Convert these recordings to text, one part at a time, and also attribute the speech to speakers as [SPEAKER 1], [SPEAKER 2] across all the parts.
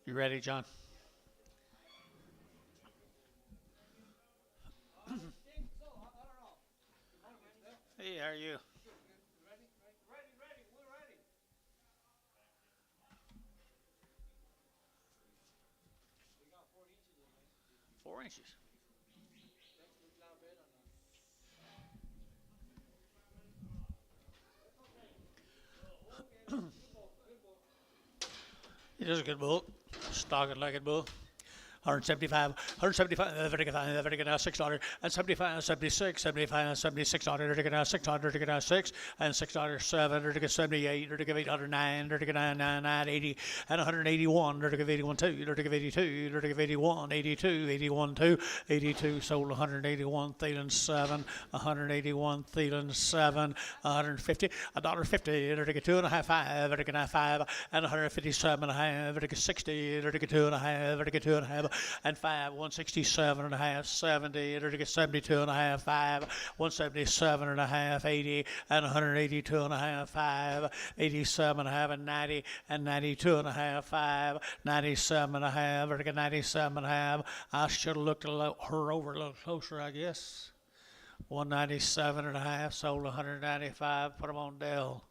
[SPEAKER 1] You ready, John? Hey, how are you? 4 inches. It is a good bull. Stocking like it bull. 175, 175, vertical now $6, and 75, 76, 75, $76, vertical now $6, vertical now 6, and $6, vertical 78, vertical 809, vertical 999, 80, and 181, vertical 81, 2, vertical 82, vertical 81, 82, 81, 2, 82, sold 181, Thielen 7, 181, Thielen 7, 150, $1.50, vertical 2.5, 5, vertical 5, and 157.5, vertical 60, vertical 2.5, vertical 2.5. And 5, 167 and a half, 70, vertical 72 and a half, 5, 177 and a half, 80, and 182 and a half, 5, 87 and a half, and 90, and 92 and a half, 5, 97 and a half, vertical 97 and a half. I should have looked her over a little closer, I guess. 197 and a half, sold 195, put them on Dell.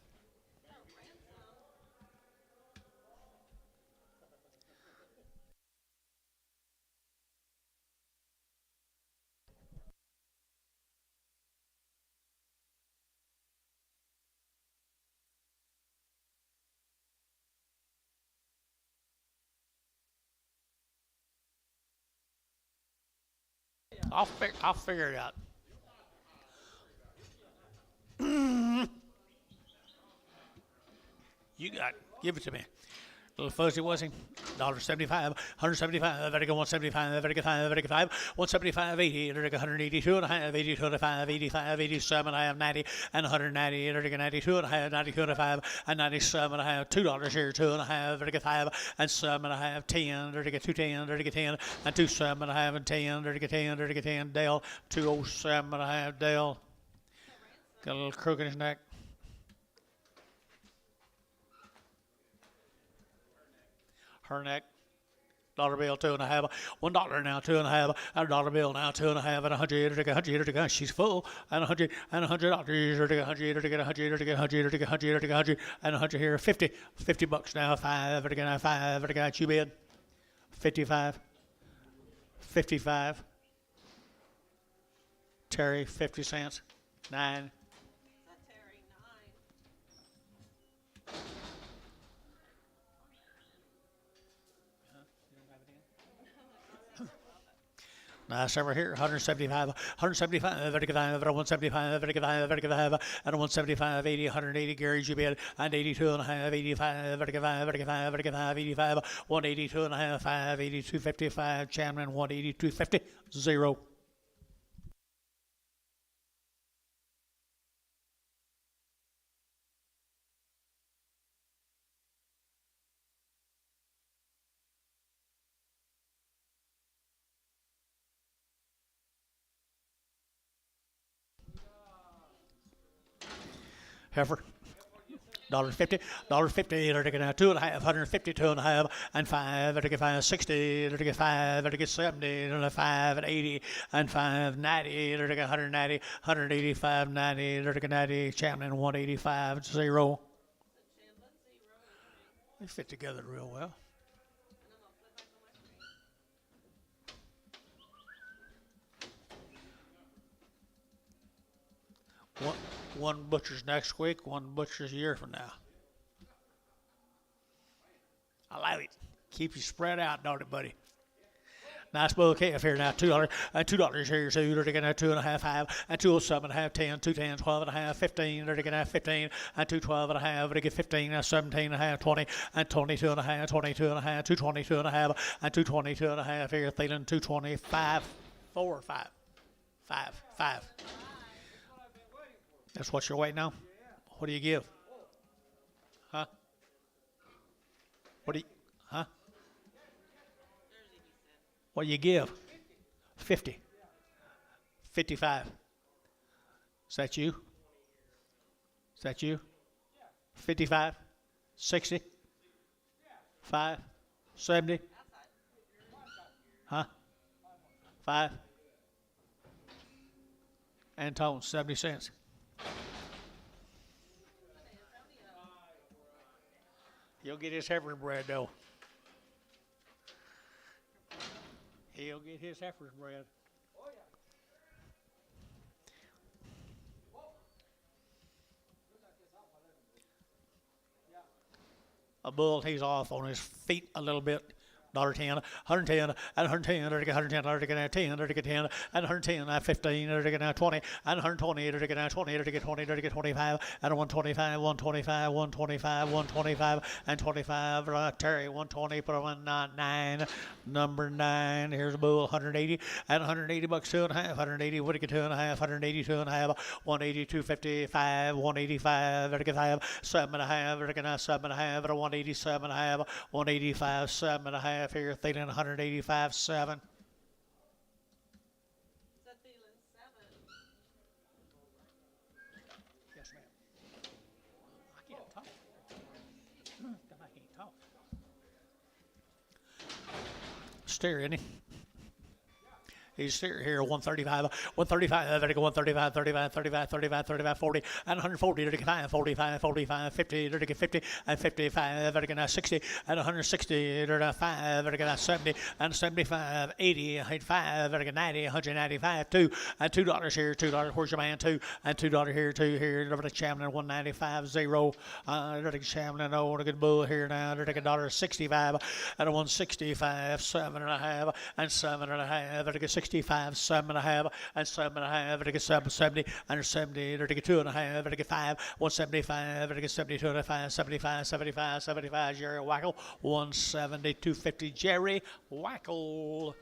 [SPEAKER 1] I'll figure it out. You got it. Give it to me. A little fuzzy, was he? $1.75, 175, vertical 175, vertical 5, vertical 5, 175, 80, vertical 182 and a half, 82 and a 5, 85, 87 and a half, 90, and 190, vertical 92 and a half, 92 and a 5, and 97 and a half, $2 here, 2 and a half, vertical 5, and 7 and a half, 10, vertical 210, vertical 10, and 27 and a half, and 10, vertical 10, vertical 10, Dell, 207 and a half, Dell. Got a little crook in his neck. Her neck. Dollar bill, 2.5, $1 now, 2.5, and $1 bill now, 2.5, and 100, she's full, and 100, and $100, 100, and 100 here, 50 bucks now, 5, now 5, you bid, 55, 55, Terry, 50 cents, 9. Nice over here, 175, vertical 5, 175, vertical 5, vertical 5, and 175, 80, 180, Gary, you bid, and 82 and a half, 85, vertical 5, vertical 5, vertical 5, 85, 182 and a half, 5, 82, 55, Chandler, 182, 50, 0. Heifer. $1.50, vertical now 2.5, 152 and a half, and 5, vertical 5, 60, vertical 5, vertical 70, and 5, and 80, and 5, 90, vertical 190, 185, 90, vertical 90, Champlin 185, 0. They fit together real well. One butcher's next week, one butcher's a year from now. I like it. Keep you spread out, don't it, buddy? Nice bowl of KF here now, $2, and $2 here, so you're looking at 2.5, 5, and 207 and a half, 10, 210, 12 and a half, 15, they're looking at 15, and 212 and a half, they get 15, and 17 and a half, 20, and 22 and a half, 22 and a half, 222 and a half, and 222 and a half here, Thielen 225, 4, 5, 5, 5. That's what you're waiting on? What do you give? Huh? What do you, huh? What do you give? 50. 55. Is that you? Is that you? 55? 60? 5? 70. Huh? 5. And tone, 70 cents. He'll get his heifer's bread, though. He'll get his heifer's bread. A bull, he's off on his feet a little bit. $1.10, 110, and 110, 110, 110, 110, and 110, 15, 20, and 120, 20, 20, 25, and 125, 125, 125, 125, and 25, Terry, 120, put on 9, number 9, here's a bull, 180, and 180 bucks, 2.5, 180, Whittaker, 2.5, 180, 2.5, 180, 255, 185, 5, 7.5, 7.5, 187.5, 185, 7.5. Here, Thielen 185, 7. Yes, ma'am. I can't talk. I can't talk. Steer, isn't he? He's here, 135, 135, 135, 35, 35, 35, 35, 40, and 140, 45, 45, 45, 50, 50, and 55, 60, and 160, 5, 70, and 75, 80, 85, 90, 195, 2, and $2 here, $2, where's your man, 2, and $2 here, 2 here, Chamlin, 195, 0, Chamlin, oh, a good bull here now, $1.65, and 165, 7.5, and 7.5, 65, 7.5, and 7.5, 70, and 70, 2.5, 5, 175, 72, 75, 75, Jerry Wackel, 170, 250, Jerry Wackel.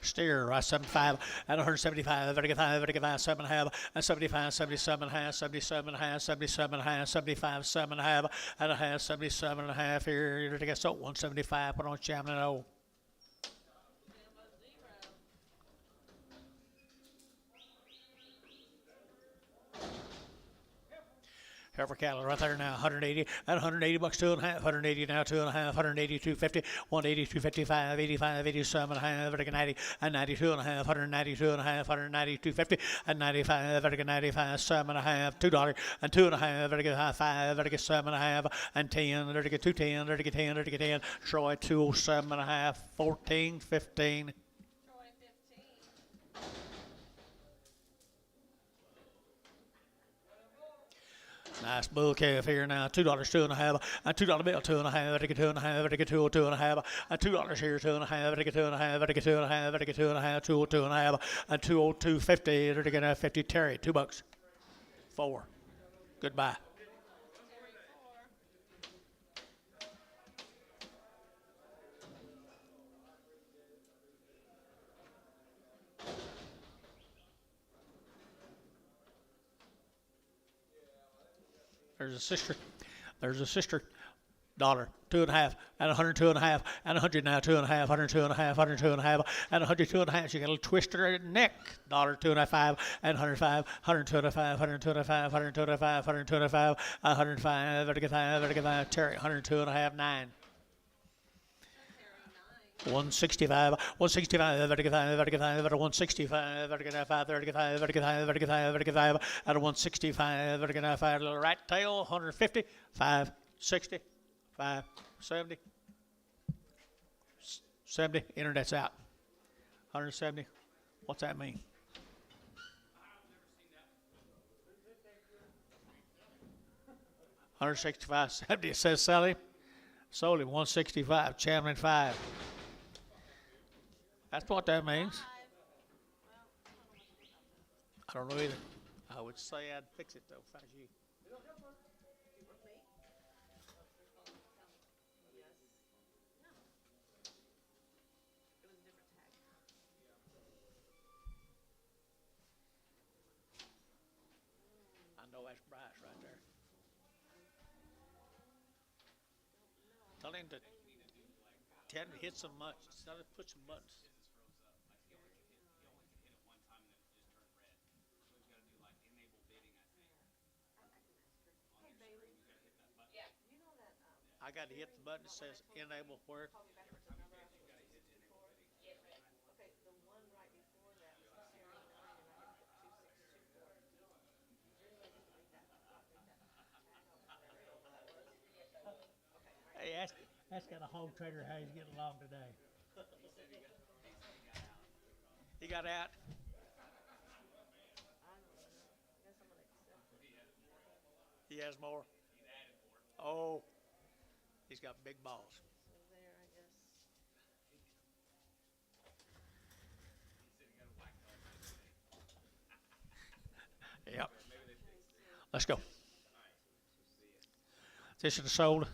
[SPEAKER 1] Steer, 75, and 175, 35, 7.5, and 75, 77.5, 77.5, 77.5, 75, 7.5, and a half, 77.5 here, to get so 175, put on Chamlin, oh. Heifer cattle right there now, 180, and 180 bucks, 2.5, 180 now, 2.5, 180, 250, 180, 255, 85, 87.5, 90, and 92.5, 192.5, 190, 250, and 95, 95, 7.5, $2, and 2.5, 5, 7.5, and 10, 210, 10, Troy 207.5, 14, 15. Nice bull calf here now. $2, 2.5, and $2 bill, 2.5, 2.5, 2.5, and $2 here, 2.5, 2.5, 2.5, 2.5, 2.5, and 202.50, 50 Terry, $2. 4. Goodbye. There's a sister. There's a sister. $1, 2.5, and 102.5, and 100 now, 2.5, 102.5, 102.5, and 102.5. She got a little twisted neck. $1, 2.5, and 105, 125, 125, 125, 125, 105, 105, Terry, 102.5, 9. 165, 165, 165, and 165, little rat tail, 150, 5, 60, 5, 70, 70, internet's out, 170, what's that mean? $165, 70, it says Sally, sold him 165, Chamlin 5. That's what that means. I don't know either. I would say I'd fix it though if I was you. know that's Bryce right there. Tell him to hit some buttons. Tell him to put some buttons. I got to hit the button that says enable where. Hey, that's got a hog trader how he's getting along today. He got out. He has more. Oh, he's got big balls. Yep. Let's go. This is sold.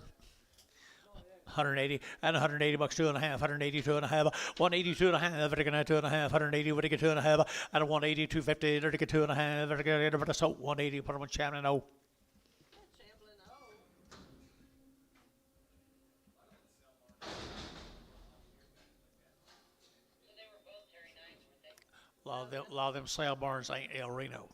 [SPEAKER 1] 180 and 180 bucks, 2.5, 180, 2.5, 182 and a half, vertical 2.5, 180, vertical 2.5, and 180, 250, vertical 2.5, vertical, so 180, put them on Chamberlain O. A lot of them sale barns ain't El Reno.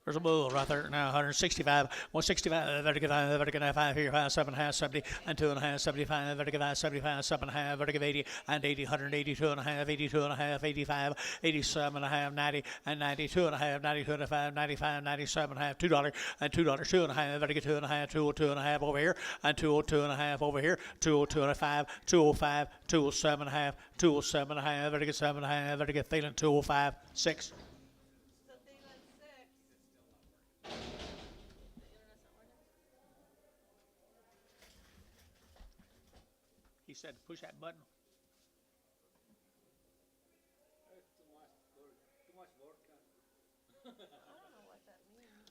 [SPEAKER 1] There's a bull right there now, 165, 165, vertical 5 here, 5, 7.5, 70, and 2.5, 75, vertical 5, 75, 7.5, vertical 80, and 80, 180, 2.5, 82.5, 85, 87.5, 90, and 92.5, 92.5, 95, 97.5, $2, and $2, 2.5, vertical 2.5, 202.5 over here, and 202.5 over here, 202.5, 205, 207.5, 207.5, vertical 7.5, vertical feeling 205, 6. He said, push that button.
[SPEAKER 2] Too much work.
[SPEAKER 3] I don't know what that means.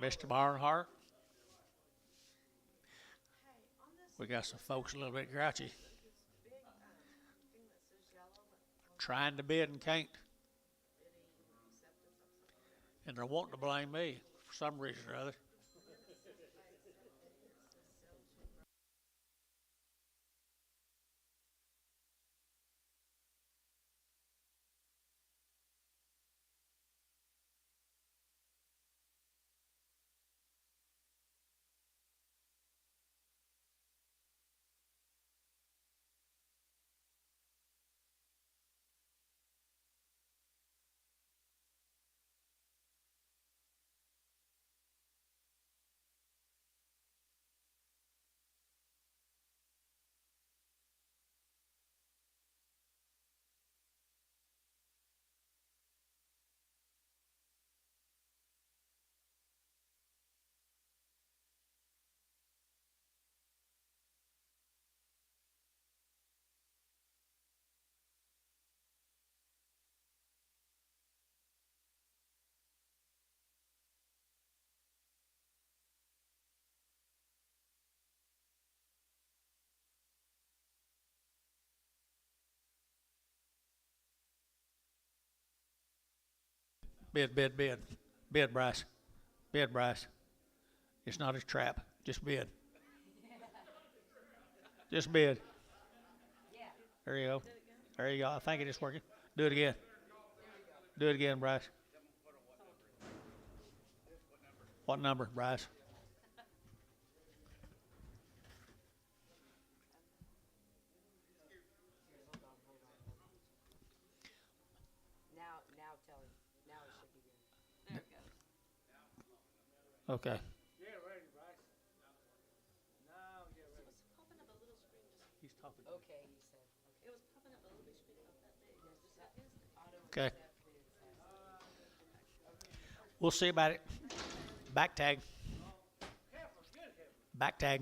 [SPEAKER 1] Mr. Barnhart,
[SPEAKER 3] Hey, on this
[SPEAKER 1] we got some folks a little bit grouchy,
[SPEAKER 3] big thing that says yellow, but
[SPEAKER 1] trying to bid and can't,
[SPEAKER 3] bidding acceptance of something.
[SPEAKER 1] and they're wanting to blame me for some reason or other. Bid, Bryce. Bid, Bryce. It's not a trap. Just bid. Just bid. There you go. There you go. I think it is working. Do it again. Do it again, Bryce. What number, Bryce?
[SPEAKER 4] Now tell him. Now it should be good.
[SPEAKER 3] There it goes.
[SPEAKER 1] Okay.
[SPEAKER 2] Yeah, ready, Bryce. Now get ready.
[SPEAKER 3] It's popping up a little screen just,
[SPEAKER 1] He's talking.
[SPEAKER 4] Okay, he said.
[SPEAKER 3] it was popping up a little bit screen about that big, just that instant.
[SPEAKER 4] Auto
[SPEAKER 1] Okay.
[SPEAKER 4] accept bids.
[SPEAKER 1] We'll see about it. Back tag.
[SPEAKER 2] Heifers, good heifers.
[SPEAKER 1] Back tag.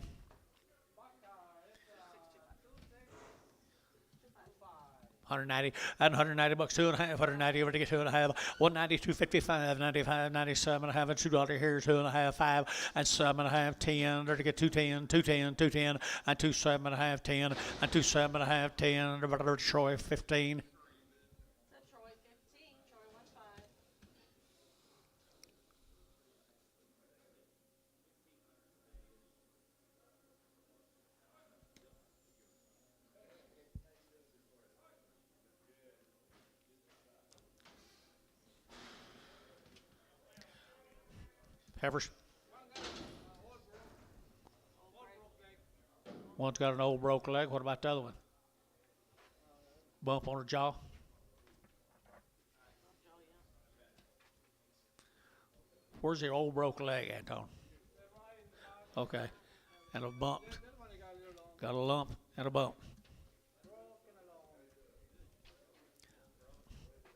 [SPEAKER 1] 190 and 190 bucks, 2.5, 190 over to get 2.5, 190, 255, 95, 97 and a half, and $2 here, 2.5, 5 and 7.5, 10, or to get 210, 210, 210, and 27.5, 10, and 27.5, 10, about Troy 15.
[SPEAKER 3] So Troy 15, Troy 15.
[SPEAKER 1] Heifers. One's got an old broke leg. What about the other one? Bump on her jaw. Where's the old broke leg, Anton? Okay. And a bump. Got a lump and a bump.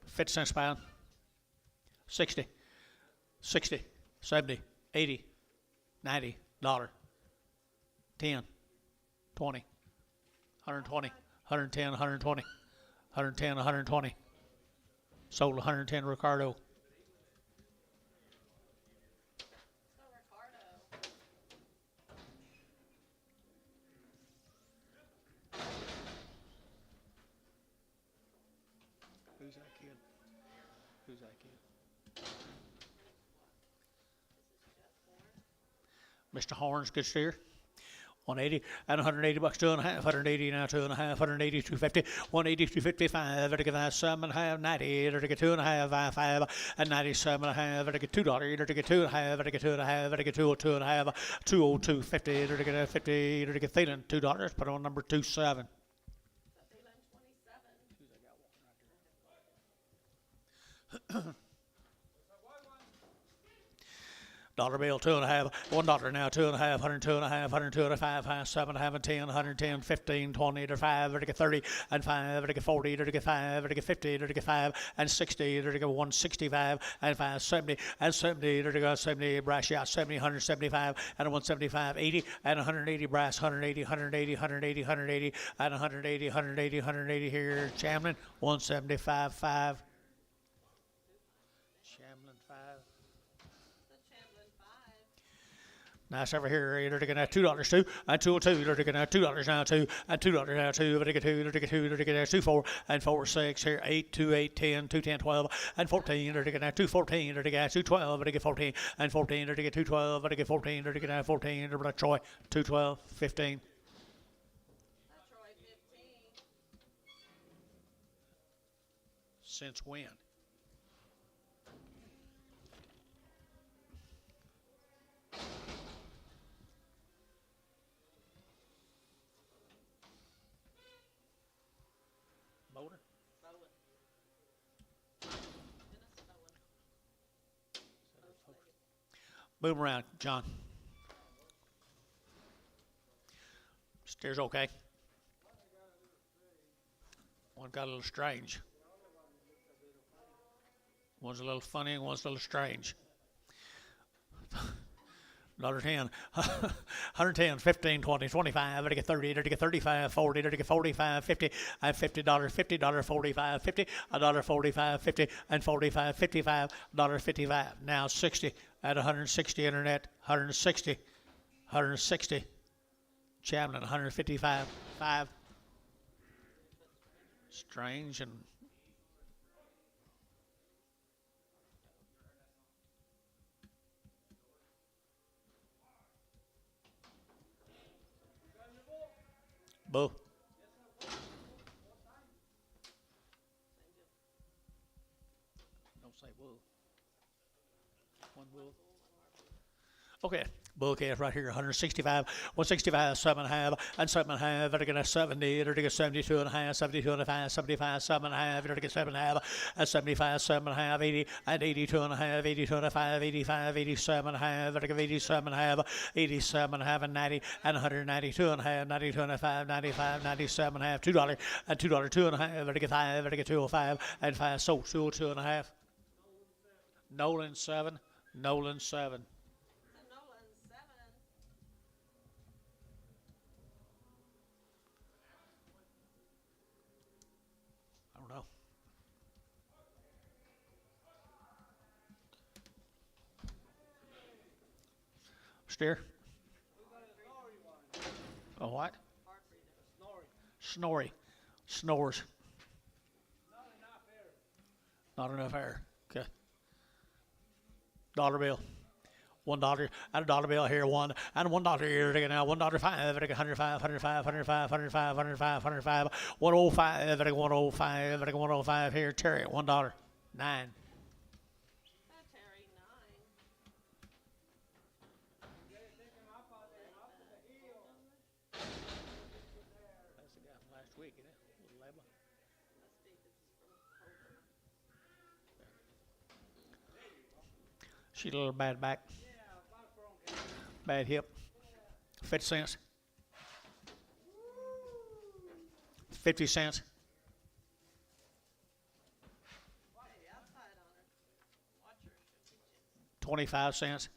[SPEAKER 1] 50 cents a pound. 60. 60. 70. 80. 90. $1. 10. 20. 120. 110. 120. 110. 120. Sold 110 Ricardo.
[SPEAKER 3] So Ricardo.
[SPEAKER 1] Who's that kid? Who's that kid? Mr. Horns, good steer. 180 and 180 bucks, 2.5, 180 now, 2.5, 180, 250, 180, 255, to get 7.5, 90, to get 2.5, 5, and 97.5, to get $2, to get 2.5, to get 2.5, to get 202.5, 202, 50, to get 50, to get Thielen, $2, put on number 27.
[SPEAKER 3] So Thielen 27.
[SPEAKER 1] Dollar bill, 2.5, $1 now, 2.5, 102.5, 102.5, 7.5, and 10, 110, 15, 20, to 5, to get 30, and 5, to get 40, to get 5, to get 50, to get 5, and 60, to get 165, and 5, 70, and 70, to get 70, brass yacht, 70, 175, and 175, 80, and 180, brass, 180, 180, 180, 180, and 180, 180, 180 here, Chamlin, 175, 5. Chamlin, 5. Nice over here. You're taking $2 too, and 202. You're taking $2 now too, and $2 now too. But 2, you're taking 2, you're taking 2, 4, and 4, 6 here. 8, 2, 8, 10, 2, 10, 12, and 14. You're taking 2, 14. You're taking 2, 12. But 14, and 14. You're taking 2, 12. But 14. You're taking 14. You're Troy 2, 12, 15.
[SPEAKER 3] That's Troy 15.
[SPEAKER 1] Since when? Motor? Move around, John. Steer's okay. One got a little strange. One's a little funny and one's a little strange. $10, 110, 15, 20, 25, to get 30, to get 35, 40, to get 45, 50, and $50, $50, 45, 50, $1.45, 50, and 45, $55, $55. Now 60 at 160 internet, 160, 160. Chamlin, 155, 5. Strange and Boo. Don't say woo. One woo. Okay. Bull calf right here, 165, 165, 7.5, and 7.5, to get 70, to get 72.5, 72.5, 75, 7.5, to get 7.5, and 75, 7.5, 80, and 82.5, 82.5, 85, 87.5, to get 87.5, 87.5, and 90, and 192.5, 92.5, 95, 97.5, $2, and $2, 2.5, to get 5, to get 205, and 5, so 202.5. Nolan 7, Nolan 7. Steer?
[SPEAKER 2] We got a snorry one.
[SPEAKER 1] A what?
[SPEAKER 3] Hard breeder.
[SPEAKER 2] Snorry.
[SPEAKER 1] Snorri. Snores.
[SPEAKER 2] Not enough air.
[SPEAKER 1] Not enough air. Okay. Dollar bill. $1 and a dollar bill here, one and $1 here again now, $1.05, $105, $105, $105, $105, $105, $105, $105, $105, $105 here, Terry, $1, 9.
[SPEAKER 3] Oh, Terry, 9.
[SPEAKER 2] You gotta take him up on the hill.
[SPEAKER 1] That's the guy from last week, isn't it? Leba.
[SPEAKER 3] Must be 'cause it's from October.
[SPEAKER 1] She's a little bad back,
[SPEAKER 2] Yeah, back broken.
[SPEAKER 1] bad hip. 50 cents. 50 cents.
[SPEAKER 3] Why the outside on her? Watch her, she'll beat you.
[SPEAKER 1] 25 cents.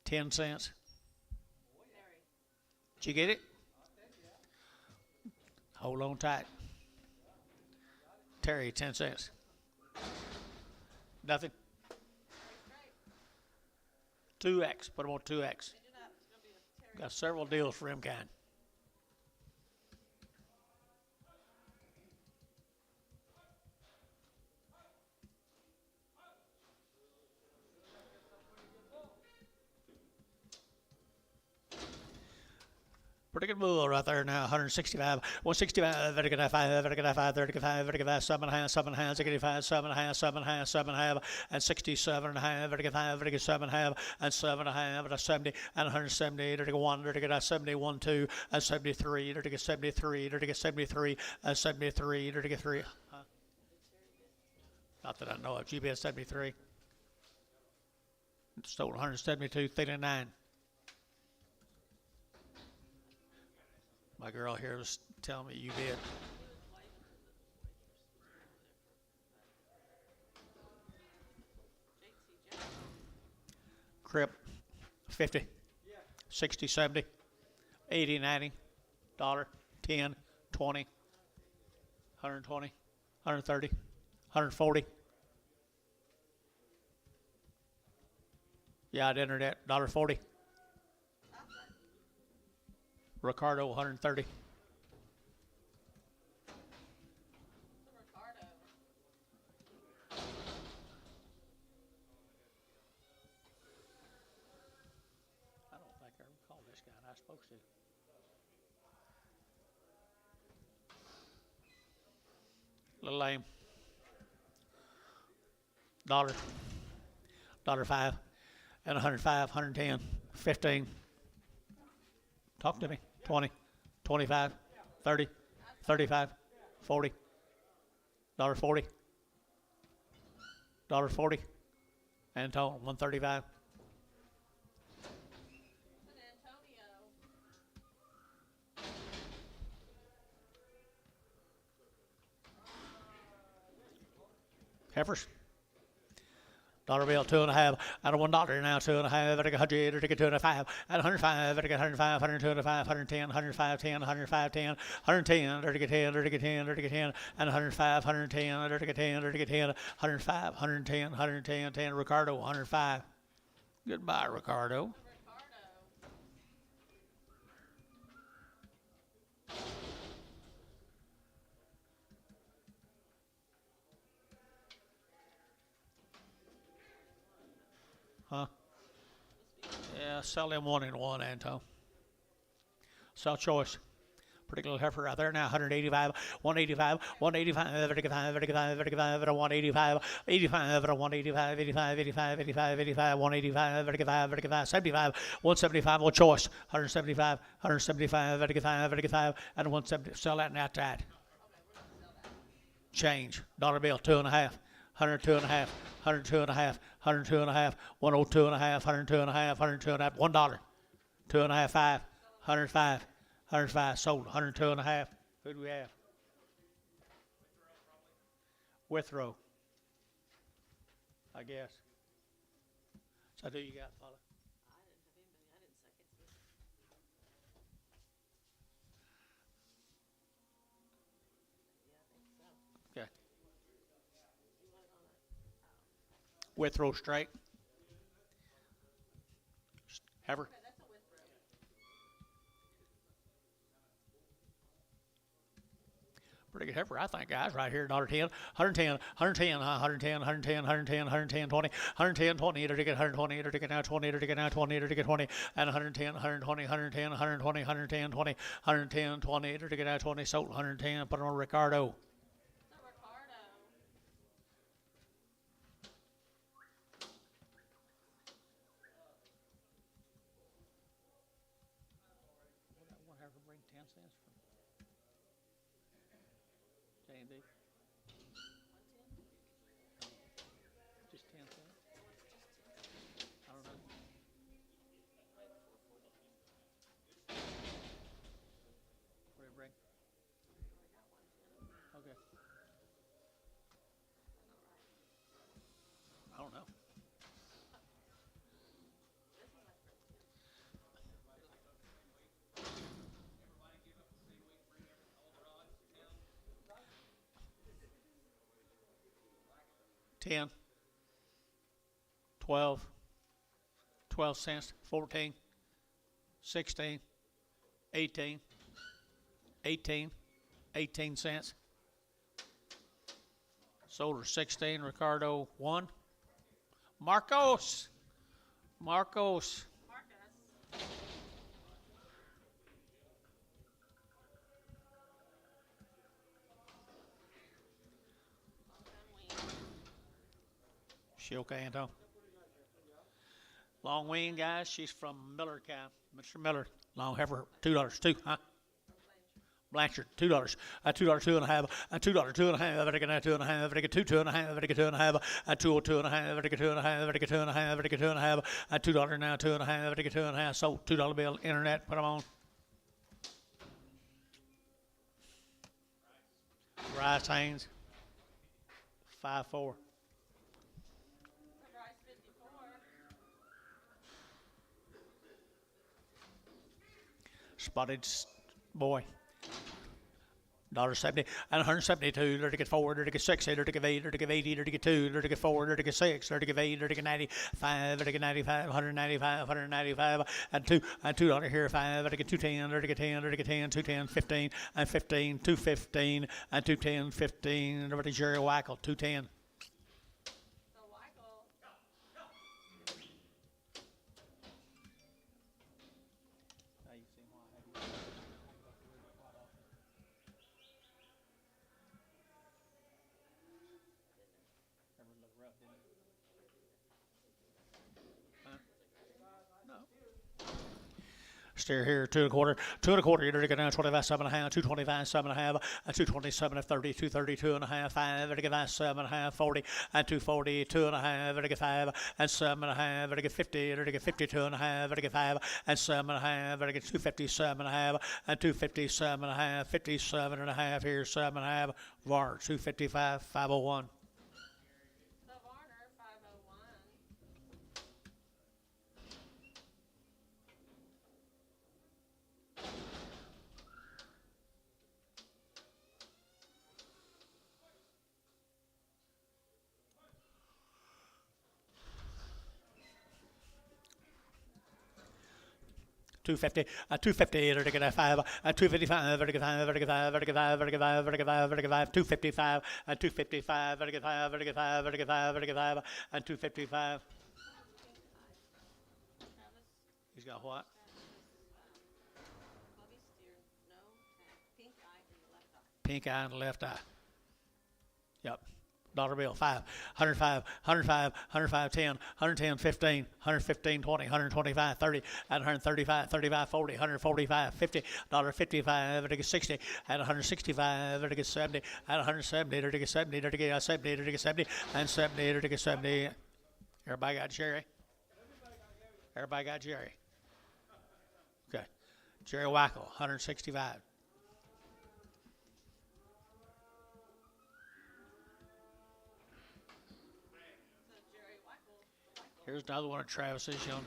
[SPEAKER 1] 10 cents.
[SPEAKER 3] Terry.
[SPEAKER 1] Did you get it? Hold on tight. Terry, 10 cents. Nothing.
[SPEAKER 3] Terry's great.
[SPEAKER 1] 2X. Put them on 2X.
[SPEAKER 3] Change it up. It's gonna be a Terry.
[SPEAKER 1] Got several deals for him kind. Pretty good bull right there now. 165, 165, very good, 5, very good, 5, 35, very good, 7 and a half, 7 and a half, 65, 7 and a half, 7 and a half, 7 and a half, and 67 and a half, very good, 5, very good, 7 and a half, and 7 and a half, and a 70, and 170, very good, 1, very good, 71, 2, and 73, very good, 73, very good, 73, and 73, very good, 3. Huh? Not that I know of. GPS 73. Stole 172, 39. My girl here was telling me you did. Crip, 50, 60, 70, 80, 90, dollar, 10, 20, 120, 130, 140. Yeah, I'd enter that, $1.40. Ricardo, 130.
[SPEAKER 3] Ricardo.
[SPEAKER 1] I don't think I ever called this guy, and I was supposed to. Little lame. $1, $1.05, and 105, 110, 15. Talk to me. 20, 25, 30, 35, 40, $1.40, $1.40, and total 135.
[SPEAKER 3] San Antonio.
[SPEAKER 1] Heifers. Dollar bill, 2.5, and a $1 now, 2.5, and a 100, and a 2.5, and 105, and a 105, 125, 110, 105, 10, 105, 10, 110, and a 10, and a 10, and a 10, and 105, 110, and a 10, and a 10, 105, 110, 110, 10, Ricardo, 105. Goodbye, Ricardo.
[SPEAKER 3] Ricardo.
[SPEAKER 1] Huh? Yeah, sell them 1 and 1, Anto. Sell choice. Pretty little heifer out there now, 185, 185, 185, 185, 185, 85, 185, 85, 85, 85, 85, 185, 185, 75, 175, one choice, 175, 175, 185, and 170. Sell that and outside. Change. Dollar bill, 2.5. 102.5, 102.5, 102.5, 102.5, 102.5, 102.5, $1, 2.5, 5, 105, 105, sold, 102.5. Who do we have? Withrow, I guess. So who you got, fella?
[SPEAKER 3] I didn't have anybody. I didn't second it. Yeah, I think so.
[SPEAKER 1] Okay.
[SPEAKER 3] You want it on
[SPEAKER 1] Width row straight. Heifer.
[SPEAKER 3] Okay, that's a width row.
[SPEAKER 1] Pretty good heifer, I think, guys, right here. $110, 110, 110, 110, 110, 110, 110, 20, 110, 20, to get 120, to get now 20, to get now 20, to get 20, and 110, 120, 110, 120, 110, 20, 110, 20, to get now 20, sold 110, put it on Ricardo.
[SPEAKER 3] So Ricardo.
[SPEAKER 1] One heifer bring 10 cents from J&D.
[SPEAKER 3] 110?
[SPEAKER 1] Just 10 cents? I don't know. What did it bring? Okay. I don't know. $10, $12, 12 cents, 14, 16, 18, 18, 18 cents. Sold her 16, Ricardo 1. Marcos.
[SPEAKER 3] Marcus.
[SPEAKER 1] She okay, Anton? Long wing, guys. She's from Miller County. Mr. Miller. Long heifer, $2 too, huh? Blanchard, $2. $2, 2.5. $2, 2.5. Every get 2.5. Every get 2.5. Every get 2.5. $2.5. Every get 2.5. Every get 2.5. Every get 2.5. $2 now, 2.5. Every get 2.5. Sold $2 bill. Internet. Put them on. Rice Haynes. 5-4.
[SPEAKER 3] Rice 54.
[SPEAKER 1] Spotted boy. $1.70 and 172. There to get 4. There to get 60. There to get 8. There to get 80. There to get 2. There to get 4. There to get 6. There to get 8. There to get 95. There to get 95. 195. 195 and $2 here. 5. There to get 210. There to get 10. There to get 10. 210. 15 and 15. 215 and 210. 15. There to Jerry Wackel. 210.
[SPEAKER 3] So Weichel.
[SPEAKER 1] Steer here, 2.25, 2.25. You're going to get 25, 7.5, 225, 7.5, 227, 30, 230, 2.5, 5, you're going to get 7.5, 40, and 240, 2.5, you're going to get 5, and 7.5, you're going to get 50, you're going to get 52.5, you're going to get 5, and 7.5, you're going to get 257.5, and 257.5, 57.5 here, 7.5, VAR, 255, 501.
[SPEAKER 3] So Varner 501.
[SPEAKER 1] $250, $250, or to get a 5, $255, or to get 5, or to get 5, or to get 5, or to get 5, or to get 5, or to get 5, $255, $255, or to get 5, or to get 5, or to get 5, or to get 5, and $255.
[SPEAKER 3] Travis.
[SPEAKER 1] He's got what?
[SPEAKER 3] Bobby Steer. No tag. Pink eye in the left eye.
[SPEAKER 1] Pink eye and left eye. Yep. Dollar bill, 5, 105, 105, 105, 10, 110, 15, 115, 20, 125, 30, and 135, 35, 40, 145, 50, $55, to get 60, and 165, to get 70, and 170, to get 70, to get 70, to get 70, and 70, to get 70. Everybody got Jerry? Everybody got Jerry? Okay. Jerry Wackel, 165. Here's another one of Travis's young.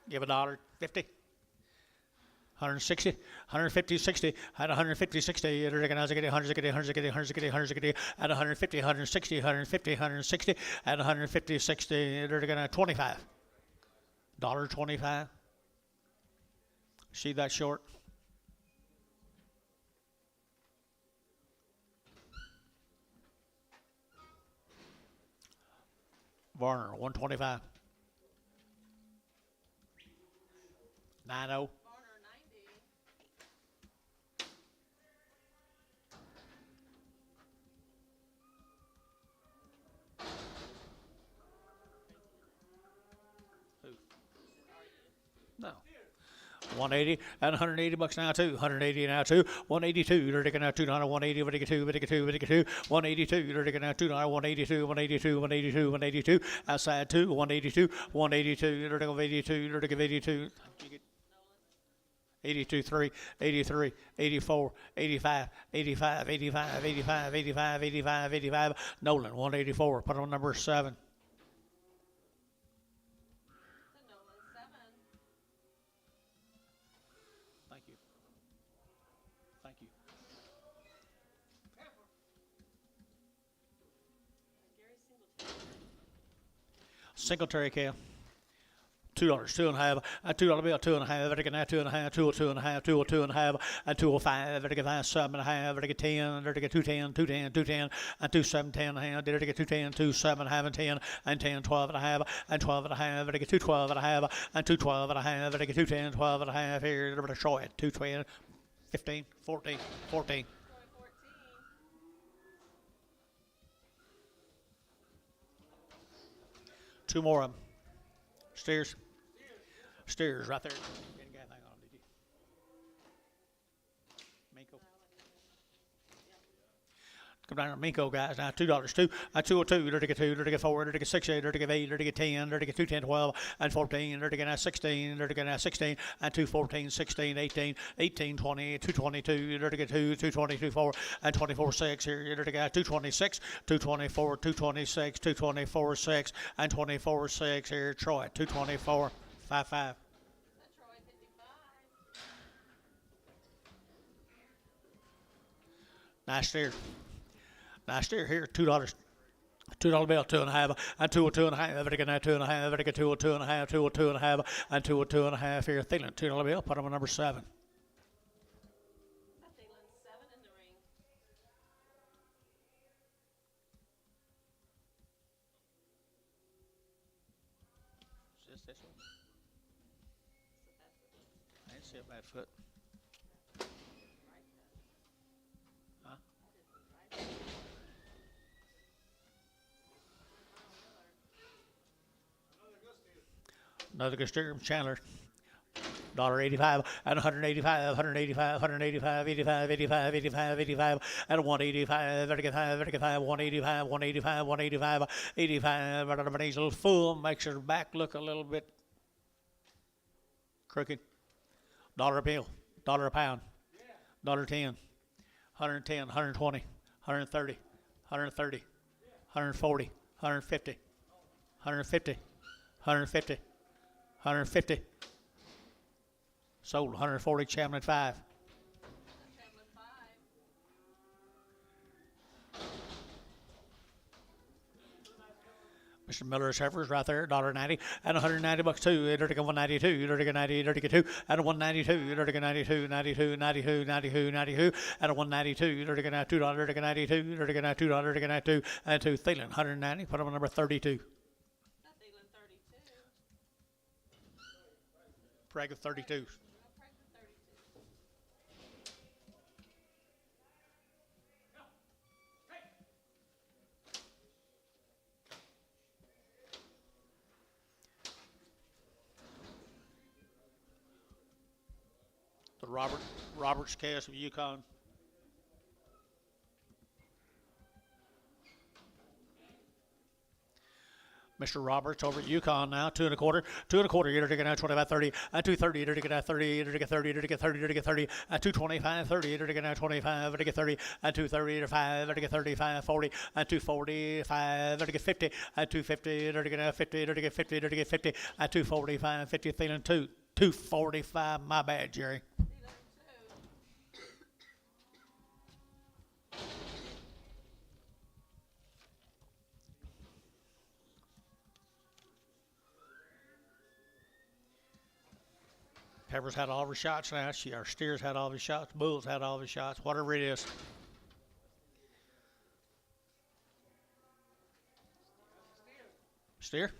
[SPEAKER 1] Give $1.50. 160, 150, 60, at 150, 60, at 150, 160, 160, 150, at 150, 60, $25. $1.25. See that short? Varner, 125. 90.
[SPEAKER 3] Varner 90.
[SPEAKER 1] No. 180 and 180 bucks now too. 180 now too. 182. You're taking out $2. 180. 182. 182. You're taking out $2. 182. 182. 182. 182. Outside two. 182. 182. You're taking 82. You're taking 82. 82, 3, 83, 84, 85, 85, 85, 85, 85, 85, 85. Nolan, 184. Put on number 7.
[SPEAKER 3] To Nolan 7.
[SPEAKER 1] Thank you. Thank you.
[SPEAKER 3] Gary Singletary.
[SPEAKER 1] Singletary Cal. $2, 2.5, a $2 bill, 2.5, vertical 2.5, 2.5, 2.5, a 2.05, vertical 7.5, vertical 10, vertical 210, 210, 210, and 2.7, 10.5, vertical 210, 2.7, and 10, and 10, 12.5, and 12.5, vertical 212.5, and 212.5, vertical 210, 12.5 here, vertical short, 220, 15, 14, 14.
[SPEAKER 3] Troy 14.
[SPEAKER 1] Two more of them. Steers. Steers right there. Didn't get anything on them, did you? Minko. Come down to Minko, guys. Now $2. 2, 202, dirty 2, dirty 4, dirty 6, dirty 8, dirty 10, dirty 2, 10, 12, and 14, dirty 16, dirty 16, and 2, 14, 16, 18, 18, 20, 222, dirty 2, 222, 4, and 24, 6. Here, dirty 226, 224, 226, 224, 6, and 24, 6. Here, Troy, 224, 5, 5.
[SPEAKER 3] To Troy 55.
[SPEAKER 1] Nice steer. Nice steer here, $2. $2 bill, 2.5, and 2.5, everything 2.5, everything 2.5, 2.5, and 2.5 here. Thielen, $2 bill, put him on number 7.
[SPEAKER 3] Thielen 7 in the ring.
[SPEAKER 1] Is this one?
[SPEAKER 3] So that's it.
[SPEAKER 1] I didn't see a bad foot. Huh? Another good steer, Chandler. $1.85 and 185, 185, 185, 85, 85, 85, 85, and 185, 35, 35, 185, 185, 185, 85. Right on the knees a little full, makes your back look a little bit crooked. $1 a bill, $1 a pound, $1.10, 110, 120, 130, 130, 140, 150, 150, 150, 150. Sold 140, Chamlin 5.
[SPEAKER 3] Chamlin 5.
[SPEAKER 1] Mr. Miller's Heifers right there, $1.90 and 190 bucks too. Dirty 192, dirty 90, dirty 2, and 192, dirty 92, 92, 92, 92, 92, and 192, dirty $2, dirty 92, dirty $2, dirty 92, and 2 Thielen, 190. Put him on number 32.
[SPEAKER 3] To Thielen 32.
[SPEAKER 1] Prag of 32.
[SPEAKER 3] No, Craig the 32.
[SPEAKER 1] The Roberts cast of Yukon. Mr. Roberts over at Yukon now, 2 1/4, 2 1/4, you're taking out 25, 30, and 230, you're taking out 30, you're taking 30, you're taking 30, you're taking 30, and 225, 30, you're taking out 25, you're taking 30, and 230, 5, you're taking 35, 40, and 245, you're taking 50, and 250, you're taking out 50, you're taking 50, you're taking 50, and 245, 50, feeling 245, my bad, Jerry. Heifers had all of his shots now. Our steers had all of his shots. Bulls had all of his shots. Whatever it is. Steer.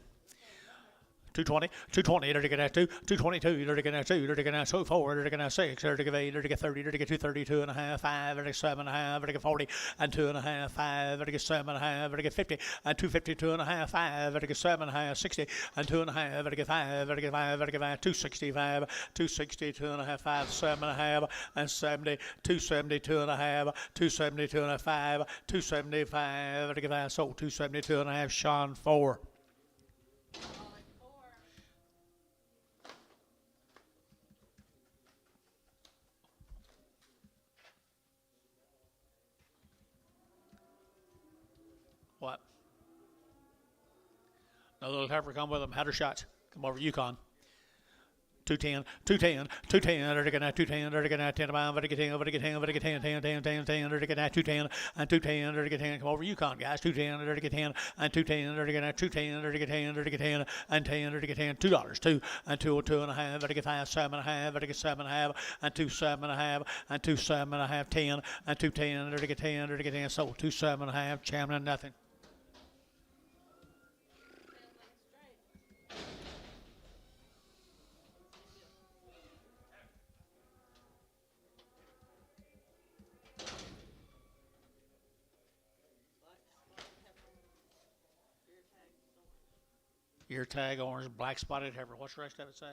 [SPEAKER 1] 220, 220, you're to get at 2, 222, you're to get at 2, you're to get at 4, you're to get at 6, you're to get 8, you're to get 30, you're to get 232 and a half, 5, you're to get 7 and a half, you're to get 40 and 2 and a half, 5, you're to get 7 and a half, you're to get 50 and 252 and a half, 5, you're to get 7 and a half, 60 and 2 and a half, you're to get 5, you're to get 5, you're to get 5, 265, 262 and a half, 5, 7 and a half, and 70, 272 and a half, 272 and a 5, 275, you're to get 5, so 272 and a half, Sean 4. What? No little heifer come with them. Had her shots. Come over Yukon. 210, 210, 210, they're gonna 210, they're gonna 10 about, they're gonna 10, they're gonna 10, 10, 10, 10, 10, they're gonna 210 and 210, they're gonna 10. Come over Yukon, guys. 210, they're gonna 10 and 210, they're gonna 210, they're gonna 10, they're gonna 10 and 10, they're gonna 10. $2, 2 and 2, 2 and a half, they're gonna 5, 7 and a half, they're gonna 7 and a half, and 2, 7 and a half, and 2, 7 and a half, 10 and 2, 10, they're gonna 10, they're gonna 10. So 2, 7 and a half, Chamberlain nothing. Ear tag orange, black spotted heifer. What's the rest of it say?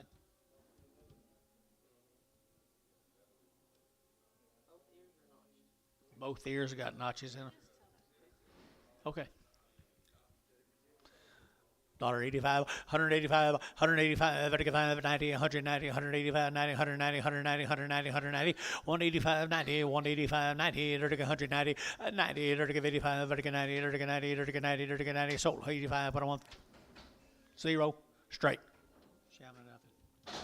[SPEAKER 1] Both ears got notches in them. Okay. $85, 185, 185, 95, 90, 190, 185, 90, 190, 190, 190, 190, 185, 90, 185, 90, 190, 90, 85, 90, 90, 90, 90, sold 85, but I want 0, straight. Shamlin nothing.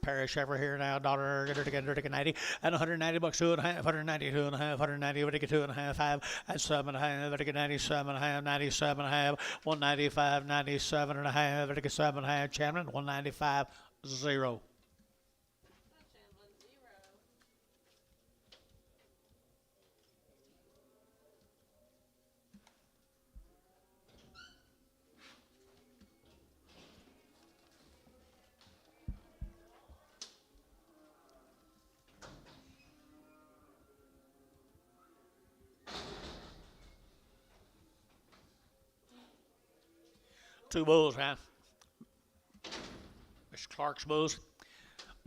[SPEAKER 1] Parish ever here now, $1, $90, and $190, 2 and a half, 190, 2 and a half, 190, 2 and a half, 5, and 7 and a half, 97 and a half, 97 and a half, 195, 97 and a half, 7 and a half, Chamberlain, 195, 0. Two bulls, man. Mr. Clark's bulls.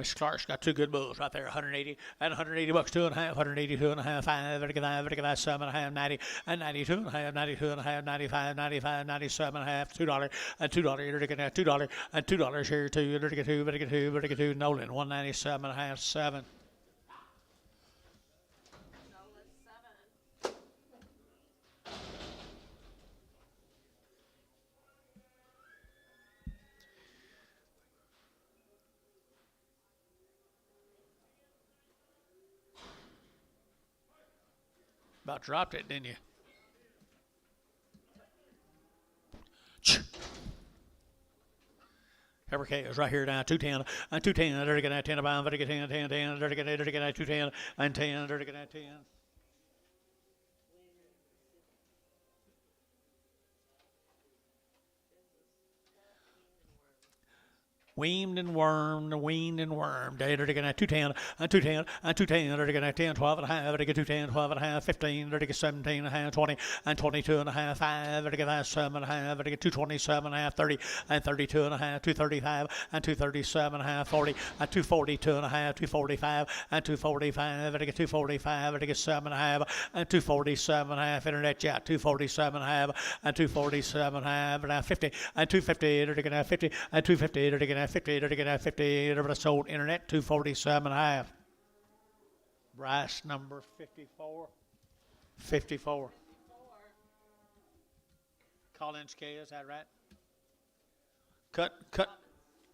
[SPEAKER 1] Mr. Clark's got two good bulls right there, 180 and $180, 2 and a half, 182 and a half, 5, 7 and a half, 90 and 92 and a half, 92 and a half, 95, 95, 97 and a half, $2 and $2, you're looking at $2 and $2 here too, you're looking at 2, Nolan, 197 and a half, 7. About dropped it, didn't you? Heifer K is right here now, 210 and 210. They're going to 10 about, they're going to 10, 10, they're going to 210 and 10, they're going to 10. Weaned and wormed, They're going to 210 and 210 and 210. They're going to 10, 12 and a half. They're going to 210, 12 and a half, 15. They're going to 17 and a half, 20 and 22 and a half, 5. They're going to 7 and a half. They're going to 227 and a half, 30 and 32 and a half, 235 and 237 and a half, 40 and 242 and a half, 245 and 245. They're going to 245. They're going to 7 and a half and 247 and a half. Internet chat 247 and a half and 247 and a half. Now 50 and 250. They're going to 50 and 250. They're going to 50, they're going to 50, they're sold internet, 247 and a half. Brass number 54. 54. Collins K, is that right? Cut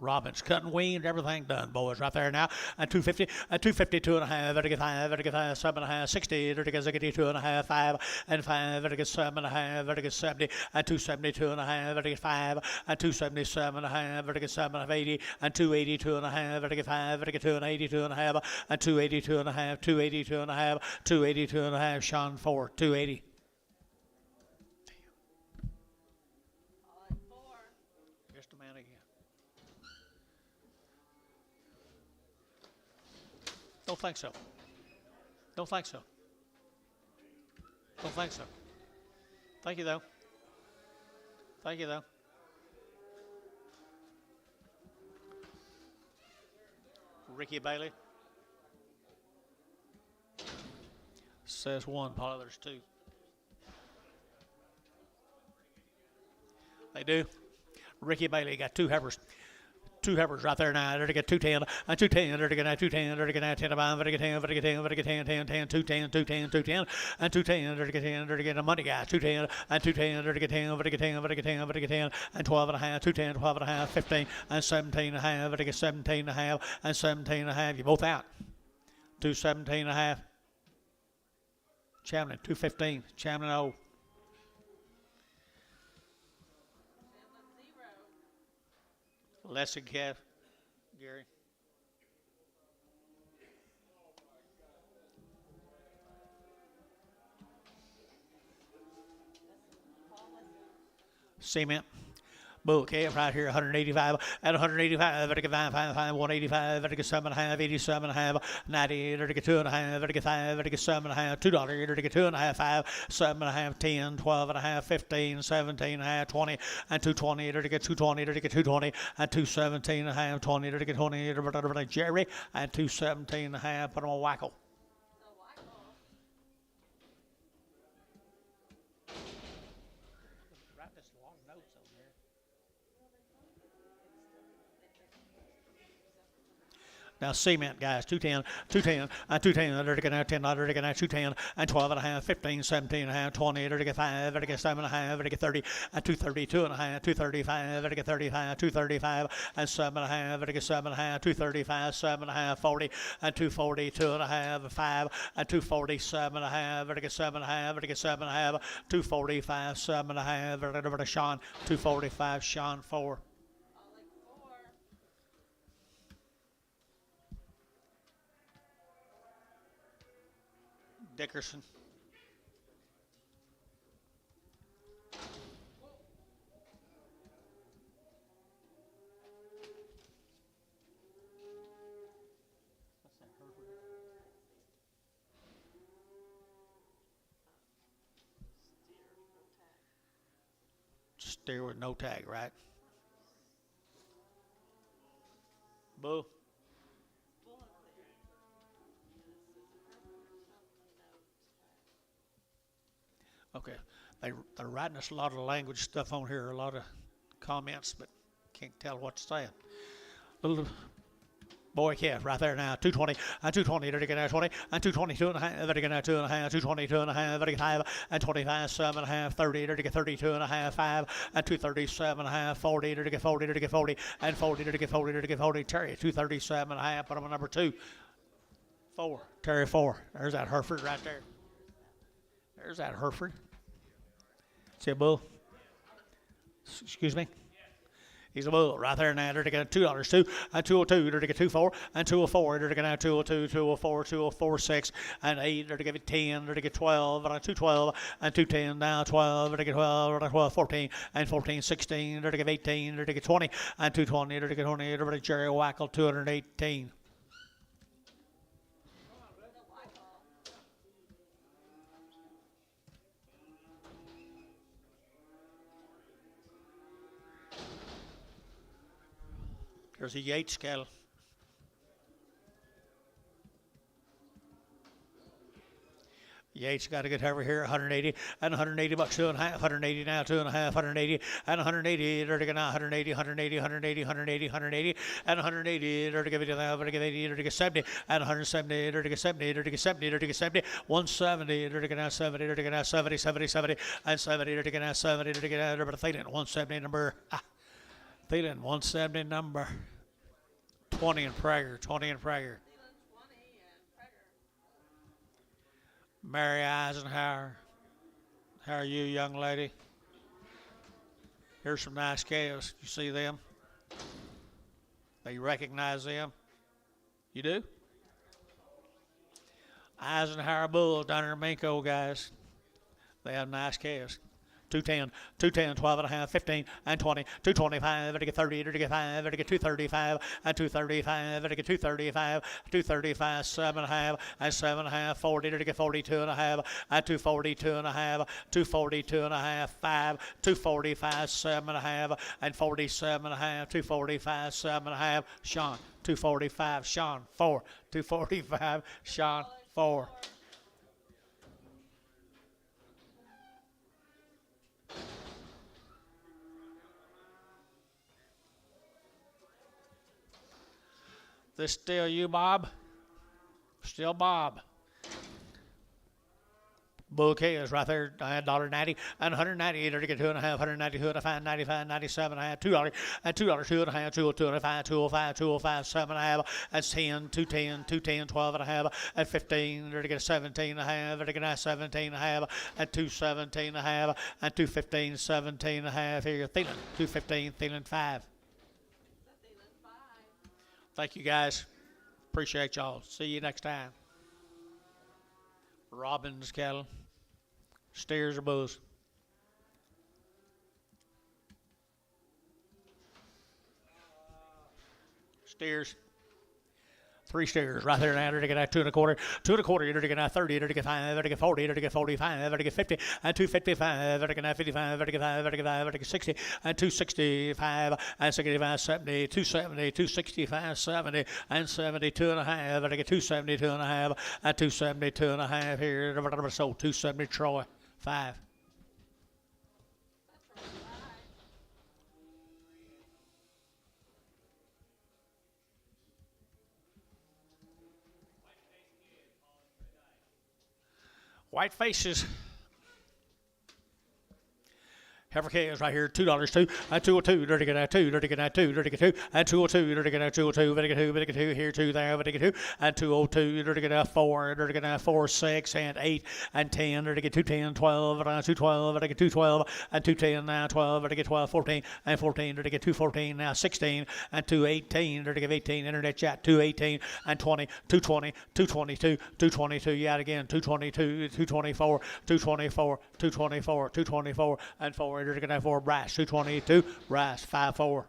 [SPEAKER 1] Robins cutting weaned, everything done, boys, right there now. And 250, and 252 and a half, vertical 5, vertical 5, 7 and a half, 60, vertical 62 and a half, 5 and 5, vertical 7 and a half, vertical 70, and 272 and a half, vertical 5, and 277 and a half, vertical 7 and 80, and 282 and a half, vertical 5, vertical 2 and 82 and a half, and 282 and a half, 282 and a half, 282 and a half, Sean 4, 280.
[SPEAKER 3] All at 4.
[SPEAKER 1] Just a man again. Don't think so. Don't think so. Don't think so. Thank you, though. Thank you, though. Ricky Bailey says 1. Paula, there's 2. They do. Ricky Bailey got 2 Heifers. 2 Heifers right there now. They're to get 210 and 210. They're to get 210. They're to get 10 about. They're to get 10. They're to get 10. They're to get 10. 10. 10. 210. 210. 210 and 210. They're to get 10. They're to get a money guy. 210 and 210. They're to get 10. They're to get 10. They're to get 10. They're to get 10 and 12 and a half. 210. 12 and a half. 15 and 17 and a half. They're to get 17 and a half and 17 and a half. You both out. 217 and a half. Chamlin 215. Chamlin 0. Lessig calf. Gary. Cement. Bull calf right here, 185 at 185, vertical 5, 5, 5, 185, vertical 7 and a half, 87 and a half, 90, vertical 2 and a half, vertical 5, vertical 7 and a half, $2, vertical 2 and a half, 5, 7 and a half, 10, 12 and a half, 15, 17 and a half, 20, and 220, vertical 220, vertical 220, and 217 and a half, 20, vertical 20, vertical Jerry, and 217 and a half, put them on Wackel. Now cement, guys, 210, 210, and 210, they're going to $10, they're going to 210, and 12 and a half, 15, 17 and a half, 20, they're going to 5, they're going to 7 and a half, they're going to 30, and 232 and a half, 235, they're going to 35, 235, and 7 and a half, they're going to 7 and a half, 235, 7 and a half, 40, and 242 and a half, 5, and 247 and a half, they're going to 7 and a half, they're going to 7 and a half, 245, 7 and a half, they're going to Sean, 245, Sean 4. Dickerson. Steer with no tag, right? Bull. Okay, they're writing us a lot of language stuff on here, a lot of comments, but can't tell what's saying. Little boy calf right there now, 220, and 220, they're going to 20, and 222 and a half, they're going to 2 and a half, 222 and a half, they're going to 5, and 25, 7 and a half, 30, they're going to 32 and a half, 5, and 237 and a half, 40, they're going to 40, they're going to 40, and 40, they're going to 40, they're going to 40, Terry, 237 and a half, put them on number 2, 4, Terry 4, there's that Hereford right there. There's that Hereford. See a bull? Excuse me? He's a bull right there now. They're to get $2, 2, and 202. They're to get 24, and 204. They're to get 202, 204, 204, 6, and 8. They're to give it 10. They're to get 12, and 212, and 210. Now 12. They're to get 12, and 12, 14, and 14, 16. They're to give 18. They're to get 20, and 220. They're to get 20. They're to Jerry Wackel, 218. There's a Yates cattle. Yates got a good heifer here, 180 and 180 bucks, 2 and a half, 180 now, 2 and a half, 180 and 180. They're to get now 180, 180, 180, 180, 180, and 180. They're to give it now, they're to get 80, they're to get 70, and 170. They're to get 70, they're to get 70, they're to get 70, 170. They're to get now 70, they're to get now 70, 70, 70, and 70. They're to get now 70, they're to get now, they're to 170, number Thielen 170 number 20 in Prager. 20 in Prager.
[SPEAKER 3] Thielen 20 and Prager.
[SPEAKER 1] Mary Eisenhower. How are you, young lady? Here's some nice calves. You see them? Do you recognize them? You do? Eisenhower bulls down in Minko, guys. They have nice calves. 210, 210, 12 and a half, 15 and 20, 225, to get 30, to get 5, to get 235, and 235, to get 235, 235, 7 and a half, and 7 and a half, 40, to get 42 and a half, and 242 and a half, 242 and a half, 5, 245, 7 and a half, and 47 and a half, 245, 7 and a half, Sean, 245, Sean, 4, 245, Sean, 4. This still you, Bob? Still Bob. Bouquet is right there, $1.90 and 190 to get 2 and a half, 192 and a 5, 95, 97 and a half, $2 and $2, 2 and a half, 202 and a 5, 205, 205, 7 and a half, and 10, 210, 210, 12 and a half, and 15 to get 17 and a half, to get 17 and a half, and 217 and a half, and 215, 17 and a half. Here, Thielen, 215, Thielen 5. Thank you, guys. Appreciate y'all. See you next time. Robbins cattle. Steers or bulls. Steers. 3 steers right there now. To get 2 and a quarter, 2 and a quarter. To get 30, to get 5, to get 40, to get 45, to get 50, and 255, to get 55, to get 5, to get 5, to get 60, and 265, and 65, 70, 270, 265, 70, and 72 and a half, to get 272 and a half, and 272 and a half here. So 270 Troy, 5. White faces. Heifer calves right here, $2, 2, and 202, dirty get 2, dirty get 2, dirty get 2, and 202, dirty get 202, dirty get 2, here 2 there, dirty get 2, and 202, dirty get 4, dirty get 4, 6, and 8, and 10, dirty get 210, 12, 212, dirty get 212, and 210 now 12, dirty get 12, 14, and 14, dirty get 214 now 16, and 218, dirty get 18, internet chat 218, and 20, 220, 222, 222, yet again 222, 224, 224, 224, 224, and 4. You're going to have 4 brass, 222, brass, 5-4.
[SPEAKER 3] 54.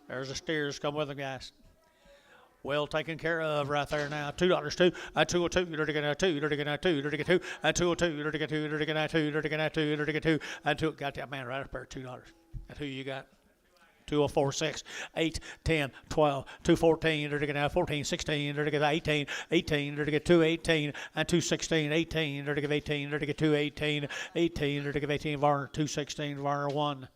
[SPEAKER 1] There's the steers. Come with them, guys. Well taken care of right there now. $2, 2, and 202, dirty get 2, dirty get 2, dirty get 2, and 202, dirty get 2, dirty get 2, dirty get 2, dirty get 2, and 2. Got that man right up there, $2. That's who you got. 204, 6, 8, 10, 12, 214, dirty get 14, 16, dirty get 18, 18, dirty get 218, and 216, 18, dirty get 18, dirty get 218, 18, dirty get 18, Varner 216, Varner 1.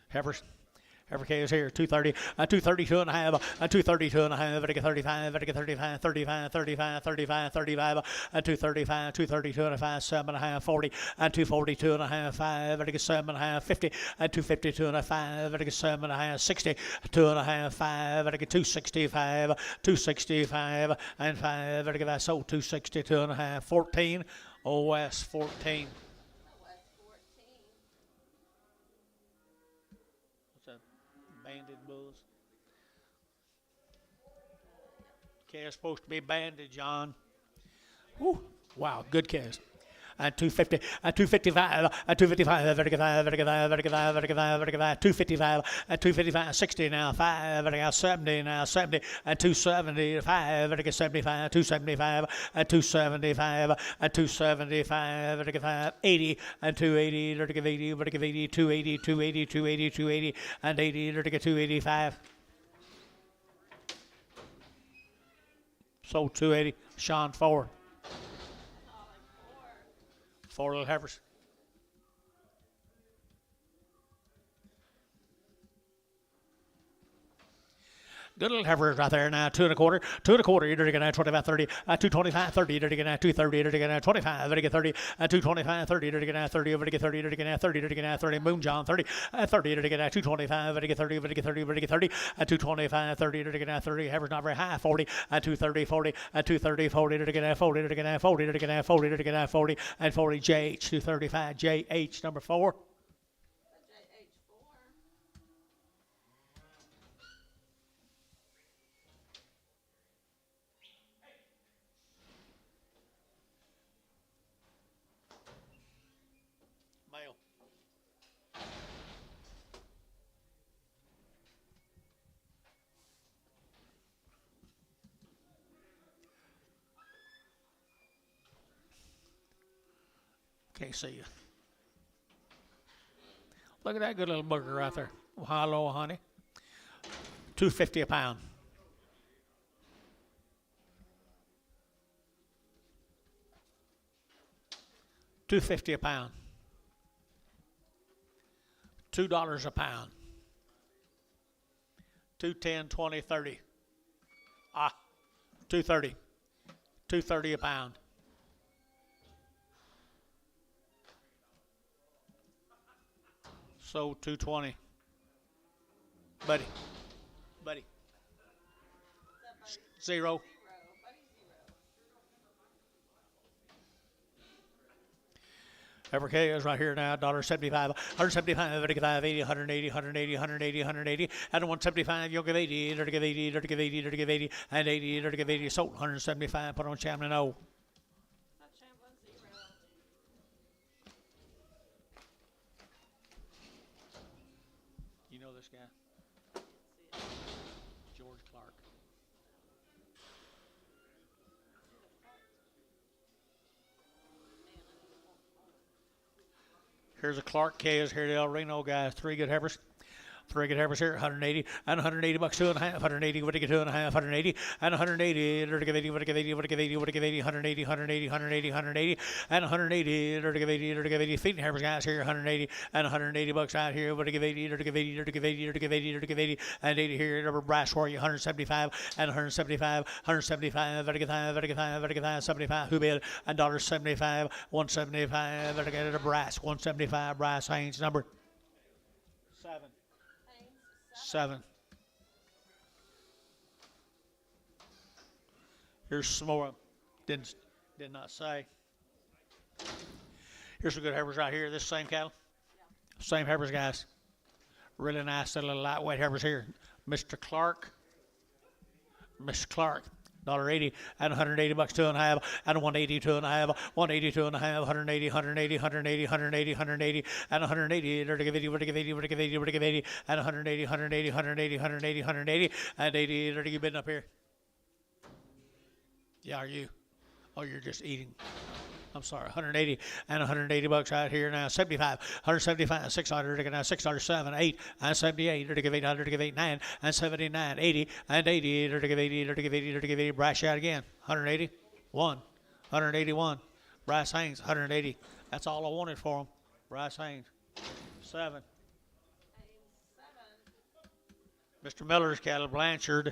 [SPEAKER 1] Heifers. Heifer calves here, 230, 232 and a half, 232 and a half, to get 35, to get 35, 35, 35, 35, 35, and 235, 232 and a half, 7 and a half, 40, and 242 and a half, 5, to get 7 and a half, 50, and 252 and a 5, to get 7 and a half, 60, 2 and a half, 5, to get 265, 265, and 5, to get that, so 262 and a half, 14, OS 14. Banded bulls. Calf's supposed to be banded, John. Woo. Wow, good calves. And 250, and 255, and 255, 255, and 255, 60 now, 5, 70 now, 70, and 275, 75, 275, and 275, and 275, 80, and 280, 80, 80, 280, 280, 280, 280, and 80, 285. So 280, Sean 4. 4 little heifers. Good little Heifers right there now. 2 1/4. 2 1/4. You're going to get 25, 30. 225, 30. You're going to get 230. You're going to get 25. You're going to get 30. 225, 30. You're going to get 30. You're going to get 30. You're going to get 30. You're going to get 30. Moon John 30. 30. You're going to get 225. You're going to get 30. You're going to get 30. You're going to get 30. 225, 30. You're going to get 30. Heifers not very high. 40. 230, 40. 230, 40. You're going to get 40. You're going to get 40. You're going to get 40. You're going to get 40. And 40. JH 235. JH number 4.
[SPEAKER 3] JH4.
[SPEAKER 1] Male. Can't see you. Look at that good little booger right there. Well, hello, honey. $2.50 a pound. $2.50 a pound. $2 a pound. 2.10, 20, 30. $2.30. $2.30 a pound. So $2.20. Buddy. Zero. Every K is right here now, $1.75, 175, 80, 180, 180, 180, 180, and 175, you'll give 80, you'll give 80, you'll give 80, you'll give 80, and 80, you'll give 80, sold 175, put on Chamberlain O.
[SPEAKER 3] Not Chamberlain 0.
[SPEAKER 1] You know this guy? George Clark. Here's a Clark K is here, the El Reno guy. 3 good Heifers. 3 good Heifers here, 180 and 180 bucks, 2.5, 180, what do you get 2.5, 180 and 180, what do you give 80, what do you give 80, what do you give 80, what do you give 80, 180, 180, 180, 180, and 180, what do you give 80, what do you give 80, feeding Heifers guys here, 180 and 180 bucks out here, what do you give 80, what do you give 80, what do you give 80, what do you give 80, what do you give 80, and 80 here, rubber brass for you, 175 and 175, 175, what do you give 5, what do you give 5, what do you give 5, 75, who bid, and $1.75, 175, what do you get a brass, 175, brass Haynes number 7. 7. Here's some more. Did not say. Here's some good Heifers right here. This same cattle. Same Heifers, guys. Really nice little lightweight Heifers here. Mr. Clark. $1.80 and 180 bucks, 2.5 and 180, 2.5, 180, 2.5, 180, 180, 180, 180, 180, and 180, what do you give 80, what do you give 80, what do you give 80, what do you give 80, and 180, 180, 180, 180, 180, and 80, what are you bidding up here? Yeah, are you? Oh, you're just eating. I'm sorry, 180 and 180 bucks right here now. 75, 175, 600, now $6.07, 8 and 78, to give 800, to give 89 and 79, 80 and 80, to give 80, to give 80, to give 80. Brass out again, 180, 181. Bryce Haynes, 180. That's all I wanted for him. Bryce Haynes, 7. Mr. Miller's cattle, Blanchard.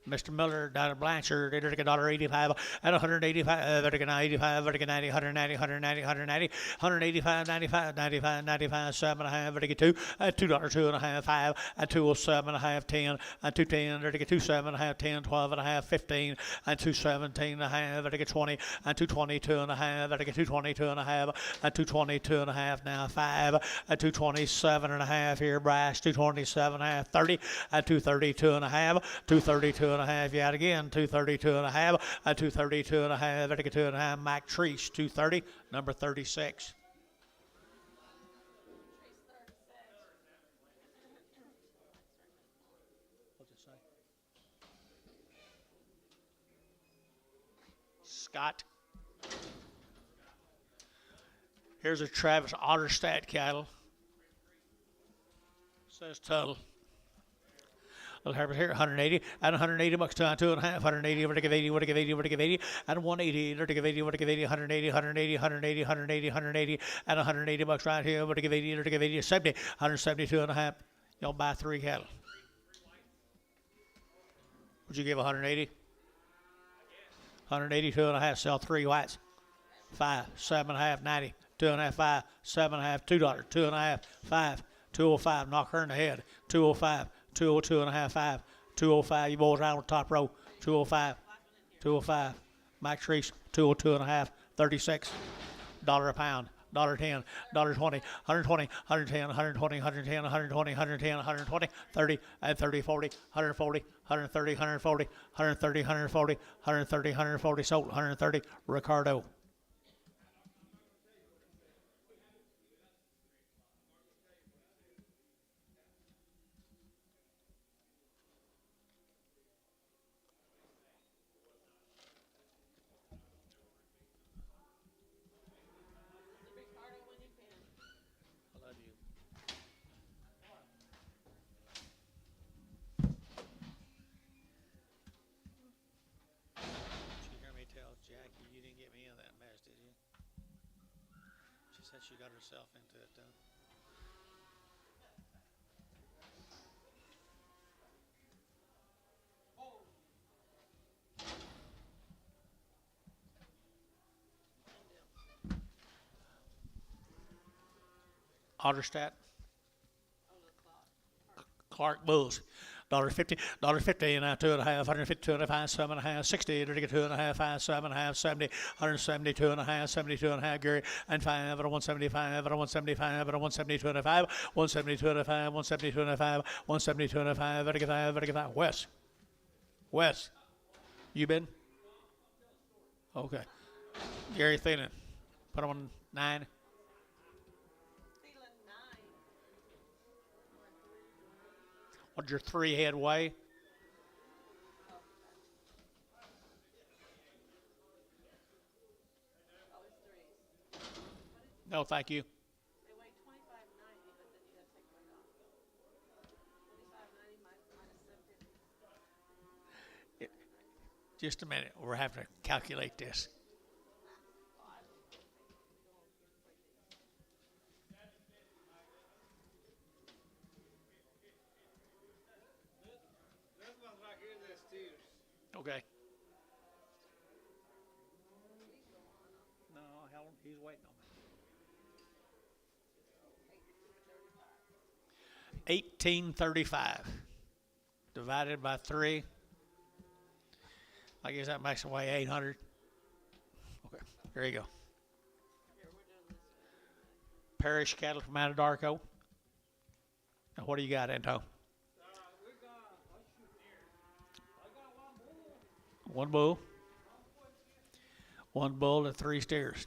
[SPEAKER 1] Mr. Miller down at Blanchard, they took $1.85 and 185, 85, 90, 190, 190, 190, 185, 95, 95, 95, 7.5, they get $2, $2, 2.5, 5, and 207.5, 10, and 210, they get 27.5, 10, 12.5, 15, and 217.5, they get 20, and 222.5, they get 222.5, and 222.5 now, 5, and 227.5 here, Brass, 227.5, 30, and 232.5, 232.5, yet again, 232.5, 232.5, 2.5, Mike Treese, 230, number 36. What's it say? Scott. Here's a Travis Otterstadt cattle. Says Tuttle. Little Heifers here, 180 and 180 bucks, 2.5, 180, what to give 80, what to give 80, what to give 80, and 180, what to give 80, what to give 80, 180, 180, 180, 180, 180, and 180 bucks right here, what to give 80, what to give 80, 70, 172.5. Y'all buy 3 cattle. Would you give 180? 180, 2.5, sell 3 whites. 5, 7.5, 90, 2.5, 5, 7.5, $2, 2.5, 5, 205, knock her in the head. 205, 202.5, 5, 205, you boys out on the top row. 205, 205, Mike Treese, 202.5, 36, $1 a pound. $1.10, $1.20, 120, 110, 120, 110, 120, 110, 120, 30, and 30, 40, 140, 130, 140, 130, 140, 130, 140, sold, 130, Ricardo.
[SPEAKER 3] Ricardo winning pin.
[SPEAKER 1] I love you. Did you hear me tell Jackie you didn't get me in that mess, did you? She said she got herself into it, though. Otterstadt, Clark Bulls, $1.50, $1.50, and 2.5, 150, 2.5, 7.5, 60, 2.5, 5, 7.5, 70, 170, 2.5, 72.5, Gary, and 5, at 175, at 175, at 172.5, 172.5, 172.5, 172.5, at 5, West, you been? Okay. Gary Thielen, put him on 9.
[SPEAKER 3] Feeling 9.
[SPEAKER 1] What's your 3 head weigh?
[SPEAKER 3] Oh, it's 3s.
[SPEAKER 1] No, thank you.
[SPEAKER 3] They weigh 25.90, but then you gotta take weight off. 25.90 minus 750.
[SPEAKER 1] Just a minute. We're having to calculate this.
[SPEAKER 2] This one's right here, the steers.
[SPEAKER 1] Okay. No, Helen, he's waiting on me. 1835 divided by 3. I guess that makes it weigh 800. Okay, there you go. Parish cattle from Anadarko. Now, what do you got, Anto?
[SPEAKER 2] We got, let's shoot here. I got
[SPEAKER 1] One
[SPEAKER 2] one bull.
[SPEAKER 1] bull. One bull and 3 steers.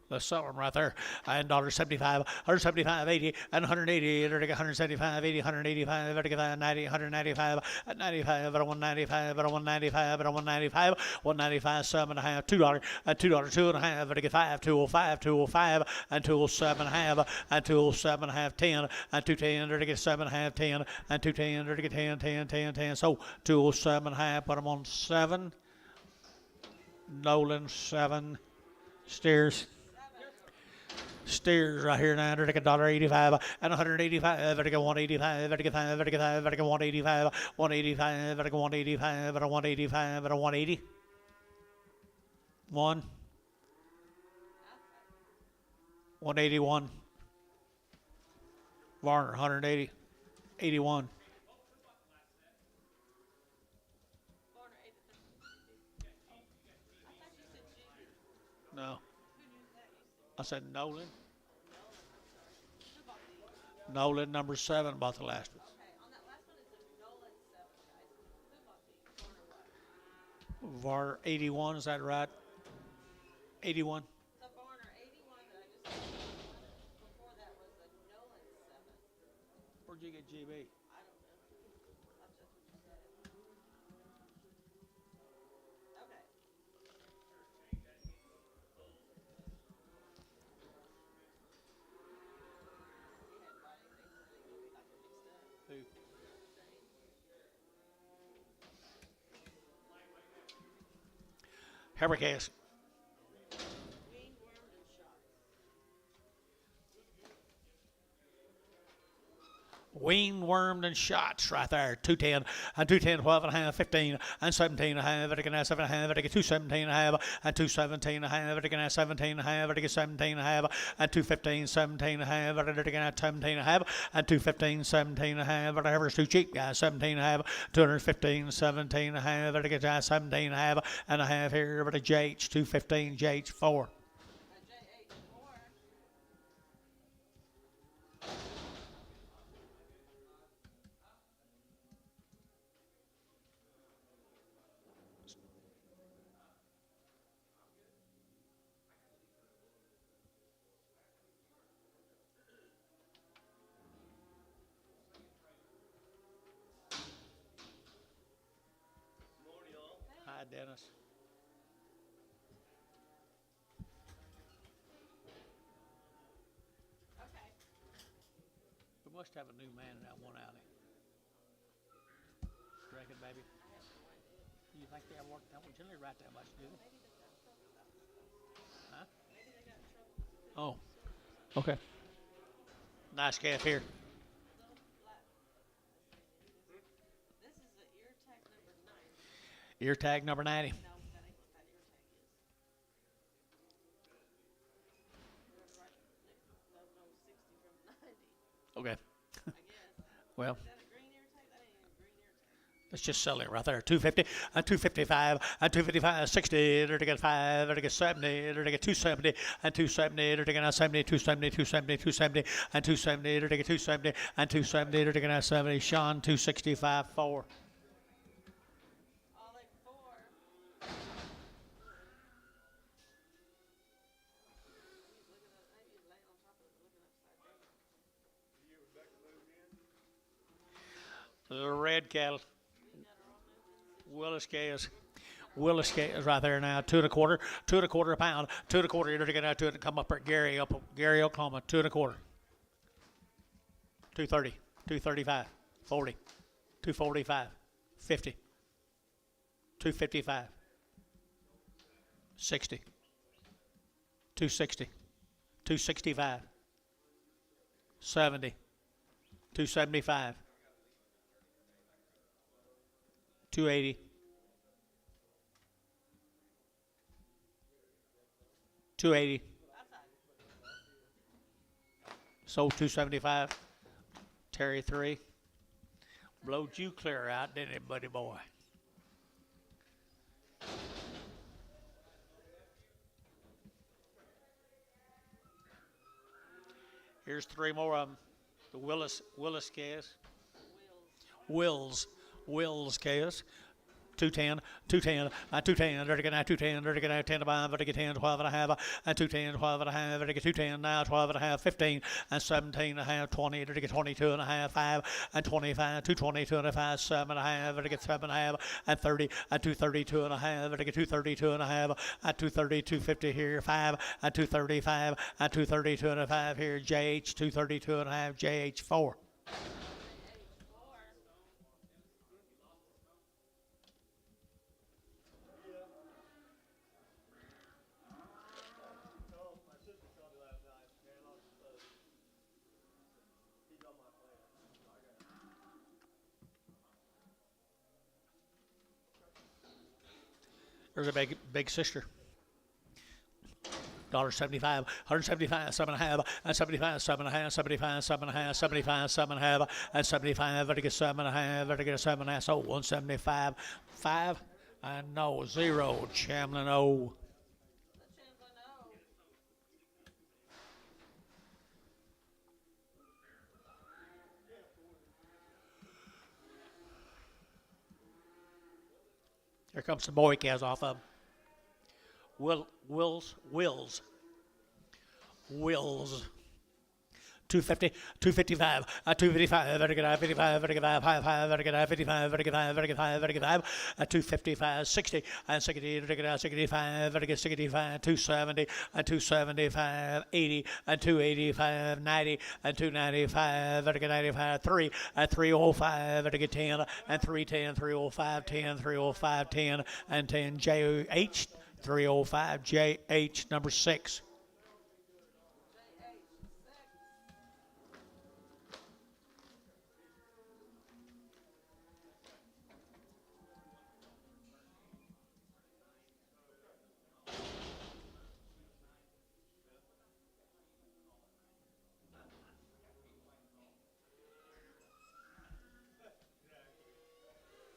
[SPEAKER 1] Let's sell them right there. And $1.75, 175, 80, and 180, 175, 80, 185, 90, 195, at 95, at 195, at 195, at 195, 195, 7.5, $2, at $2, 2.5, at 5, 205, 205, and 207.5, and 207.5, 10, and 210, 7.5, 10, and 210, 10, 10, 10, 10. So 207.5, put them on 7. Nolan 7. Steers right here now, $1.85 and 185, vertical 185, vertical 5, vertical 5, vertical 185, 185, vertical 185, vertical 185, vertical 180. 181. Varner, 180, 81.
[SPEAKER 3] Varner 83. I thought you said Jimmy.
[SPEAKER 1] No,
[SPEAKER 3] Who knew that? You said
[SPEAKER 1] I said Nolan.
[SPEAKER 3] Nolan, I'm sorry. Who bought these?
[SPEAKER 1] Nolan, number 7, bought the last one.
[SPEAKER 3] Okay, on that last one, it's a Nolan 7, guys. Who bought these? Varner what?
[SPEAKER 1] Varner, 81, is that right? 81.
[SPEAKER 3] The Varner 81 that I just said. Before that was a Nolan 7.
[SPEAKER 1] Where'd you get GB?
[SPEAKER 3] I don't know. That's just what you said. Okay. You hadn't bought anything, so they gonna be like mixed up.
[SPEAKER 1] Who? Habercast.
[SPEAKER 3] Weaned, wormed, and shot.
[SPEAKER 1] Weaned, wormed, and shots right there. 210 and 210, 12 and a half, 15 and 17 and a half. Vertical now 7 and a half. Vertical 217 and a half and 217 and a half. Vertical now 17 and a half. Vertical 17 and a half and 215, 17 and a half. Vertical now 17 and a half and 215, 17 and a half. Vertical too cheap, guys. 17 and a half, 215, 17 and a half. Vertical now 17 and a half here. Vertical JH 215, JH 4. Hi, Dennis.
[SPEAKER 3] Okay.
[SPEAKER 1] We must have a new man in that one alley. Reckon, baby? You think they work that one generally right that much, do they? Huh? Oh. Okay. Nice calf here.
[SPEAKER 3] This is the ear tag number 90.
[SPEAKER 1] Ear tag number 90.
[SPEAKER 3] No, that ain't what that ear tag is. Right, no, 60 from 90,
[SPEAKER 1] Okay.
[SPEAKER 3] I guess.
[SPEAKER 1] Well,
[SPEAKER 3] Is that a green ear tag? That ain't even a green ear tag.
[SPEAKER 1] let's just sell it right there. 250 and 255 and 255, 60, they're to get 5, they're to get 70, they're to get 270 and 270, they're to get 70, 270, 270, 270 and 270, they're to get 270 and 270, they're to get 70. Sean 265 4.
[SPEAKER 3] All like 4. Looking up, maybe he's laying on top of it, looking upside down.
[SPEAKER 1] The red cattle. Willis Case. Willis Case right there now. 2 1/4, 2 1/4 a pound. 2 1/4. You're to get out to it and come up at Gary, Oklahoma. 2 1/4. 230, 235, 40, 245, 50, 255, 60, 260, 265, 70, 275, 280, 280. Sold 275. Terry 3. Blowed you clear out, didn't it, buddy boy? Here's 3 more of them. The Willis case. Wills case. 210, 210, 210, they're to get now 210, they're to get now 10 to buy, they're to get 10, 12 and a half, and 210, 12 and a half, they're to get 210 now, 12 and a half, 15, and 17 and a half, 20, they're to get 22 and a half, 5, and 25, 222 and a half, 7 and a half, they're to get 7 and a half, and 30, and 232 and a half, they're to get 232 and a half, and 230, 250 here, 5, and 235, and 232 and a half here, JH 232 and a half, JH 4. There's a big sister. $1.75, 175, 7 and a half, and 75, 7 and a half, 75, 7 and a half, 75, 7 and a half, and 75, vertical 7 and a half, vertical 7 and a half, so 175, 5, and no, 0, Chamlin O. Here comes some boy calves off of Wills. 250, 255, 255, vertical 55, vertical 55, vertical 55, vertical 5, vertical 5, vertical 5, 255, 60, and 60, vertical 65, vertical 65, 270, and 275, 80, and 285, 90, and 295, vertical 95, 3, and 305, vertical 10, and 310, 305, 10, 305, 10, and 10, JH 305, JH number 6.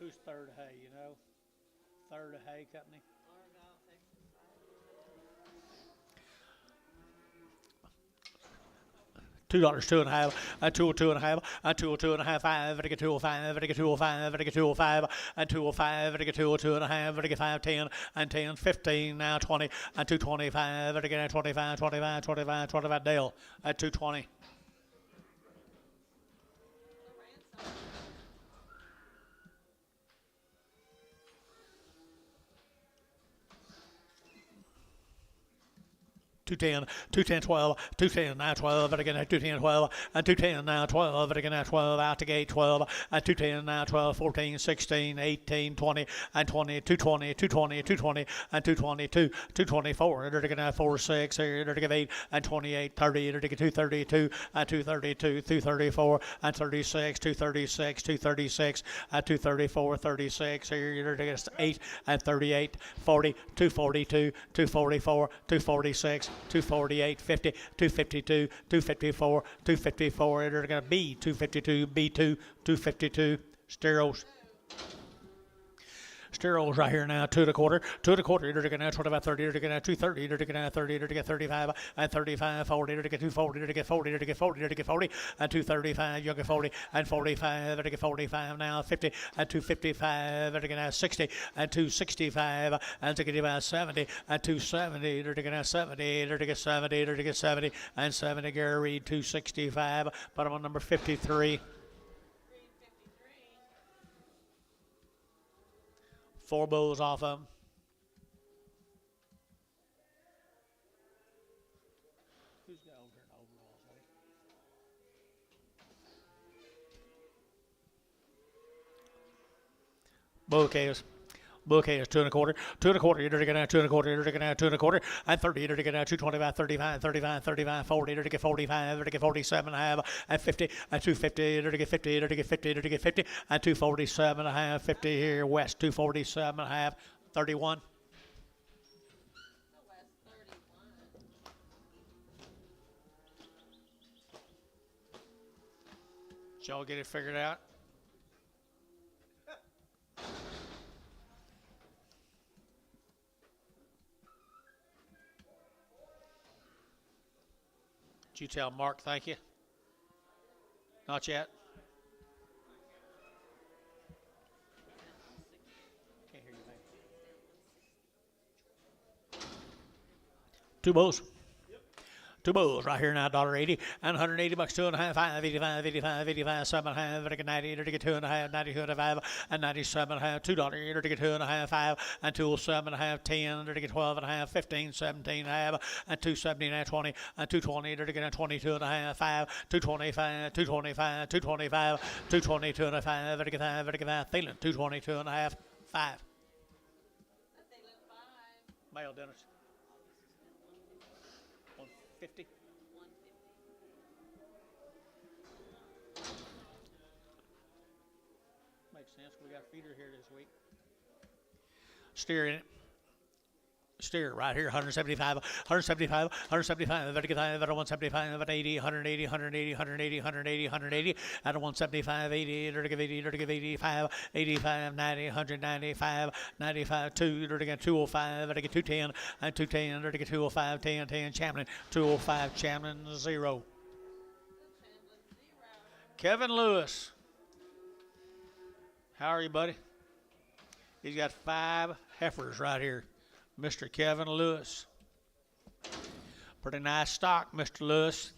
[SPEAKER 1] Who's Third Hay, you know? Third Hay Company.
[SPEAKER 3] Argyle, Texas.
[SPEAKER 1] $2, 2.5, and 2.5, and 2.5, 5, and 2.5, and 2.5, and 2.5, and 2.5, and 2.5, and 5, 10, and 10, 15, now 20, and 2.25, and again 25, 25, 25, 25, Dale at 2.20.
[SPEAKER 3] The ransom.
[SPEAKER 1] 210, 210, 12, 210, now 12, and again 210, 12, and 210, now 12, and again 12, out to gate 12, and 210, now 12, 14, 16, 18, 20, and 20, 220, 220, 220, and 222, 224, and again 4, 6, and again 8, and 28, 30, and again 232, and 232, 234, and 36, 236, 236, and 234, 36, and again 8, and 38, 40, 242, 244, 246, 248, 50, 252, 254, 254, and they're going to be 252, B2, 252, stereos. Stereos right here now, 2.25, 2.25, you're going to 25, 30, you're going to 230, you're going to 30, you're going to 35, and 35, 40, you're going to 240, you're going to 40, you're going to 40, you're going to 40, and 235, you're going to 40, and 45, you're going to 45 now, 50, and 255, you're going to 60, and 265, and 265, 70, and 270, you're going to 70, you're going to 70, you're going to 70, and 70, Gary Reed, 265, bottom on number 53. 4 bulls off of them. Who's got over here in overalls, eh? Bouquets. Bouquets, 2.25, 2.25, you're going to 2.25, you're going to 2.25, and 30, you're going to 225, 35, 35, 35, 40, you're going to 45, you're going to 47, and 50, and 250, you're going to 50, you're going to 50, you're going to 50, and 247, 50 here, West, 247, 31.
[SPEAKER 3] The West 31.
[SPEAKER 1] Did y'all get it figured out? Did you tell Mark thank you? Not yet? Can't hear you, man. 2 bulls. 2 bulls right here now, $1.80 and $180, 2.5, 5, 85, 85, 85, 7.5, 90, 2.5, 90, 2.5, and 97.5, $2, you're to get 2.5, 5, and 207.5, 10, you're to get 12.5, 15, 17.5, and 270, 20, and 220, you're to get 22.5, 5, 225, 225, 225, 222.5, 5, Thielen, 222.5, 5.
[SPEAKER 3] That they live 5.
[SPEAKER 1] Male Dennis. 150.
[SPEAKER 3] 150.
[SPEAKER 1] Makes sense. We got a feeder here this week. Steer in it. Steer right here, 175, 175, 175, 175, 180, 180, 180, 180, 180, 180, at 175, 80, 85, 85, 90, 195, 95, 2, 205, 210, and 210, 205, 10, 10, Chamberlain, 205, Chamberlain, 0.
[SPEAKER 3] Chamberlain 0.
[SPEAKER 1] Kevin Lewis. How are you, buddy? He's got 5 heifers right here. Mr. Kevin Lewis. Pretty nice stock, Mr. Lewis.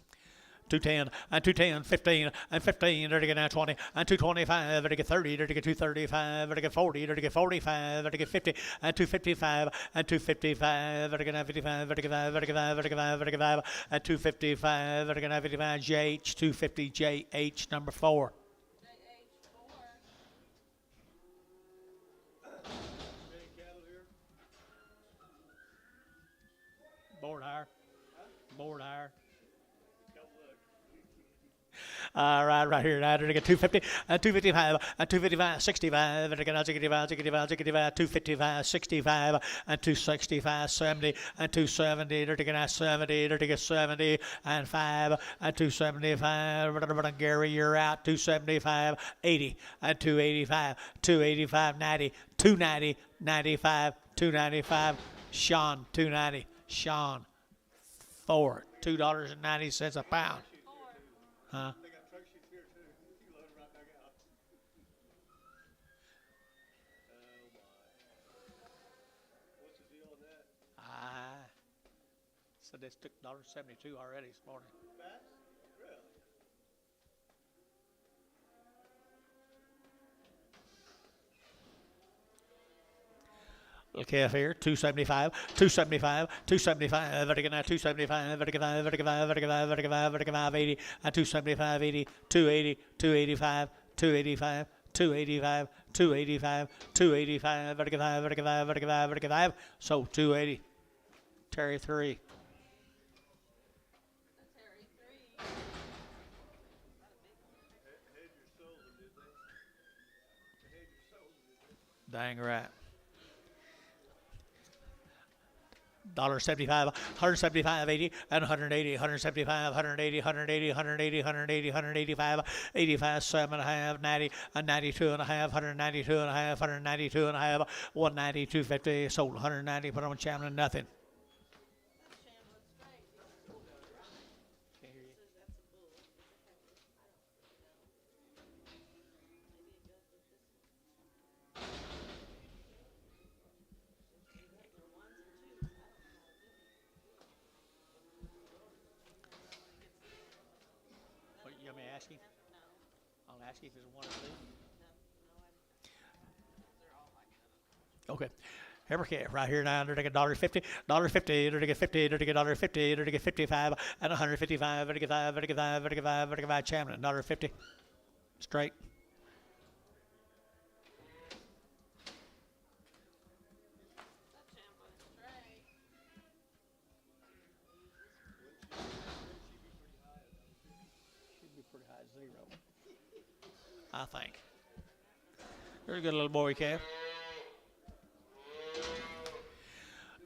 [SPEAKER 1] 210, and 210, 15, and 15, there to get now 20, and 225, there to get 30, there to get 235, there to get 40, there to get 45, there to get 50, and 255, and 255, there to get 55, there to get 5, there to get 5, there to get 5, there to get 5, and 255, there to get 55, JH, 250, JH, number 4. Board hire. Board hire. Right here. Now, to get 250, 255, 255, 65, 65, 65, 65, 255, 65, 265, 70, 270, to get 70, to get 70, and 5, 275. Gary, you're out. 275, 80, 285, 285, 90, 290, 95, 295. Sean, 290. Sean, Thor, $2.90 a pound. Huh? I said they took $1.72 already this morning. Little calf here, 275, 275, 275, vertical now, 275, vertical 5, vertical 5, vertical 5, vertical 5, vertical 5, 80, 275, 80, 280, 285, 285, 285, 285, 285, vertical 5, vertical 5, vertical 5, vertical 5, so 280. Terry 3.
[SPEAKER 3] Terry 3.
[SPEAKER 1] Dang right. $1.75, 175, 80, and 180, 175, 180, 180, 180, 180, 185, 85, 7.5, 90, and 92 and a half, 192 and a half, 192 and a half, 190, 250, sold 190, put on Chamberlain, nothing. What, you want me to ask him? I'll ask you if there's one or two. Okay. Every calf right here now, they're taking $1.50, $1.50, they're taking 50, they're taking $1.50, they're taking 55, and 155, they're taking 5, they're taking 5, they're taking 5, they're taking 5, Chamberlain, $1.50. Straight. Should be pretty high, 0. I think. There's a good little boy calf.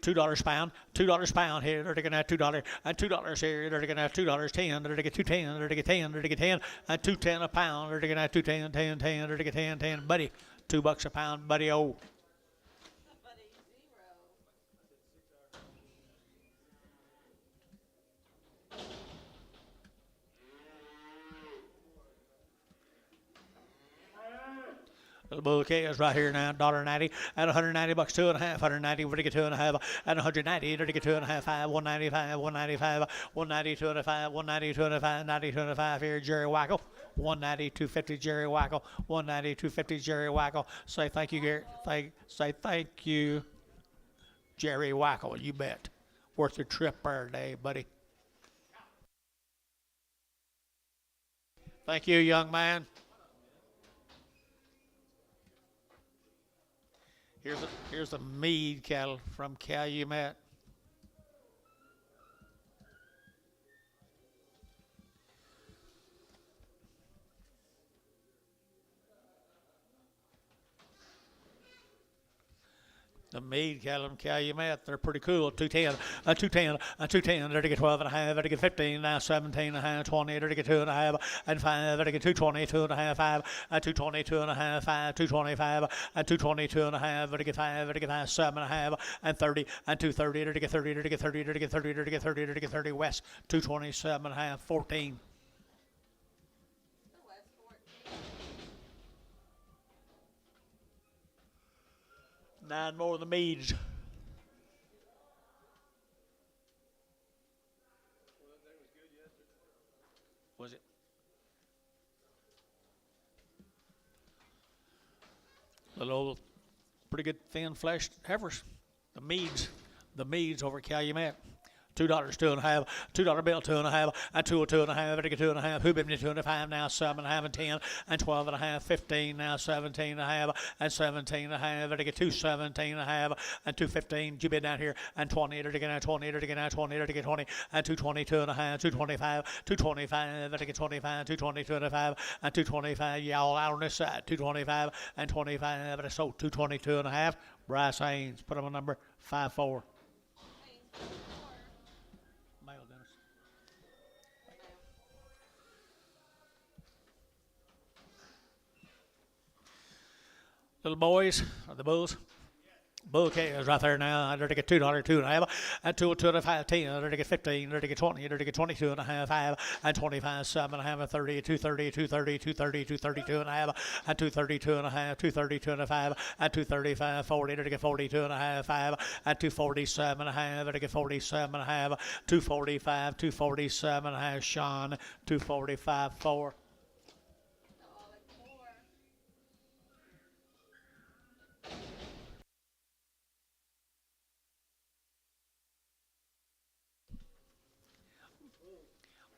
[SPEAKER 1] $2 pound, $2 pound here, they're taking that $2, and $2 here, they're taking that $2.10, they're taking 210, they're taking 10, they're taking 10, and 210 a pound, they're taking that 210, 10, 10, they're taking 10, 10, buddy, $2 a pound, buddy, oh.
[SPEAKER 3] Buddy 0.
[SPEAKER 1] Little bull calves right here now, $1.90 at $190, 2.5, 190, we're taking 2.5, and 190, they're taking 2.5, 5, 195, 195, 190, 205, 190, 205, 90, 205 here, Jerry Wackel, 190, 250, Jerry Wackel, 190, 250, Jerry Wackel. Say thank you, Gary. Say thank you, Jerry Wackel. You bet. Worth your trip there today, buddy. Thank you, young man. Here's a Mead cattle from Calumet. The Mead cattle from Calumet, they're pretty cool. 210, 210, 210, they're to get 12 and a half, they're to get 15, now 17 and a half, 20, they're to get 2 and a half, and 5, they're to get 220, 2 and a half, 5, 220, 2 and a half, 5, 225, and 222 and a half, they're to get 5, they're to get 5, 7 and a half, and 30, and 230, they're to get 30, they're to get 30, they're to get 30, they're to get 30, they're to get 30, West, 227 and a half, 14. Nine more of the Meads. Was it? Little old, pretty good thin fleshed heifers. The Meads over at Calumet. $2, 2 and a half, $2 bill, 2 and a half, and 2, 2 and a half, vertical 2 and a half, who been 2 and a half, now 7 and a half, and 10, and 12 and a half, 15, now 17 and a half, and 17 and a half, vertical 2, 17 and a half, and 215, you been down here, and 20, vertical now 20, vertical now 20, vertical 20, and 222 and a half, 225, 225, vertical 25, 222 and a half, and 225, y'all out on this side, 225, and 25, but so 222 and a half, Bryce Haynes, put him on number 54. Mail, Dennis. Little boys, are the bulls? Bull is right there now. They're to get $2, 2 and a half, and 2, 2 and a half, 10. They're to get 15. They're to get 20. They're to get 22 and a half, 5, and 25, 7 and a half, and 30, 230, 230, 230, 232 and a half, and 232 and a half, 232 and a 5, and 235, 40. They're to get 42 and a half, 5, and 247 and a half. They're to get 47 and a half, 245, 247 and a half. Sean, 245, 4.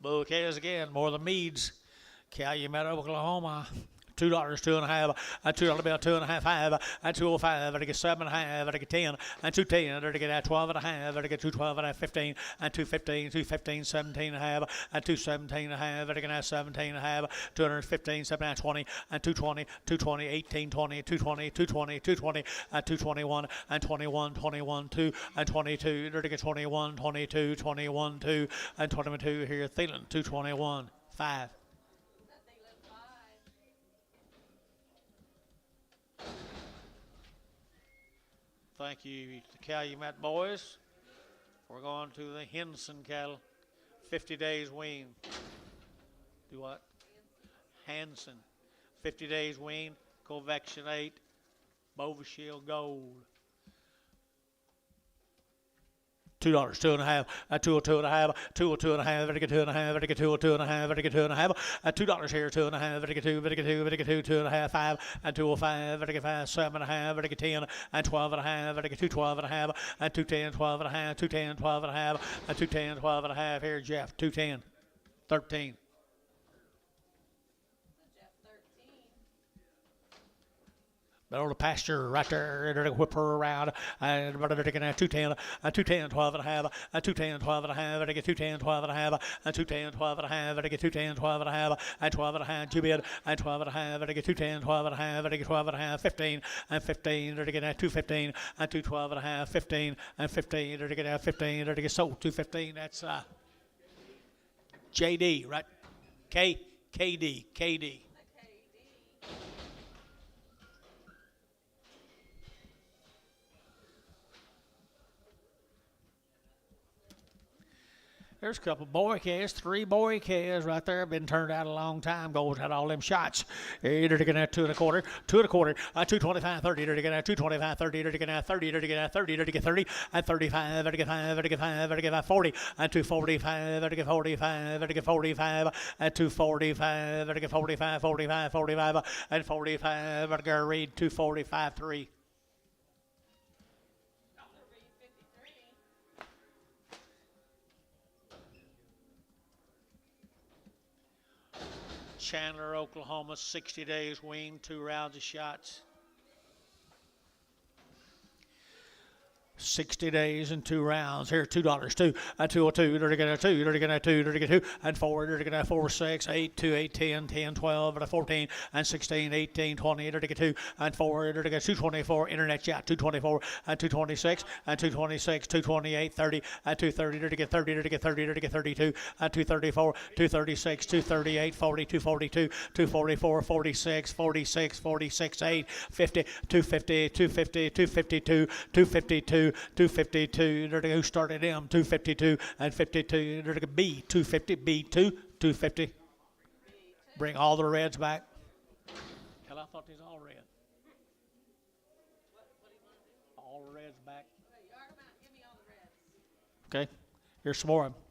[SPEAKER 1] Bull Cares again, more than Meads. Calumet, Oklahoma. $2, 2 and a half, and $2 bill, 2 and a half, 5, and 205, and I get 7 and a half, and I get 10, and 210, and I get 12 and a half, and I get 212 and a half, 15, and 215, 215, 17 and a half, and 217 and a half, and I get 17 and a half, 215, 17, 20, and 220, 220, 18, 20, 220, 220, 220, and 221, and 21, 21, 2, and 22, and I get 21, 22, 21, 2, and 22 here, Thielen, 221, 5. Thank you, the Calumet boys. We're going to the Henson cattle, 50 days wean. Do what? Hanson, 50 days wean, Covectionate, Bovishield Gold. $2, 2 and a half, and 2, 2 and a half, 2, 2 and a half, vertical 2 and a half, vertical 2, 2 and a half, vertical 2 and a half, and $2 here, 2 and a half, vertical 2, vertical 2, vertical 2, 2 and a half, 5, and 205, vertical 5, 7 and a half, vertical 10, and 12 and a half, vertical 2, 12 and a half, and 210, 12 and a half, 210, 12 and a half, and 210, 12 and a half. Here, Jeff, 210, 13. Middle of the pasture right there, they're going to whip her around, and they're going to 210, and 210, 12 and a half, and 210, 12 and a half, and they get 210, 12 and a half, and 210, 12 and a half, and they get 210, 12 and a half, and 12 and a half, Jubid, and 12 and a half, and they get 210, 12 and a half, and they get 12 and a half, 15, and 15, they're going to 215, and 212 and a half, 15, and 15, they're going to 15, they're going to sold 215, that's JD, right? KD. There's a couple boy calves, 3 boy calves right there. Been turned out a long time. Goes had all them shots. They're going to 2 1/4, 2 1/4, 225, 30. They're going to 225, 30. They're going to 30. They're going to 30. They're going to 30 and 35. They're going to 5. They're going to 5. They're going to 40 and 245. They're going to 45. They're going to 45 and 245. They're going to 45, 45, 45 and 45. They're going to read 245, 3. Chandler, Oklahoma, 60 days wean, 2 rounds of shots. 60 days and 2 rounds. Here, $2, 2, and 202, they're going to 2, they're going to 2, they're going to 2, and 4, they're going to 4, 6, 8, 2, 8, 10, 10, 12, and 14, and 16, 18, 20, they're going to 2, and 4, they're going to 224, internet chat, 224, and 226, and 226, 228, 30, and 230, they're going to 30, they're going to 30, they're going to 32, and 234, 236, 238, 40, 242, 244, 46, 46, 46, 8, 50, 250, 250, 252, 252, 252, they're who started them, 252 and 52, they're going to B, 250, B2, 250. Bring all the reds back. Hell, I thought these all red. All the reds back. Okay, here's some more of them.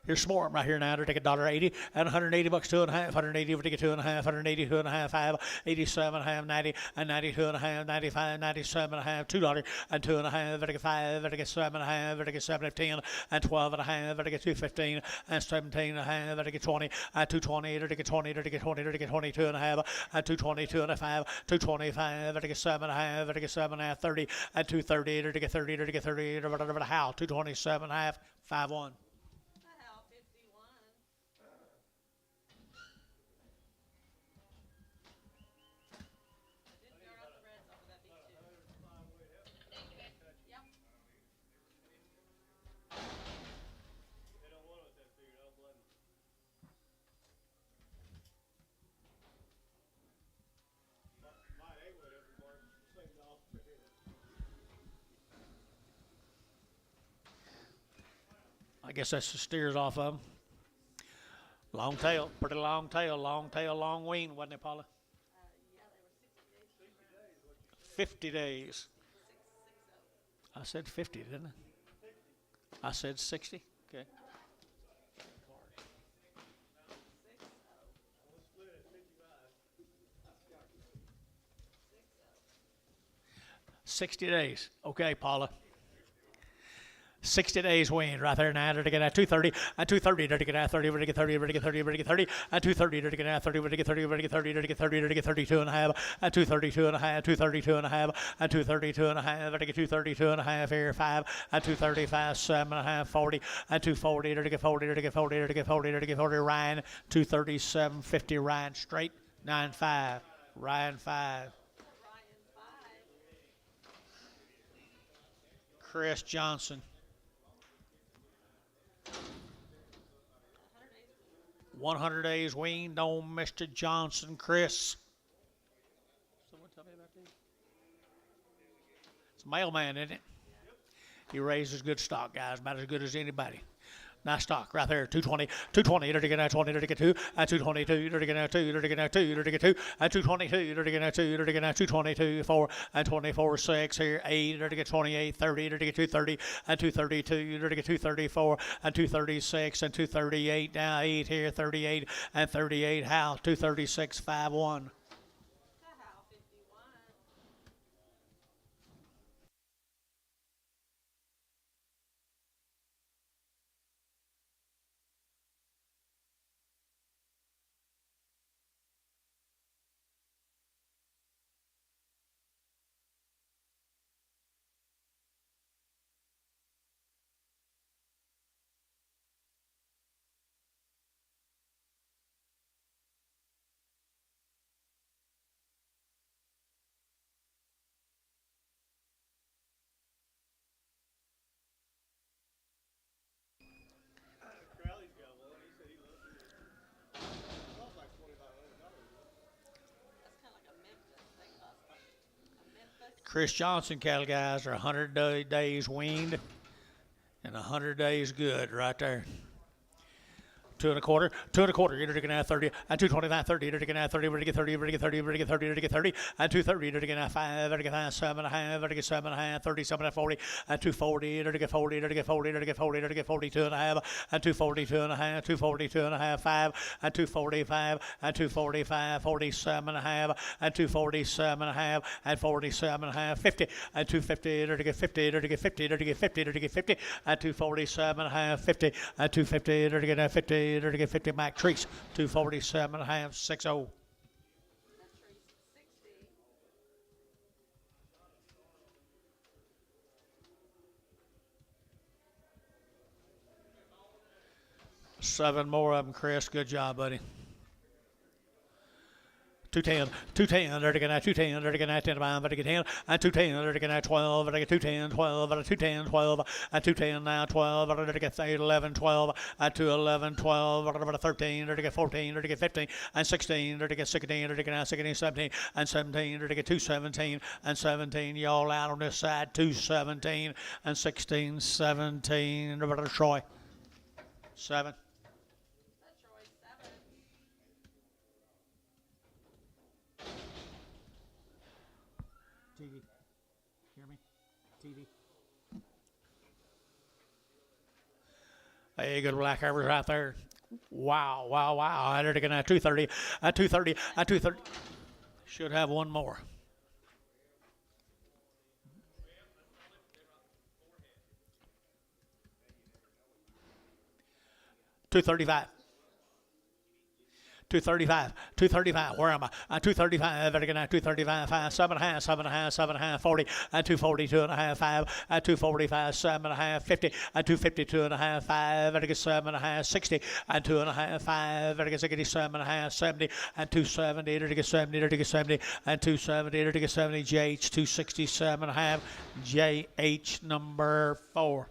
[SPEAKER 1] Here's some more right here now. They're taking $1.80 and $180 2.5, 180 take 2.5, 180 2.5, 5, 87 half, 90 and 92 and a half, 95, 97 and a half, $2 and 2.5, take 5, take 7 and a half, take 7 and 10 and 12 and a half, take 2.15 and 17 and a half, take 20 and 2.20, take 20, take 20, take 22 and a half and 2.22 and a 5, 2.25, take 7 and a half, take 7 and a half, 30 and 2.30, take 30, take 30, how 2.27 and a half, 5-1.
[SPEAKER 3] Wow, 51. I did clear out the reds off of that beat too. Yep.
[SPEAKER 2] They don't want it with that figure. I don't blame them. Mine ain't with every mark. Same dog.
[SPEAKER 1] I guess that's the steers off of them. Long tail, pretty long tail, long wean, wasn't it, Paula?
[SPEAKER 3] Yeah, they were
[SPEAKER 1] 50 days. I said 50, didn't I? I said 60. Okay. 60 days. Okay, Paula. 60 days weaned right there now. They're to get at 230 and 230. They're to get at 30. We're to get 30. We're to get 30. We're to get 30 and 230. They're to get at 30. We're to get 30. We're to get 30. They're to get 30. They're to get 32 and a half and 232 and a half. 232 and a half and 232 and a half. They're to get 232 and a half here. 5 and 235. 7 and a half. 40 and 240. They're to get 40. They're to get 40. They're to get 40. They're to get 40. Ryan 237. 50. Ryan straight 9-5. Ryan 5.
[SPEAKER 3] Ryan 5.
[SPEAKER 1] Chris Johnson. 100 days weaned on Mr. Johnson, Chris. Someone tell me about these? It's a mailman, isn't it? He raises good stock, guys, about as good as anybody. Nice stock right there, 220, 220, to get out 20, to get 2, and 222, to get out 2, to get out 2, to get 2, and 222, to get out 2, to get out 222, 4, and 24, 6, here, 8, to get 28, 30, to get 230, and 232, to get 234, and 236, and 238, now 8 here, 38, and 38, how, 236, 5-1.
[SPEAKER 3] How 51.
[SPEAKER 2] Crowley's got one. He said he loves it. It costs like $2,500.
[SPEAKER 3] That's kind of like a Memphis. They cost a Memphis.
[SPEAKER 1] Chris Johnson cattle guys are 100 days weaned and 100 days good right there. 2 1/4, 2 1/4, you're taking out 30, and 225, 30, you're taking out 30, we're to get 30, we're to get 30, we're to get 30, we're to get 30, and 230, you're taking out 5, we're to get 7 and a half, we're to get 7 and a half, 37 and 40, and 240, you're to get 40, you're to get 40, you're to get 40, you're to get 42 and a half, and 242 and a half, 242 and a half, 5, and 245, and 245, 47 and a half, and 247 and a half, and 47 and a half, 50, and 250, you're to get 50, you're to get 50, you're to get 50, you're to get 50, and 247 and a half, 50, and 250, you're to get 50, you're to get 50, Mac Treese, 247 and a half, 6-0.
[SPEAKER 3] That tree's 60.
[SPEAKER 1] Seven more of them, Chris. Good job, buddy. 210, 210, they're taking out 210, they're taking out 10, they're taking 10, and 210, they're taking out 12, they're taking 210, 12, and 210, 12, and 210 now 12, they're taking 11, 12, and 211, 12, they're 13, they're taking 14, they're taking 15, and 16, they're taking 16, they're taking out 16, 17, and 17, they're taking 217, and 17, y'all out on this side, 217, and 16, 17, they're Troy, 7.
[SPEAKER 3] That Troy's 7.
[SPEAKER 1] TV. Hear me? TV. Hey, good black Heifers right there. Wow, wow, wow. I had it again at 230, at 230, at 230. Should have one more. 235. 235, 235. Where am I? 235. Better get at 235. 5, 7.5, 7.5, 7.5, 40. At 240, 2.5, 5. At 245, 7.5, 50. At 250, 2.5, 5. Better get 7.5, 60. At 2.5, 5. Better get 7.5, 70. At 270, better get 70, better get 70. At 270, better get 70. JH 267.5. JH number 4.
[SPEAKER 3] JH4.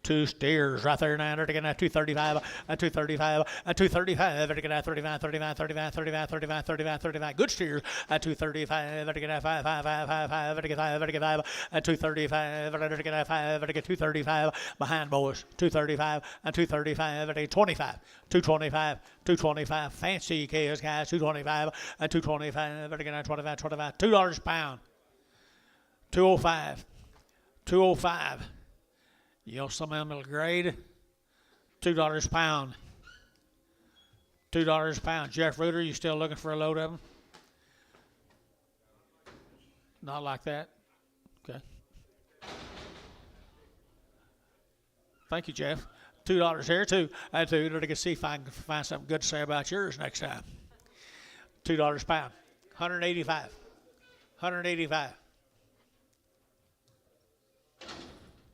[SPEAKER 1] Two steers right there now. They're taking at 235, at 235, at 235. They're taking at 35, 35, 35, 35, 35, 35, 35. Good steers at 235. They're taking at 5, 5, 5, 5, 5. They're taking 5, they're taking 5 at 235. They're taking at 5, they're taking 235. Behind boys, 235 and 235. They're taking 25, 225, 225. Fancy kids, guys. 225 and 225. They're taking at 25, 25. $2 a pound. 205, 205. You know, some of them will grade $2 a pound. $2 a pound. Jeff Reuter, you still looking for a load of them? Not like that? Okay. Thank you, Jeff. $2 here, too. I too. To see if I can find something good to say about yours next time. $2 a pound. 185. 185.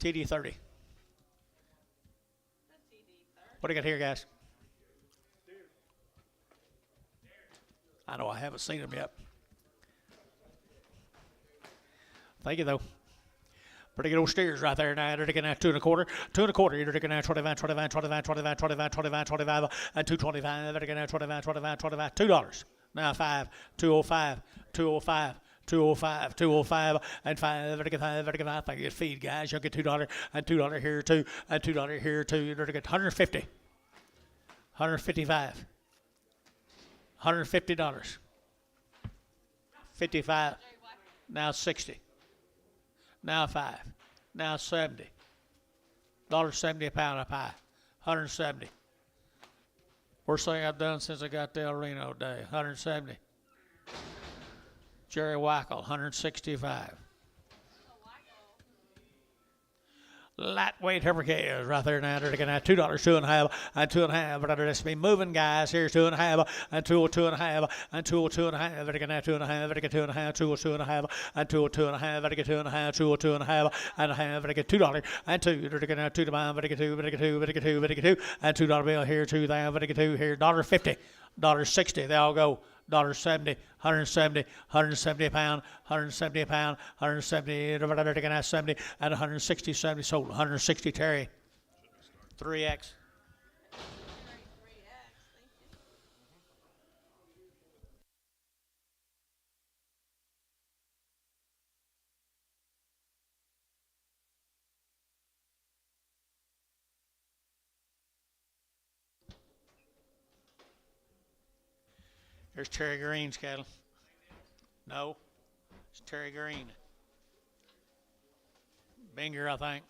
[SPEAKER 1] TD 30. What do you got here, guys? I know I haven't seen them yet. Thank you, though. Pretty good old steers right there now. They're taking out 2 1/4. 2 1/4. You're taking out 25, 25, 25, 25, 25, 25, 25, and 225. They're taking out 25, 25, 25. $2. Now 5, 205, 205. 205, 205, and 5, 5. Thank you. Feed, guys. You'll get $2 and $2 here too, and $2 here too. You're gonna get 150, 155, $150, 55. Now 60. Now 5. Now 70. $1.70 a pound of pie. 170. Worst thing I've done since I got to El Reno Day. 170. Jerry Wackel, 165. Lightweight Heifer right there now. They're gonna have $2, 2.5, and 2.5. But let's be moving, guys. Here's 2.5, and 2.5, and 2.5. They're gonna have 2.5. They're gonna get 2.5, 2.5, and 2.5. They're gonna get 2.5, 2.5, and a half. They're gonna get $2 and 2. They're gonna have 2 to buy. They're gonna get 2. They're gonna get 2. They're gonna get 2. They're gonna get 2, and $2 bill here, 2 there. They're gonna get 2 here. $1.50, $1.60. They all go. $1.70, 170, 170 a pound, 170 a pound, 170, they're going to have 70, and 160, 70 sold, 160 Terry. 3X. Here's Terry Green's cattle. No, it's Terry Green. Binger, I think.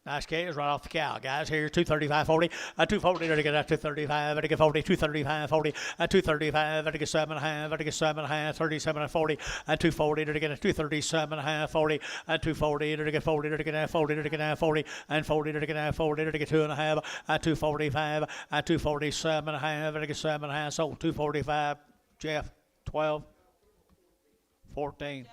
[SPEAKER 1] Nice calves right off the cow, guys. Here's 235.40, 240. They're to get 235. They're to get 40, 235.40, 235. They're to get 7.5. They're to get 7.5, 37 and 40, 240. They're to get 237.5, 40, 240. They're to get 40. They're to get 40. They're to get 40, and 40. They're to get 40. They're to get 2.5, 245, 247.5. They're to get 7.5. Sold 245. Jeff, 12, 14.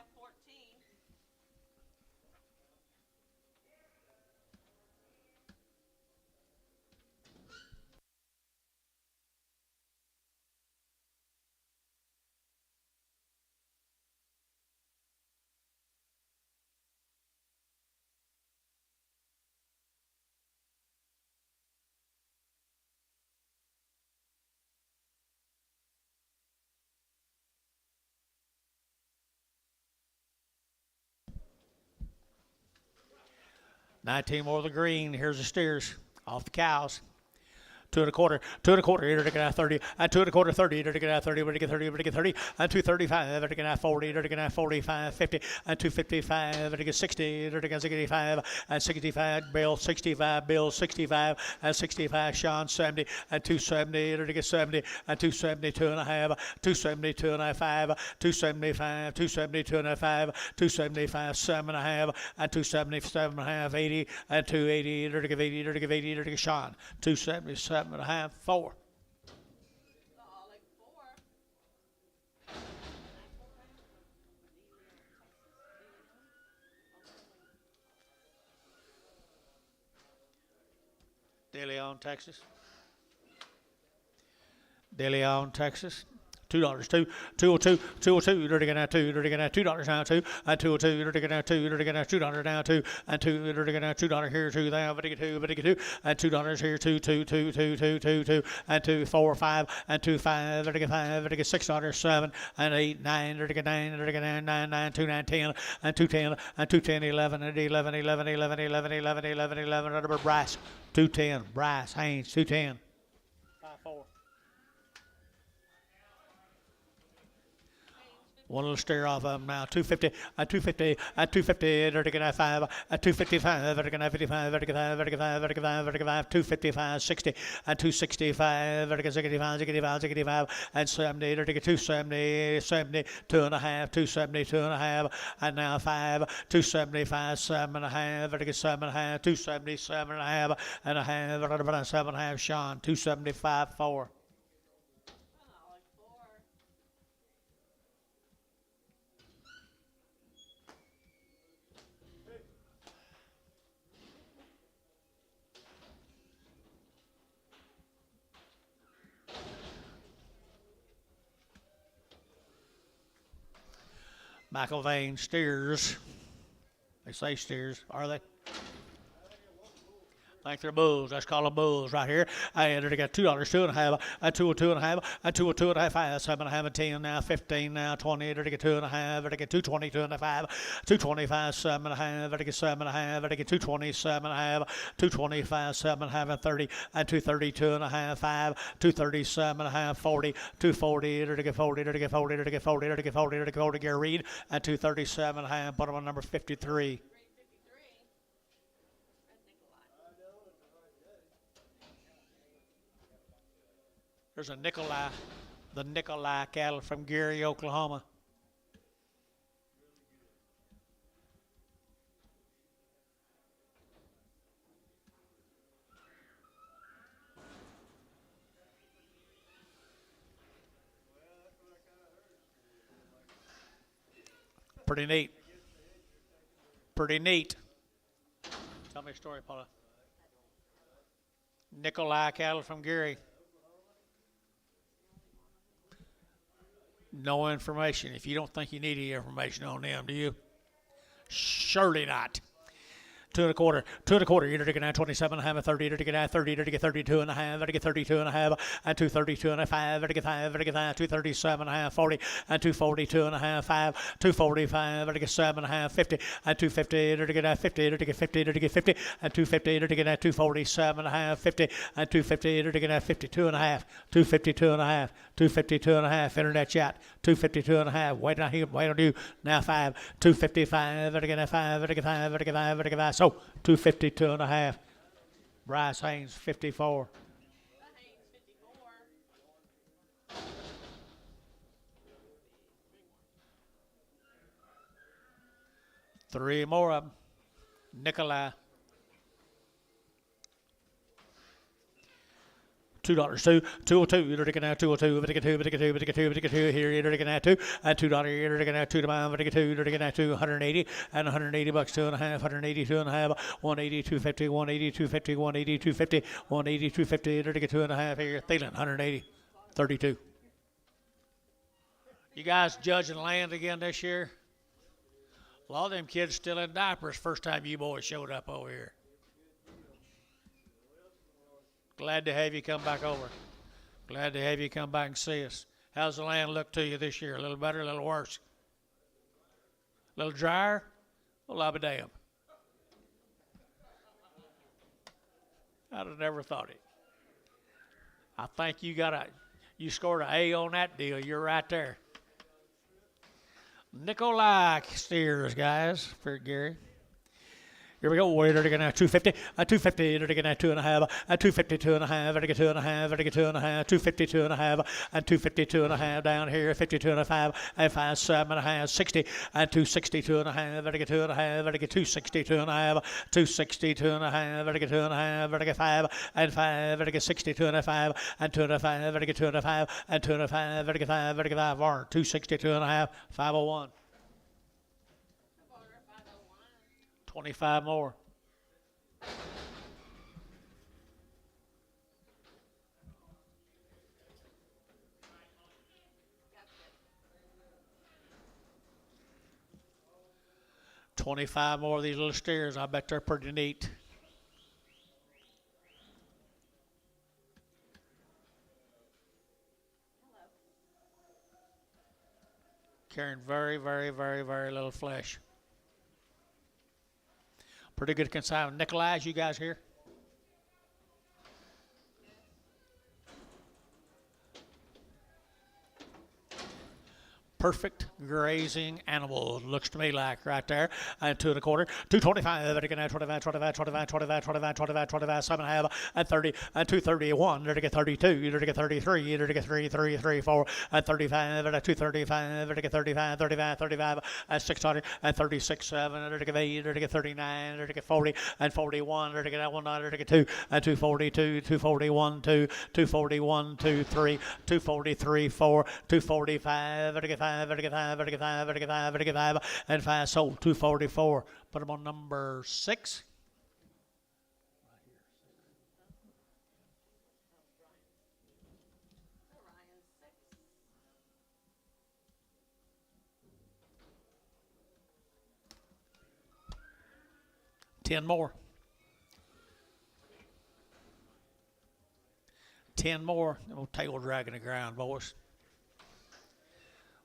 [SPEAKER 1] 19 more of the green. Here's the steers off the cows. 2 and a quarter, 2 and a quarter, you're looking at 30, and 2 and a quarter, 30, you're looking at 30, we're looking at 30, we're looking at 30, and 235, you're looking at 40, you're looking at 45, 50, and 255, you're looking at 60, you're looking at 65, and 65, Bill, 65, and 65, Sean, 70, and 270, you're looking at 70, and 272 and a half, 272 and a half, 275, 272 and a half, 275, 7 and a half, and 277 and a half, 80, and 280, you're looking at 80, you're looking at 80, you're looking at Sean, 277 and a half, 4.
[SPEAKER 3] Solid 4.
[SPEAKER 1] De Leon, Texas. De Leon, Texas. $2, 202, 202, you're looking at 2, you're looking at $2 now, 2, and 202, you're looking at 2, you're looking at $2 now, 2, and 2, you're looking at $2 here, 2 there, but 2, and $2 here, 2, 2, 2, 2, 2, 2, 2, and 2, 4, 5, and 2, 5, you're looking 5, you're looking $6, 7, and 8, 9, you're looking 9, you're looking 9, 9, 9, 2, 9, 10, and 2, 10, and 2, 10, 11, and 11, 11, 11, 11, 11, 11, 11, Robert Bryce, 210, Bryce, Haynes, 210. 5-4. One little stare off of them now. 250, at 250, at 250, vertical at 5, at 255, vertical at 55, vertical 5, vertical 5, vertical 5, vertical 5, 255, 60, at 265, vertical 65, 65, 65, and 70, vertical 270, 70, 2.5, 270, 2.5, and now 5, 275, 7.5, vertical 7.5, 277 and a half, and a half, vertical 7.5, Sean, 275, 4.
[SPEAKER 3] Solid 4.
[SPEAKER 1] McIlvain steers. They say steers, are they? I think they're bulls. Let's call them bulls right here. And they got $2, 2.5, and 2.5, and 2.5, 5, 7.5, and 10 now, 15 now, 20. They get 2.5. They get 220, 2.5, 225, 7.5. They get 7.5. They get 227.5, 225, 7.5, and 30, and 232.5, 5, 237.5, 40, 240. They get 40. They get 40. They get 40. They get 40. They get 40. Gary Reed, and 237.5. Bottom on number 53. There's a Nikolai, the Nikolai cattle from Gary, Oklahoma. Pretty neat. Pretty neat. Tell me a story, Paula. Nikolai cattle from Gary. No information. If you don't think you need any information on them, do you? Surely not. 2.25, 2.25. You're looking at 27.5, 30. You're looking at 30. You're looking at 32.5. You're 32.5, and 232.5. You're 5. You're 237.5, 40, and 242.5, 5, 245. You're 7.5, 50, and 250. You're looking at 50. You're looking at 50. You're looking at 50, and 250. You're looking at 247.5, 50, and 250. You're looking at 52.5, 252.5, 252.5. Internet chat. 252.5. Wait on you. Now 5, 255. You're looking at 5. You're looking at 5. You're looking at 5. You're looking at 5. So 252.5. Bryce Haynes 54.
[SPEAKER 3] Haynes 54.
[SPEAKER 1] Three more of them. Nikolai. $2, 202. You're looking at 202. Here you're looking at 2, and $2. You're looking at 2 to 2. You're looking at 280, and 180 bucks, 2.5, 182.5, 180, 250, 180, 250, 180, 250, 180, 250. You're looking at 2.5 here. Thielen, 180, 32. You guys judging land again this year? A lot of them kids still in diapers first time you boys showed up over here. Glad to have you come back over. Glad to have you come back and see us. How's the land look to you this year? A little better, a little worse? A little drier? Well, I'll be damned. I'd have never thought it. I think you scored an A on that deal. You're right there. Nikolai steers, guys, for Gary. Here we go. We're going to 250. 250. They're going to 2.5. 252 and a half. They're going to 2.5. They're going to 2.5. 252 and a half. And 252 and a half down here. 52 and a half. And 57 and a half. 60 and 262 and a half. They're going to 2 and a half. They're going to 262 and a half. 262 and a half. They're going to 2 and a half. They're going to 5 and 5. They're going to 62 and a 5 and 2 and a 5. They're going to 2 and a 5 and 2 and a 5. They're going to 5. They're going to 5. 262 and a half. 501. 25 more. $25 more of these little steers. I bet they're pretty neat. Carrying very, very, very, very little flesh. Pretty good consignment. Nikolai, you guys here? Perfect grazing animal, looks to me like right there. And 2 1/4, 225, 25, 25, 25, 25, 25, 25, 25, 7.5, and 30, and 231, there to get 32, there to get 33, there to get 3, 3, 3, 4, and 35, and 235, there to get 35, 35, 35, and 600, and 36, 7, there to get 8, there to get 39, there to get 40, and 41, there to get 1, there to get 2, and 242, 241, 2, 241, 2, 3, 243, 4, 245, there to get 5, vertical 5, vertical 5, vertical 5, vertical 5, and 5 sold. 244. Put them on number 6. Ten more. 10 more. Oh, tail dragging the ground, boys.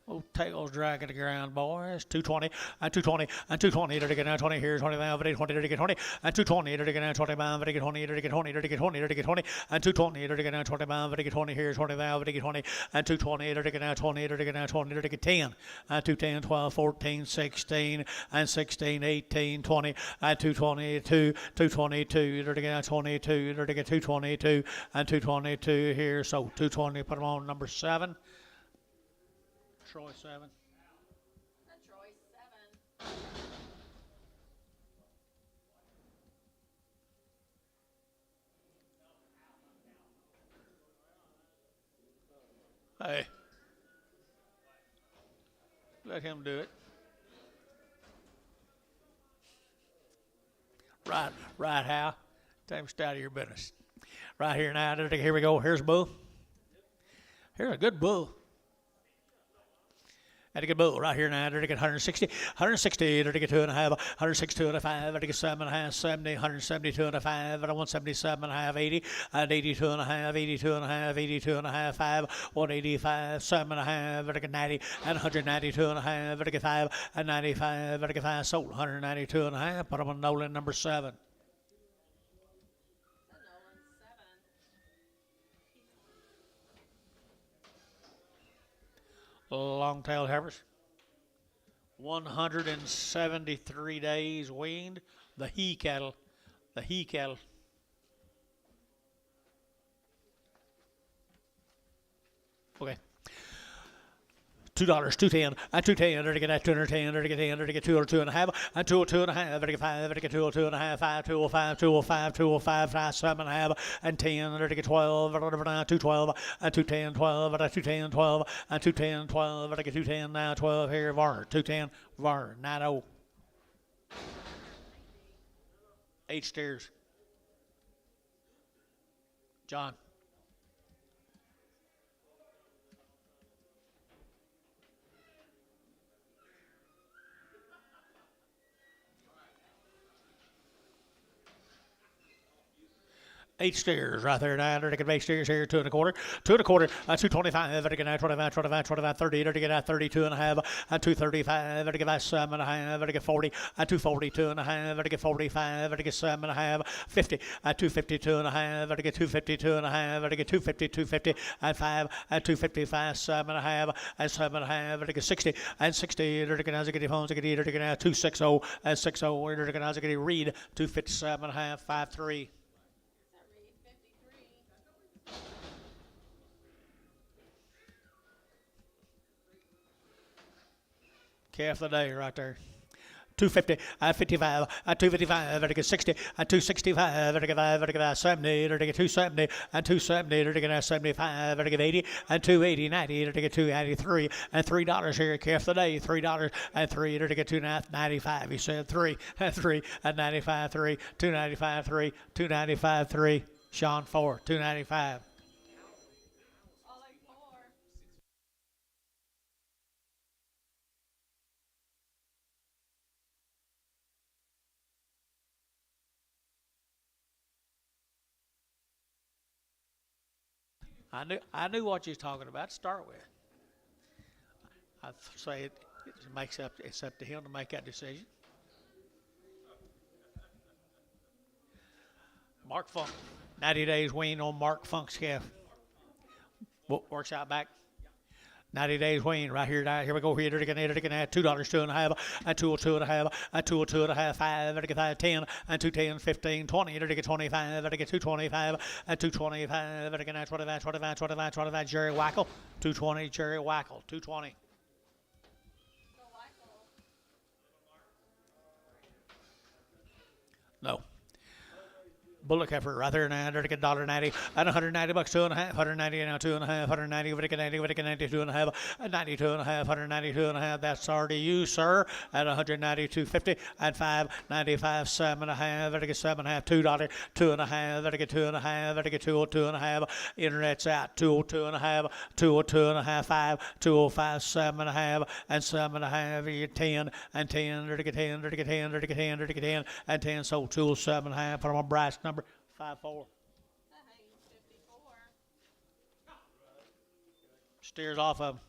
[SPEAKER 1] Oh, tails dragging the ground, boys. 220, and 220, and 220. There to get 20 here, 25, 20, there to get 20, and 220, there to get 25, there to get 20, there to get 20, there to get 20, there to get 20, and 220, there to get 25, there to get 20 here, 25, there to get 20, and 220, there to get 20, there to get 20, there to get 10, and 210, 12, 14, 16, and 16, 18, 20, and 222, 222, there to get 22, there to get 222, and 222 here, so 220. Put them on number 7. Troy 7.
[SPEAKER 3] Troy 7.
[SPEAKER 1] Hey, let him do it. Right, Hal. Tell him stay out of your business. Right here now. Here we go. Here's a bull. Here's a good bull. Had a good bull right here now. There to get 160, 160. There to get 2.5, 162 and a 5. There to get 7.5, 70, 172 and a 5. 177 and a half, 80, and 82 and a half, 82 and a half, 82 and a half, 5, 185, 7.5. There to get 90 and 192 and a half. There to get 5 and 95. There to get 5 sold 192 and a half. Put them on Nolan number 7. Long-tailed Heifers. 173 days weaned. The he cattle. Okay. $2, 210, and 210, there to get that 210, there to get 10, there to get 202 and a half, and 202 and a half, there to get 5, there to get 202 and a half, 5, 205, 205, 205, 5, 7 and a half, and 10, there to get 12, 212, and 210, 12, 210, 12, and 210, 12, there to get 210, now 12 here, VAR, 210, VAR, 90. 8 steers. John. 8 steers right there now. They're 8 steers here, 2 1/4, 2 1/4, 225, they're getting 25, 25, 25, 30, they're getting 32 and a half, 235, they're getting 7 and a half, they're getting 40, 242 and a half, they're getting 45, they're getting 7 and a half, 50, 252 and a half, they're getting 252 and a half, they're getting 250, 250, and 5, 255, 7 and a half, and 7 and a half, they're getting 60, and 60, they're getting phones, they're getting 260, and 60, they're getting read, 257 and a half, 53.
[SPEAKER 3] That read 53.
[SPEAKER 1] Calf of the day right there. 250, 55, 255, they're getting 60, 265, they're getting 70, they're getting 270, 270, they're getting 75, they're getting 80, 280, 90, they're getting 283, and $3 here, calf of the day, $3, and 3, they're getting 295. He said 3, and 3, and 95, 3, 295, 3, 295, 3. Sean 4, 295.
[SPEAKER 3] All like 4.
[SPEAKER 1] I knew what you was talking about to start with. I'd say it's up to him to make that decision. Mark Funk, 90 days wean on Mark Funk's calf. Works out back. 90 days wean right here. Here we go. Here they're going to add $2, 2 and a half, and 202 and a half, and 202 and a half, 5, they're going to 10, and 210, 15, 20, they're going to 25, they're going to 225, and 225, they're going to 25, 25, 25, 25, Jerry Wackel, 220, Jerry Wackel, 220.
[SPEAKER 3] Go Michael.
[SPEAKER 1] No. Bullock heifer right there now. They're getting $1.90 and $190, 2 and a half, 190 now, 2 and a half, 190, Vatican 90, Vatican 92 and a half, 92 and a half, 192 and a half. That's already you, sir. At 192.50 and 5, 95, 7 and a half, Vatican 7 and a half, $2, 2 and a half, Vatican 2 and a half, Vatican 202 and a half. Internet's out 202 and a half, 202 and a half, 5, 205, 7 and a half, and 7 and a half. You 10 and 10, Vatican 10, Vatican 10, Vatican 10, Vatican 10, and 10. So 207 and a half. Put on my brass number 54.
[SPEAKER 3] That hangs 54.
[SPEAKER 1] Steers off of him.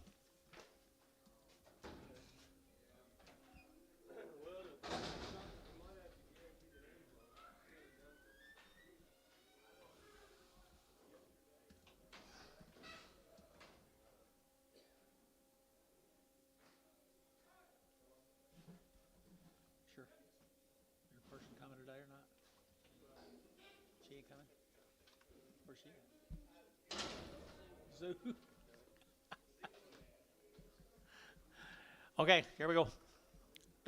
[SPEAKER 1] Sure. Your person coming today or not? She ain't coming? Where's she at? Zoo. Okay, here we go.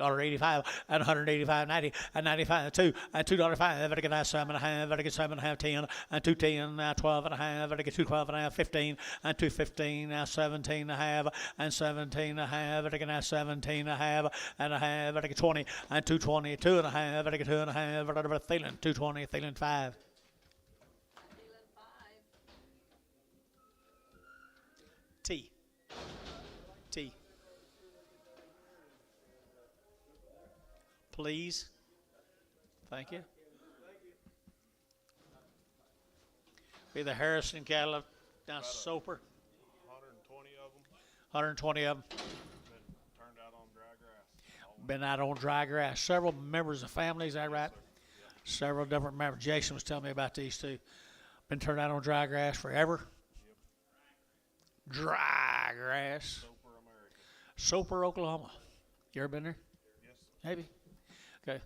[SPEAKER 1] $1.85 and 185.90 and 95 2 and $2.05. Better get that 7 and a half. Better get 7 and a half 10 and 210 12 and a half. Better get 212 and a half 15 and 215 now 17 and a half and 17 and a half. Better get that 17 and a half and a half. Better get 20 and 220 2 and a half. Better get 2 and a half. Better get Thielen 220 Thielen 5.
[SPEAKER 3] Thielen 5.
[SPEAKER 1] T. T. Please. Thank you. Be the Harrison cattle down Soper.
[SPEAKER 2] 120 of them
[SPEAKER 1] 120 of them.
[SPEAKER 2] been turned out on dry grass.
[SPEAKER 1] Been out on dry grass. Several members of families, is that right? Several different members. Jason was telling me about these two. Been turned out on dry grass forever. Dry grass.
[SPEAKER 2] Soper, America.
[SPEAKER 1] Soper, Oklahoma. You ever been there?
[SPEAKER 2] Yes.
[SPEAKER 1] Maybe. Okay.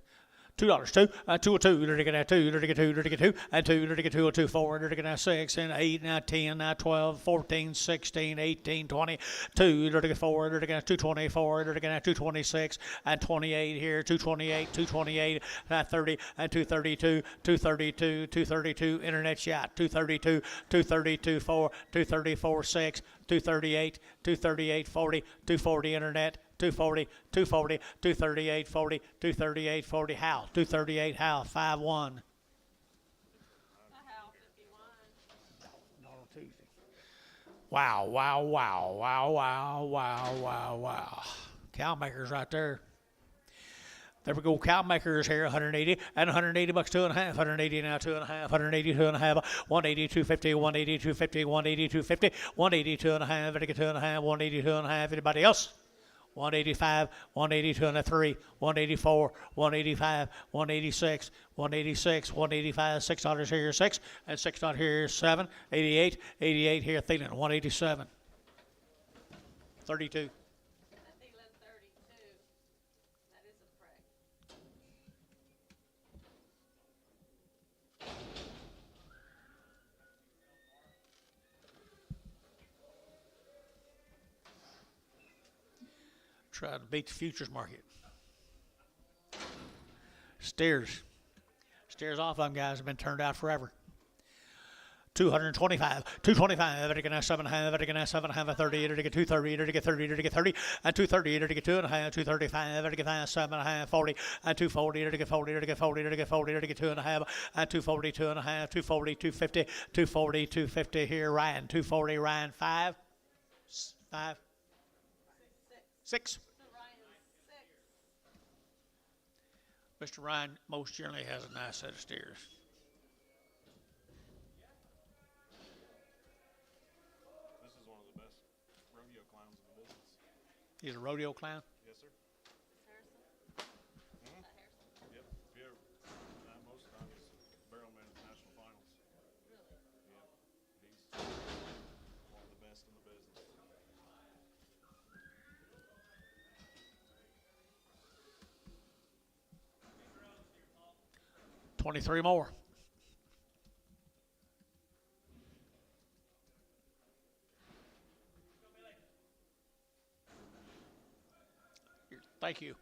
[SPEAKER 1] $2, 2, 202, they're going to 2, they're going to 2, they're going to 2, and 2, they're going to 202, 4, they're going to 6, and 8, now 10, now 12, 14, 16, 18, 20, 2, they're going to 4, they're going to 224, they're going to 226, and 28 here, 228, 228, 30, and 232, 232, 232, internet shot, 232, 232, 4, 234, 6, 238, 238, 40, 240 internet, 240, 240, 238, 40, 238, 40, Hal, 238, Hal, 5-1.
[SPEAKER 3] A Hal 51.
[SPEAKER 1] Not on Tuesday. Wow, wow, wow, wow, wow, wow, wow, wow. Cow makers right there. There we go. Cow makers here, 180 and 180 bucks, 2.5, 180 now, 2.5, 180, 2.5, 180, 250, 180, 250, 180, 250, 180, 2.5, 2.5, 180, 2.5. Anybody else? 185, 182 and a 3, 184, 185, 186, 186, 185, $6 here, 6, and $6 here, 7, 88, 88 here, Thielen, 187, 32.
[SPEAKER 3] Thielen 32. That is a prick.
[SPEAKER 1] Try to beat the futures market. Steers off them guys have been turned out forever. 225, 225, to get 7.5, to get 7.5, 30, to get 230, to get 30, to get 30, and 230, to get 2.5, 235, to get 7.5, 40, and 240, to get 40, to get 40, to get 40, to get 2.5, and 240, 2.5, 240, 250, 240, 250 here, Ryan, 240, Ryan, 5, 6. Mr. Ryan most generally has a nice set of steers.
[SPEAKER 5] This is one of the best rodeo clowns in the business.
[SPEAKER 1] He's a rodeo clown.
[SPEAKER 5] Yes, sir.
[SPEAKER 3] Harrison?
[SPEAKER 5] Yep. If you ever, most of the time he's barrelman at the national finals.
[SPEAKER 3] Really?
[SPEAKER 5] Yep. He's one of the best in the business.
[SPEAKER 1] 23 more. Thank you.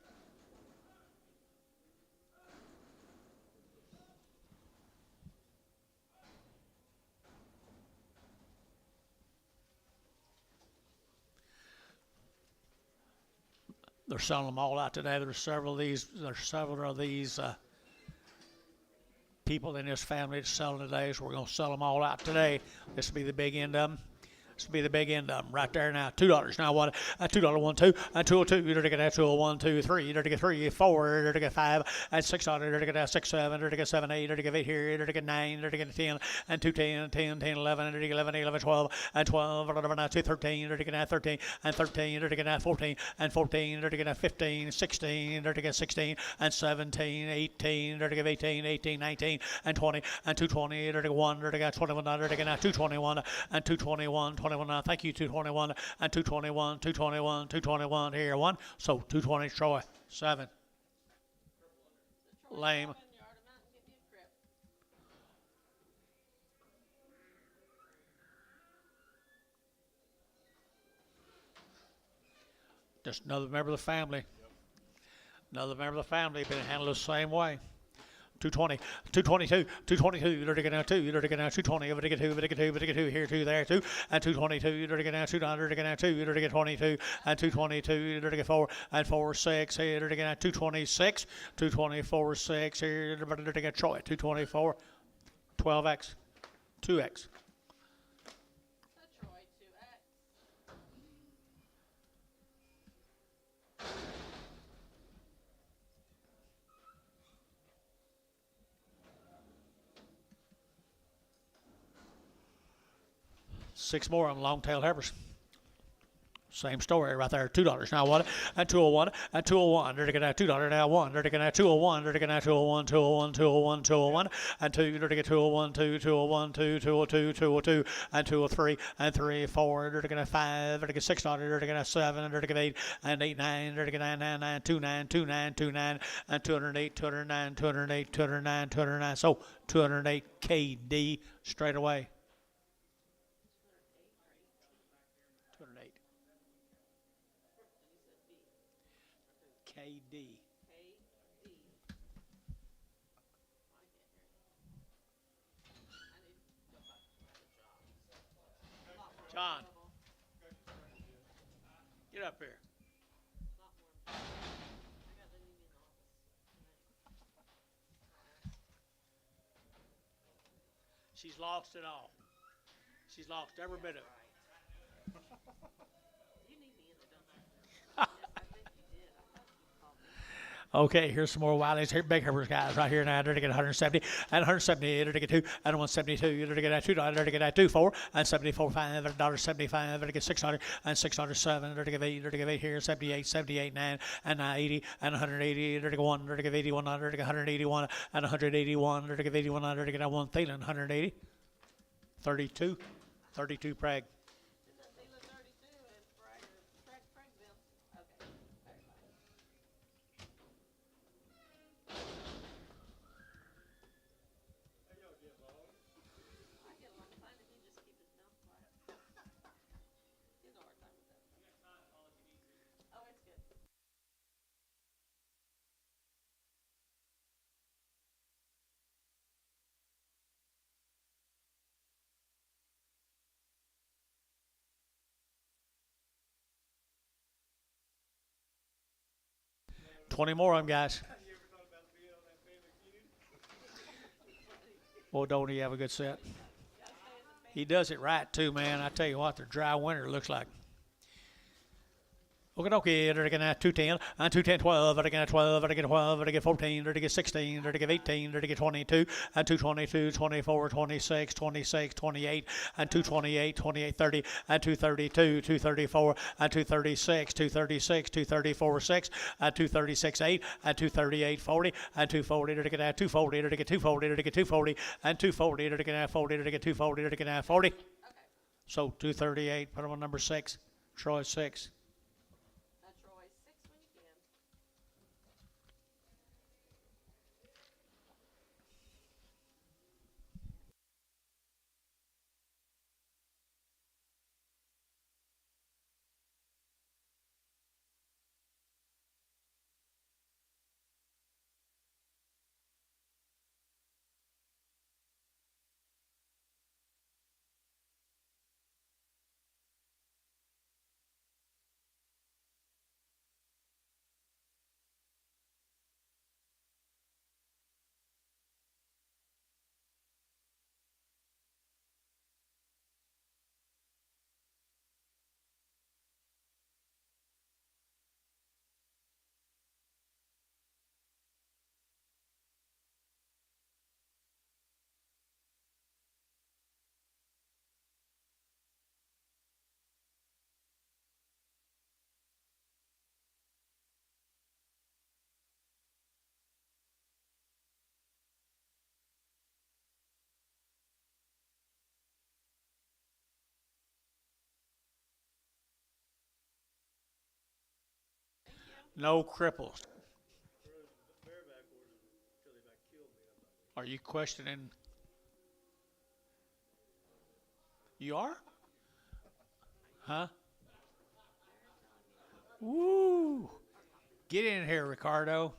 [SPEAKER 1] They're selling them all out today. There's several of these people in this family that's selling today, so we're going to sell them all out today. This will be the big end of them. This will be the big end of them right there now. $2 now. $2, 1, 2, and 202. You're to get that 2, 1, 2, 3. You're to get 3, 4. You're to get 5, and $6. You're to get that 6, 7. You're to get 7, 8. You're to get 8 here. You're to get 9. You're to get 10, and 2, 10, 10, 10, 11. You're to get 11, 11, 12, and 12. Whatever now, 2, 13. You're to get that 13, and 13. You're to get that 14, and 14. You're to get that 15, 16. You're to get 16, and 17, 18. You're to get 18, 18, 19, and 20, and 220. You're to get 1. You're to get 21. You're to get that 221, and 221, 21. Thank you. 221 and 221, 221, 221 here, 1. So 220 Troy, 7. Lame. Just another member of the family. Another member of the family been handled the same way. 220, 222, 222, you're to get now 2, you're to get now 220, you're to get 2, you're to get 2, you're to get 2, here, 2, there, 2, and 222, you're to get now 2, you're to get now 2, you're to get 22, and 222, you're to get 4, and 4, 6, here, you're to get now 226, 224, 6, here, you're to get Troy, 224, 12X, 2X.
[SPEAKER 3] Troy 2X.
[SPEAKER 1] Six more on long-tailed Heifers. Same story right there. $2 now 1 and 201 and 201. They're to get $2 now 1. They're to get 201. They're to get 201, 201, 201, 201 and 2. They're to get 201, 2, 201, 2, 202, 202 and 203 and 3, 4. They're to get 5. They're to get $6. They're to get 7. They're to get 8 and 8, 9. They're to get 9, 9, 9, 2, 9, 2, 9, 2, 9 and 208, 209, 208, 209, 209. So 208 KD straight away. 208. KD. John, get up here. She's lost it all. She's lost every bit of it. Okay, here's some more Wileys. Here, big Heifers guys right here now. They're to get 170 and 178. They're to get 2 and 172. They're to get $2. They're to get 24 and 74 $5.75. They're to get 600 and 607. They're to give 8. They're to give 8 here. 78, 78, 9 and 80 and 180. They're to get 1. They're to give 81. They're to get 181 and 181. They're to give 81. They're to get 1 Thielen 180. 32, 32 Prague.
[SPEAKER 3] Is that Thielen 32 and Pragueville? Okay, very fine. I get along fine if he just keep his mouth quiet. He has a hard time with that. Oh, it's good.
[SPEAKER 1] 20 more of them, guys. Well, don't he have a good set? He does it right, too, man. I tell you what, the dry winter looks like. Okay, they're going to get 210, and 210, 12, they're going to get 12, they're going to get 12, they're going to get 14, they're going to get 16, they're going to get 18, they're going to get 22, and 222, 24, 26, 26, 28, and 228, 28, 30, and 232, 234, and 236, 236, 234, 6, and 236, 8, and 238, 40, and 240, they're going to get 240, they're going to get 240, they're going to get 240, and 240, they're going to get 40, they're going to get 240, they're going to get 40.
[SPEAKER 3] Okay.
[SPEAKER 1] So 238, put them on number 6, Troy 6.
[SPEAKER 3] Troy, 6 when you can.
[SPEAKER 1] No cripples. Are you questioning? You are? Huh? Woo! Get in here, Ricardo.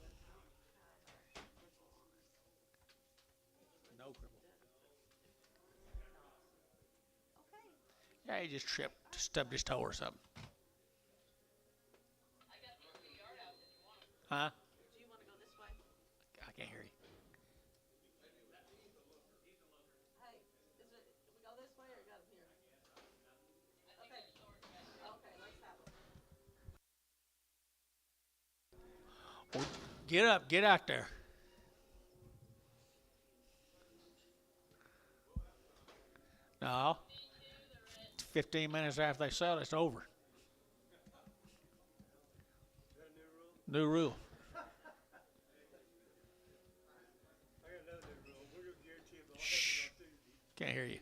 [SPEAKER 1] No cripple. Yeah, he just tripped, stubbed his toe or something. Huh?
[SPEAKER 3] Do you want to go this way?
[SPEAKER 1] I can't hear you.
[SPEAKER 3] Hey, do we go this way or got him here? Okay. Okay, let's have it.
[SPEAKER 1] Well, get up, get out there. No. 15 minutes after they sell, it's over. New rule. Shh. Can't hear you.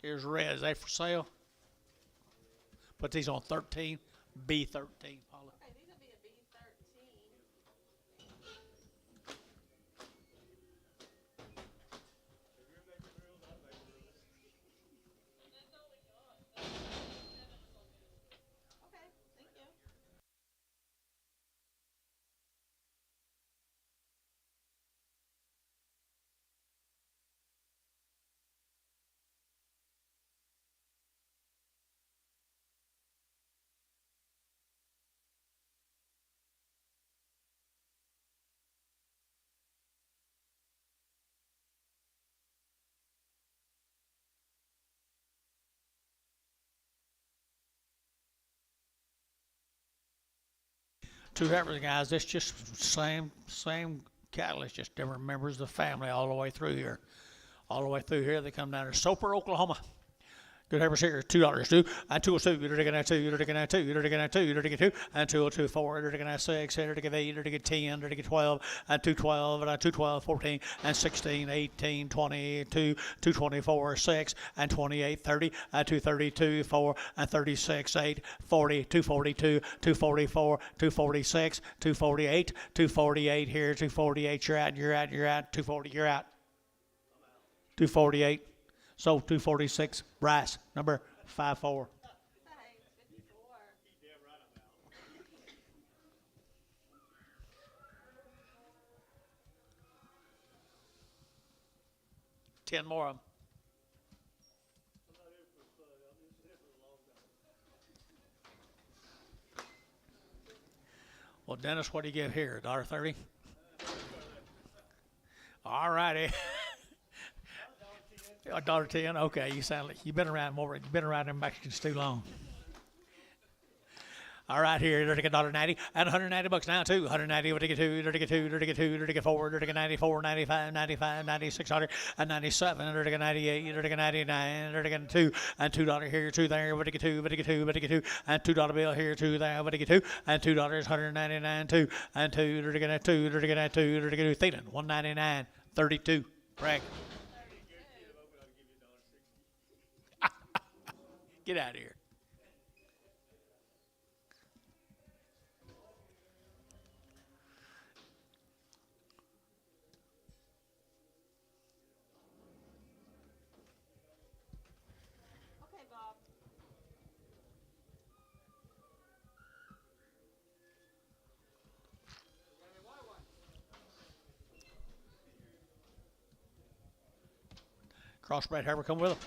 [SPEAKER 1] Here's red. Is they for sale? Put these on 13, B13, Paula.
[SPEAKER 3] Okay, these will be a B13. Okay, thank you.
[SPEAKER 1] Two Heifers, guys. This just same cattle. It's just different members of the family all the way through here. All the way through here, they come down to Soper, Oklahoma. Good Heifers here, $2, 2, and 202, you're taking that 2, you're taking that 2, you're taking that 2, you're taking 2, and 202, 4, you're taking that 6, you're taking 8, you're taking 10, you're taking 12, and 212, and 212, 14, and 16, 18, 22, 224, 6, and 28, 30, and 232, 4, and 36, 8, 40, 242, 244, 246, 248, 248 here, 248, you're out, 240, you're out. 248. So 246, brass, number 54.
[SPEAKER 3] Thanks, 54.
[SPEAKER 1] 10 more of them. Well, Dennis, what do you give here? $1.30? All righty. $1.10. Okay, you sound like you've been around more. You've been around them Mexicans too long. All right, here, you're taking $1.90 and $190 now too. $190, you're taking 2, you're taking 2, you're taking 2, you're taking 4, you're taking 94, 95, 95, 96, and 97, you're taking 98, you're taking 99, you're taking 2, and $2 here, 2 there, you're taking 2, you're taking 2, you're taking 2, and $2 bill here, 2 there, you're taking 2, and $2, 199, 2, and 2, you're taking that 2, you're taking that 2, you're taking 2, Thielen, 199, 32, Frank. Get out of here.
[SPEAKER 3] Okay, Bob.
[SPEAKER 1] Crossbred Heifer, come with them.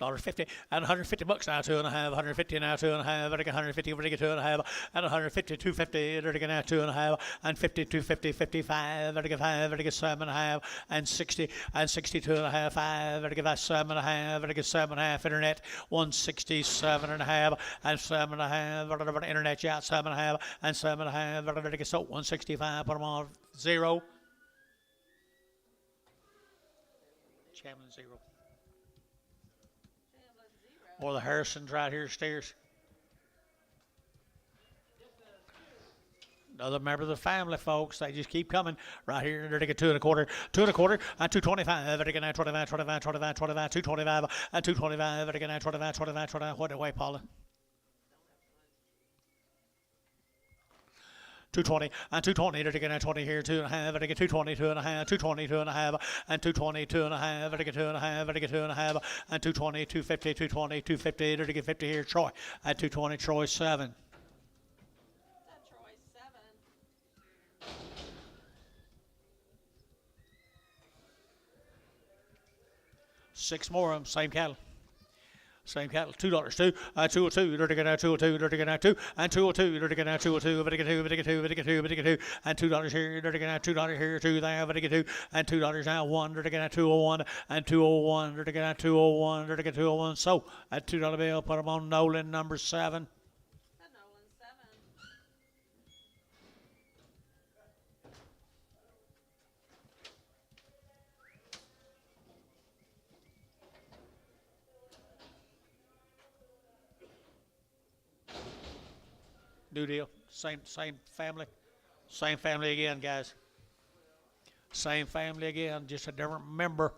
[SPEAKER 1] $1.50 and $150 now, 2.5, $150 now, 2.5, I think 150, we take 2.5, and 150, 250, I think now 2.5, and 50, 250, 55, I think 5, I think 7.5, and 60, and 62.5, 5, I think 7.5, I think 7.5, internet, 167.5, and 7.5, whatever internet, yeah, 7.5, and 7.5, I think so, 165, put them on 0. Chamberlain 0. Or the Harrisons right here, stairs. Another member of the family, folks. They just keep coming right here. They're taking 2 1/4, 2 1/4, and 225. They're taking 25, 25, 25, 25, 225, and 225. They're taking 25, 25, 25. What away, Paula? 220 and 220, they're taking 20 here, 2.5, they're taking 220, 2.5, 220, 2.5, and 220, 2.5, they're taking 2.5, they're taking 2.5, and 220, 250, 220, 250, they're taking 50 here, Troy, at 220, Troy 7.
[SPEAKER 3] That Troy 7.
[SPEAKER 1] 6 more of them, same cattle. Same cattle, $2, 2, 202, you're taking 202, you're taking 2, and 202, you're taking 202, you're taking 2, you're taking 2, you're taking 2, you're taking 2, and $2 here, you're taking $2 here, 2 there, you're taking 2, and $2 now, 1, you're taking 201, and 201, you're taking 201, you're taking 201, so at $2 bill, put them on Nolan, number 7.
[SPEAKER 3] That Nolan 7.
[SPEAKER 1] New deal, same family, same family again, guys. Same family again, just a different member.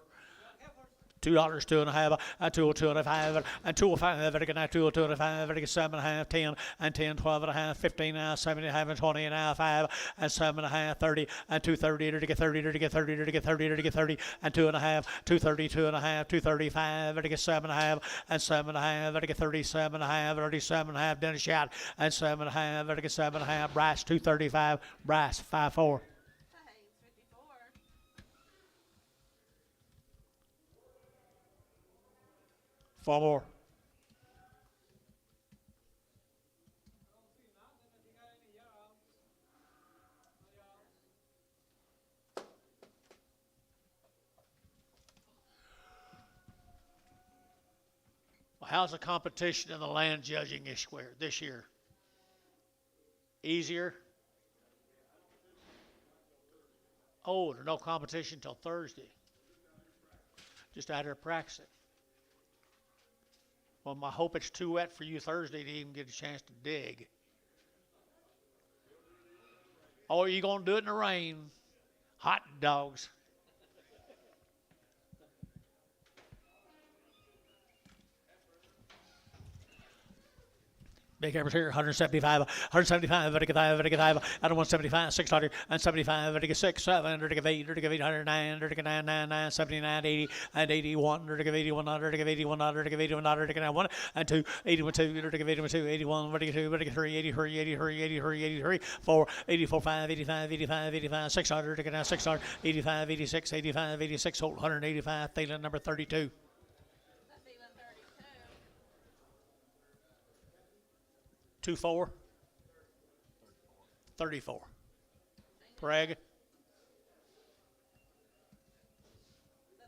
[SPEAKER 1] $2, 2.5, and 202.5, and 205, they're taking 202.5, they're taking 7.5, 10, and 10, 12.5, 15 now, 17.5, and 20 now, 5, and 7.5, 30, and 230, they're taking 30, they're taking 30, they're taking 30, they're taking 30, and 2.5, 230, 2.5, 235, they're taking 7.5, and 7.5, they're taking 37.5, 37.5, Dennis shot, and 7.5, they're taking 7.5, Bryce 235, Bryce 5-4.
[SPEAKER 3] Thanks, 54.
[SPEAKER 1] 4 more. Well, how's the competition in the land judging this year? Easier. Oh, there's no competition till Thursday. Just out here practicing. Well, I hope it's too wet for you Thursday to even get a chance to dig. Oh, are you going to do it in the rain? Hot dogs. Big Heifers here, 175, 175, vertical 5, vertical 5, and 175, 600, and 75, vertical 6, 7, vertical 8, vertical 8, 109, vertical 9, 9, 9, 79, 80, and 81, vertical 81, vertical 81, vertical 81, vertical 1, and 2, 81, 2, vertical 81, 2, 81, vertical 2, vertical 3, 83, 83, 83, 83, 4, 84, 5, 85, 85, 85, 600, vertical 600, 85, 86, 85, 86, 185, Thielen number 32.
[SPEAKER 3] That's even 32.
[SPEAKER 1] 2-4. 34. Prague.
[SPEAKER 3] That's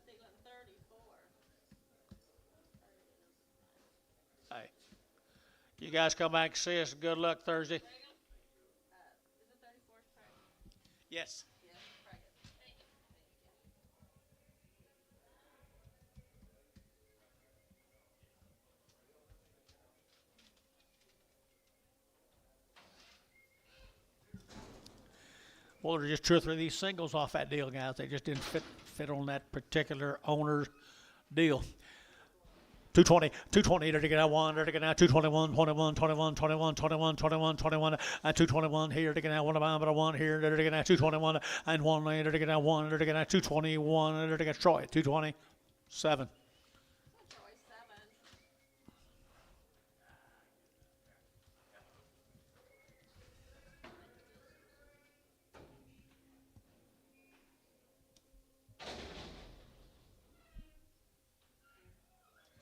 [SPEAKER 3] even 34.
[SPEAKER 1] Hey. You guys come back and see us. Good luck Thursday.
[SPEAKER 3] Is it 34 Craig?
[SPEAKER 1] Yes.
[SPEAKER 3] Yes, Craig. Thank you.
[SPEAKER 1] Well, there's just 2 or 3 of these singles off that deal, guys. They just didn't fit on that particular owner's deal. 220, 220, there to get out 1, there to get out 221, 21, 21, 21, 21, 21, 21, and 221 here to get out 1 but a 1 here, there to get out 221, and 1 there to get out 1, there to get out 221, there to get Troy, 227.
[SPEAKER 3] Troy 7.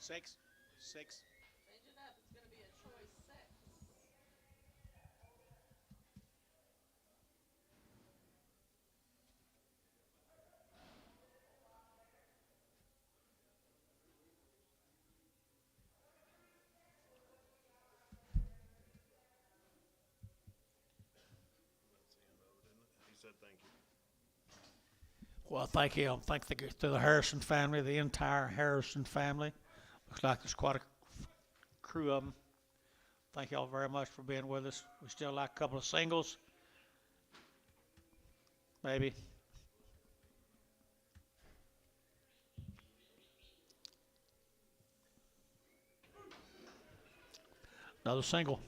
[SPEAKER 1] Six.
[SPEAKER 3] Change it up. It's going to be a Troy 6.
[SPEAKER 5] He said thank you.
[SPEAKER 1] Well, thank you. Thank to the Harrison family, the entire Harrison family. Looks like there's quite a crew of them. Thank you all very much for being with us. We still like a couple of singles. Maybe. Another single.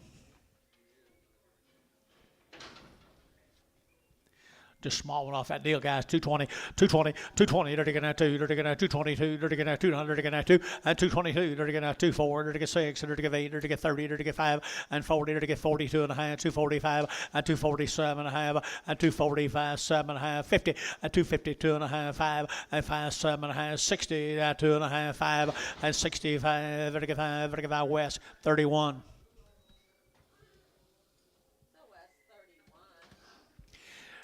[SPEAKER 1] Just small one off that deal, guys. 220, 220, 220. They're taking out 2. They're taking out 222. They're taking out 200. They're taking out 2 and 222. They're taking out 24. They're taking 6. They're taking 8. They're taking 30. They're taking 5 and 40. They're taking 42 and a half. 245 and 247 and a half and 245 7 and a half. 50 and 252 and a half. 5 and 5 7 and a half. 60 and 2 and a half. 5 and 65. They're taking 5. They're taking 5 West 31.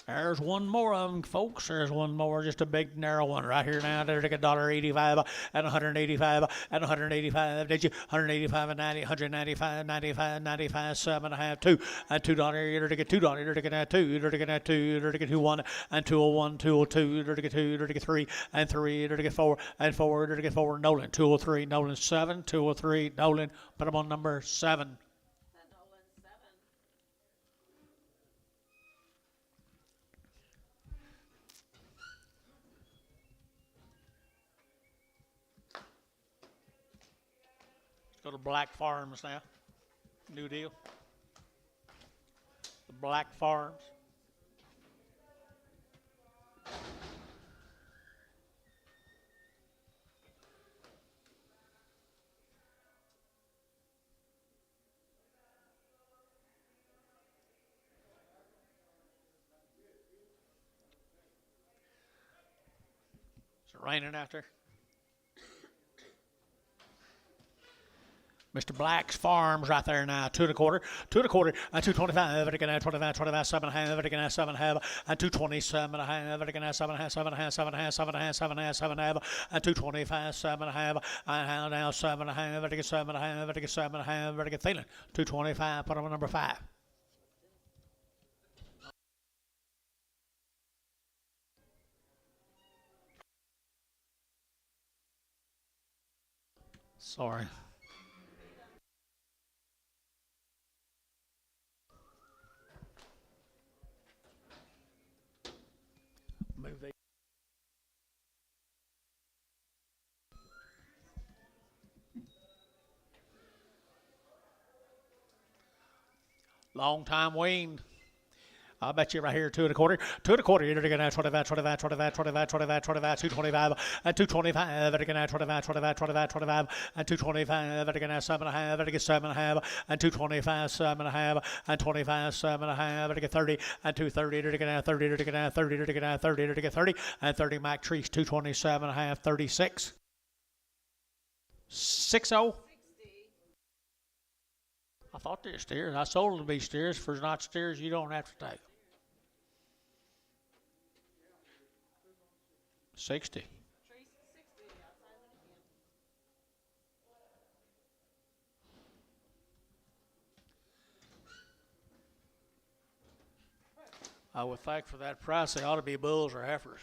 [SPEAKER 1] There's one more of them, folks. There's one more, just a big narrow one right here now. They're like $1.85 and 185 and 185. Did you? 185 and 90, 195, 95, 95, 7 and a half, 2 and $2. You're to get $2. You're to get 2. You're to get 2. You're to get 2 1 and 201, 202. You're to get 2. You're to get 3 and 3. You're to get 4 and 4. You're to get 4. Nolan 203. Nolan 7 203. Nolan. Put him on number 7. Go to Black Farms now. New deal. The Black Farms. Is it raining out there? Mr. Black's Farms right there now. 2 1/4, 2 1/4, and 225. Everything at 25, 25, 7 and a half. Everything at 7 and a half, and 227 and a half. Everything at 7 and a half, 7 and a half, 7 and a half, 7 and a half, 7 and a half, 7 and a half, and 225, 7 and a half. And now 7 and a half. Everything at 7 and a half. Everything at 7 and a half. Everything at Thielen. 225. Put him on number 5. Sorry. Move these. Long time wean. I bet you right here, 2 1/4, 2 1/4. You're gonna 25, 25, 25, 25, 25, 25, 225, and 225. They're gonna 25, 25, 25, 25, and 225. They're gonna 7.5. They're gonna 7.5, and 225, 7.5, and 25, 7.5. They're gonna 30, and 230. They're gonna 30. They're gonna 30. They're gonna 30. They're gonna 30, and 30. Mac Trees 227.5, 36, 60. I thought they were steers. I sold them to be steers. For not steers, you don't have to take them. 60.
[SPEAKER 3] Trees 60 outside of the camp.
[SPEAKER 1] I would think for that price, they ought to be bulls or heifers.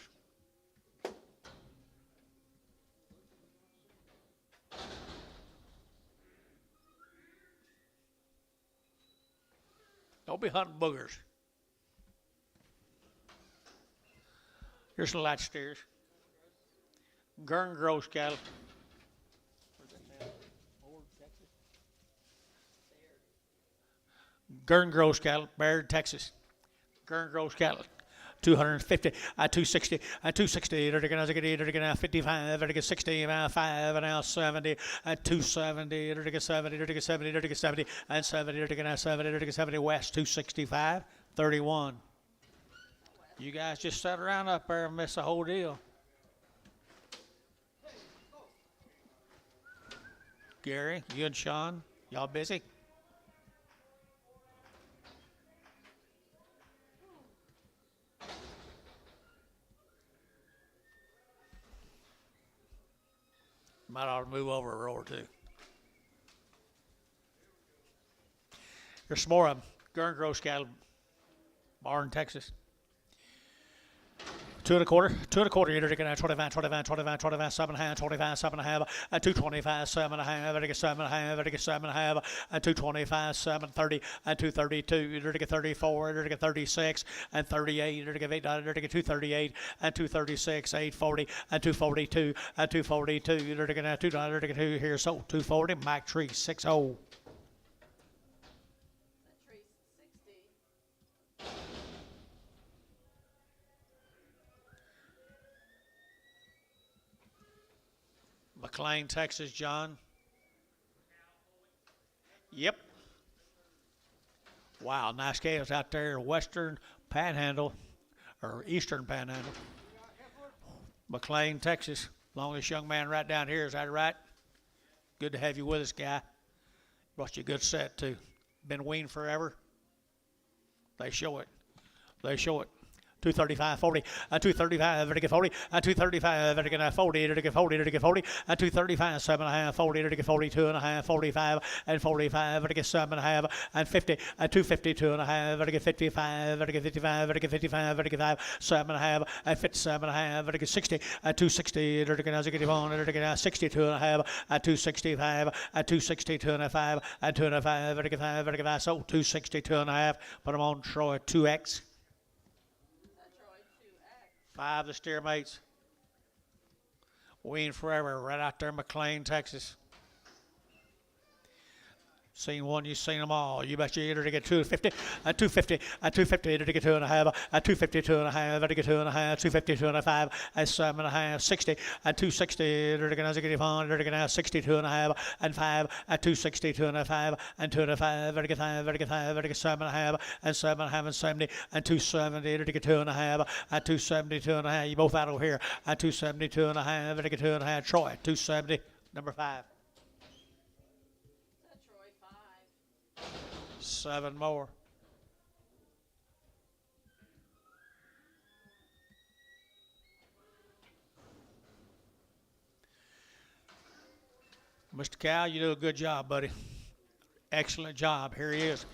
[SPEAKER 1] Don't be hunting boogers. Here's some latch steers. Gurn gross cattle. Gurn gross cattle, Baird, Texas. Gurn gross cattle. 250, 260, 260, they're going to 55, they're going to 60, 5, and now 70, 270, they're going to 70, they're going to 70, they're going to 70, and 70, they're going to 70, they're going to 70, West, 265, 31. You guys just sat around up there and missed the whole deal. Gary, you and Sean, y'all busy? Might ought to move over a row or two. There's some more of them. Gurn gross cattle, barn, Texas. 2 1/4, 2 1/4. You're going to 25, 25, 25, 25, 7.5, 25, 7.5, and 225, 7.5, and 7.5, and 7.5, and 225, 730, and 232. You're going to 34, you're going 36, and 38. You're going to 238, and 236, 840, and 242, and 242. You're going to 2 here, so 240. Mac Tree 60.
[SPEAKER 3] That tree's 60.
[SPEAKER 1] McLean, Texas, John. Yep. Wow, nice cows out there, western panhandle, or eastern panhandle. McLean, Texas. Longest young man right down here, is that right? Good to have you with us, guy. Brought you a good set, too. Been weaned forever. They show it. They show it. 235, 40, 235, vertical 40, 235, vertical 40, vertical 40, vertical 40, 235, 7.5, 40, vertical 42.5, 45, and 45, vertical 7.5, and 50, 250, 2.5, vertical 55, vertical 55, vertical 55, vertical 5, 7.5, and 57.5, vertical 60, 260, vertical 61, vertical 62.5, 265, 262.5, and 205, vertical 5, vertical 5, so 262.5. Put them on Troy 2X. 5 the steer mates. Weaned forever, right out there in McLean, Texas. Seen one, you've seen them all. You bet you're to get 250, 250, 250, to get 2.5, 250, 2.5, to get 2.5, 250, 2.5, 7.5, 60, 260, to get 1, to get 62.5, and 5, 260, 2.5, and 2.5, to get 5, to get 5, to get 7.5, and 7.5, and 70, and 270, to get 2.5, 270, 2.5. You both out over here, 270, 2.5, to get 2.5. Troy, 270, number 5. 7 more. Mr. Cal, you do a good job, buddy. Excellent job. Here he is.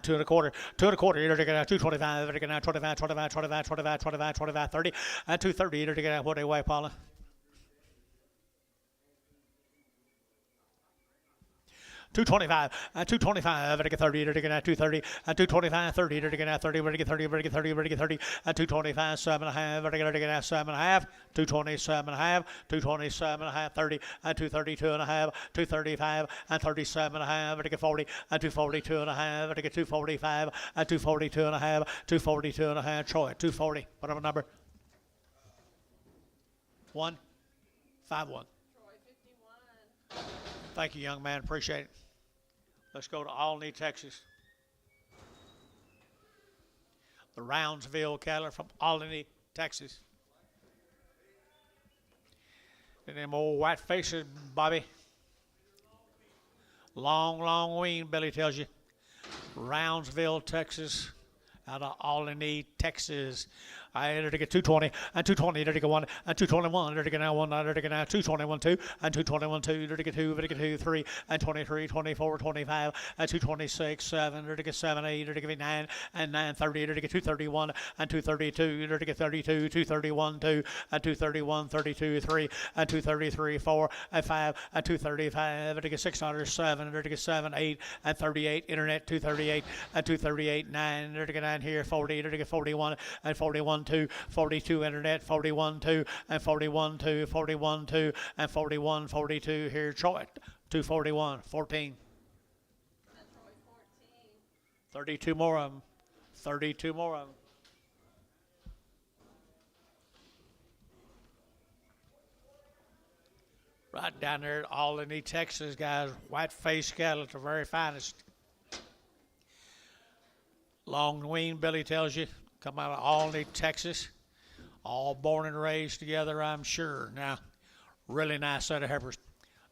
[SPEAKER 1] 2 1/4. 2 1/4. You're going to 225. You're going to 25, 25, 25, 25, 25, 25, 30. 230. You're going to what do you weigh, Paula? 225, and 225, vertical 30, vertical 230, and 225, 30, vertical 30, vertical 30, vertical 30, vertical 30, and 225, 7.5, vertical 7.5, 227.5, 227.5, 30, and 232.5, 235, and 37.5, vertical 40, and 242.5, vertical 245, and 242.5, 242.5, Troy, 240, whatever number. 151.
[SPEAKER 3] Troy 51.
[SPEAKER 1] Thank you, young man. Appreciate it. Let's go to Albany, Texas. The Roundsville cattle from Albany, Texas. And them old white faces, Bobby. Long, long wean, Billy tells you. Roundsville, Texas. Out of Albany, Texas. I entered to get 220, and 220, there to get 1, and 221, there to get now 1, there to get now 221, 2, and 221, 2, there to get 2, there to get 2, 3, and 23, 24, 25, and 226, 7, there to get 7, 8, there to get 9, and 930, there to get 231, and 232, there to get 32, 231, 2, and 231, 32, 3, and 233, 4, and 5, and 235, there to get 600, 7, there to get 7, 8, and 38, internet 238, and 238, 9, there to get 9 here, 40, there to get 41, and 41, 2, 42 internet, 41, 2, and 41, 2, 41, 2, and 41, 42 here, Troy, 241, 14.
[SPEAKER 3] That's Troy 14.
[SPEAKER 1] 32 more of them. 32 more of them. Right down there at Albany, Texas, guys. White-faced cattle at the very finest. Long wean, Billy tells you. Come out of Albany, Texas. All born and raised together, I'm sure. Now, really nice set of heifers.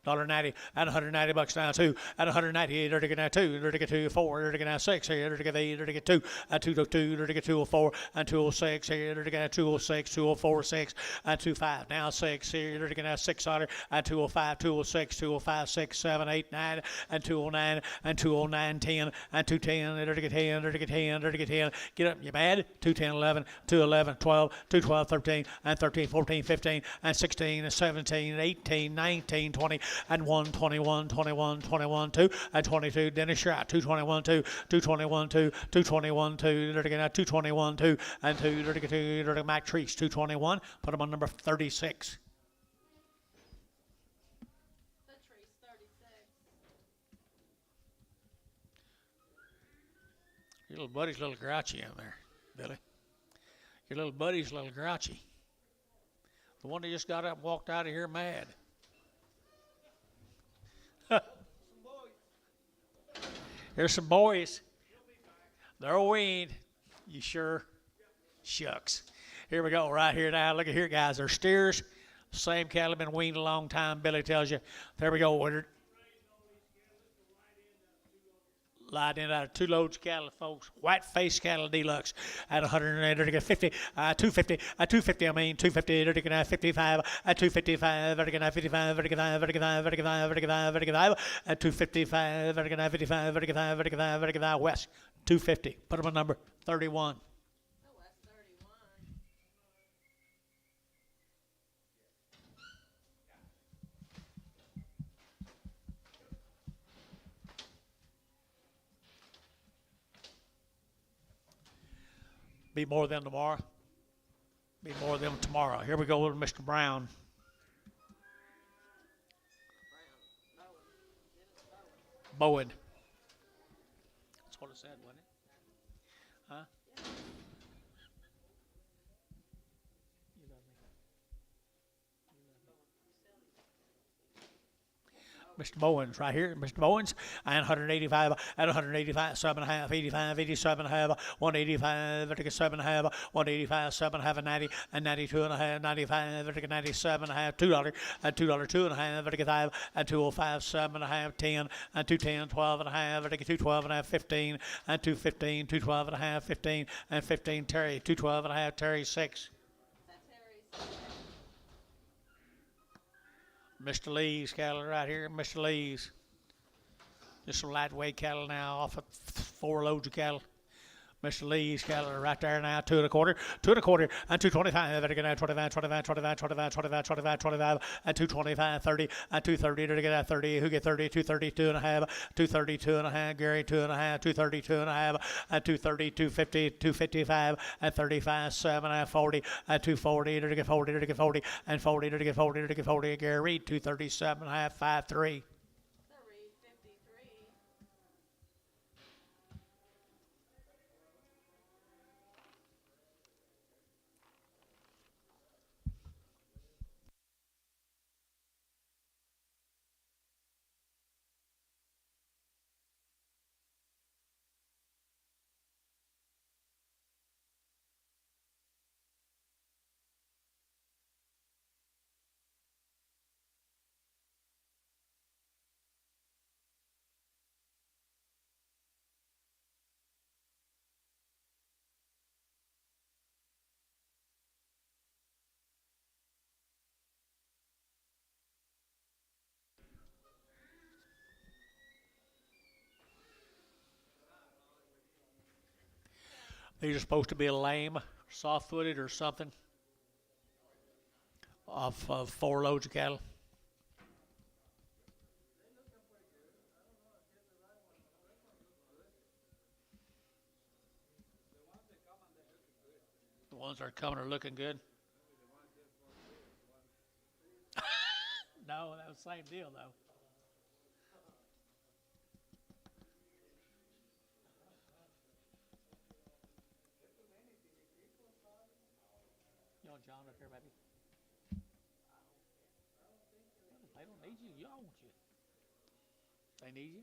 [SPEAKER 1] $1.90 and $190 now, 2 and 198, there to get now 2, there to get 2, 4, there to get now 6 here, there to get 8, there to get 2, and 202, there to get 204, and 206 here, there to get 206, 204, 6, and 25, now 6 here, there to get now 600, and 205, 206, 205, 6, 7, 8, 9, and 209, and 209, 10, and 210, there to get 10, there to get 10, there to get 10, get up, you mad? 210, 11, 211, 12, 212, 13, and 13, 14, 15, and 16, and 17, 18, 19, 20, and 1, 21, 21, 21, 2, and 22. Dennis Shot, 221, 2, 221, 2, 221, 2, there to get now 221, 2, and 2, there to get 2, there to Mac Treese, 221. Put him on number 36.
[SPEAKER 3] Patrice 36.
[SPEAKER 1] Your little buddy's a little grouchy in there, Billy. Your little buddy's a little grouchy. The one that just got up and walked out of here mad. Here's some boys. They're weaned. You sure? Shucks. Here we go, right here now. Look at here, guys. They're steers. Same cattle been weaned a long time, Billy tells you. There we go. Lied in out of 2 loads of cattle, folks. White-faced cattle deluxe at 108, they're to get 50, 250, 250, 250, they're to get 55, 255, they're to get 55, they're to get 5, they're to get 5, they're to get 5, they're to get 5, they're to get 5, 255, they're to get 55, they're to get 5, they're to get 5, they're to get 5, West, 250. Put them on number 31.
[SPEAKER 3] Oh, that's 31.
[SPEAKER 1] Be more than tomorrow. Be more than tomorrow. Here we go with Mr. Brown. Bowen. That's what it said, wasn't it? Huh? Mr. Bowens right here, Mr. Bowens, and 185, and 185, 7.5, 85, 87.5, 185, vertical 7.5, 185, 7.5, 90, and 92.5, 95, vertical 97.5, $2, and $2, 2.5, vertical 5, and 205, 7.5, 10, and 210, 12.5, vertical 212.5, 15, and 215, 212.5, 15, and 15, Terry, 212.5, Terry 6.
[SPEAKER 3] That's Harry's.
[SPEAKER 1] Mr. Lee's cattle right here, Mr. Lee's. Just some lightweight cattle now off of 4 loads of cattle. Mr. Lee's got it right there now. 2 1/4, 2 1/4, and 225. Better get out 25, 25, 25, 25, 25, 25, 25, and 225, 30, and 230. Better get out 30. Who get 30? 232 and a half, 232 and a half. Gary 2 and a half, 232 and a half, and 230, 250, 255, and 35, 7, and 40, and 240. Better get 40. Better get 40, and 40. Better get 40. Better get 40. Gary Reed 237 and a half, 53.
[SPEAKER 3] So read 53.
[SPEAKER 1] These are supposed to be lame, soft-footed, or something. Off of 4 loads of cattle. The ones that are coming are looking good. No, that was the same deal, though. You want John up here, baby? They don't need you. Y'all want you. They need you?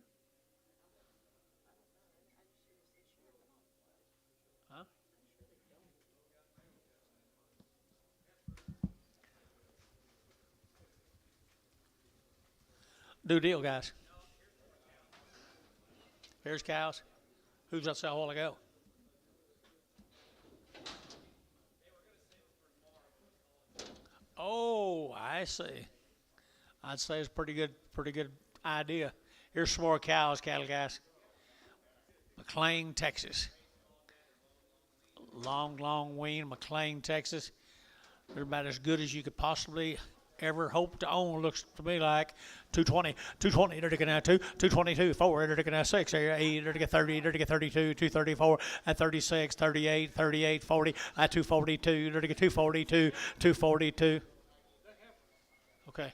[SPEAKER 1] Huh? Do deal, guys. Here's cows. Who's that sell a while ago? Oh, I see. I'd say it's pretty good idea. Here's some more cows, cattle guys. McLean, Texas. Long wean, McLean, Texas. They're about as good as you could possibly ever hope to own. Looks to me like 220, they're taking out 2, 222, 4, they're taking out 6, 8, they're taking 30, they're taking 32, 234, and 36, 38, 38, 40, at 242, they're taking 242, 242. Okay.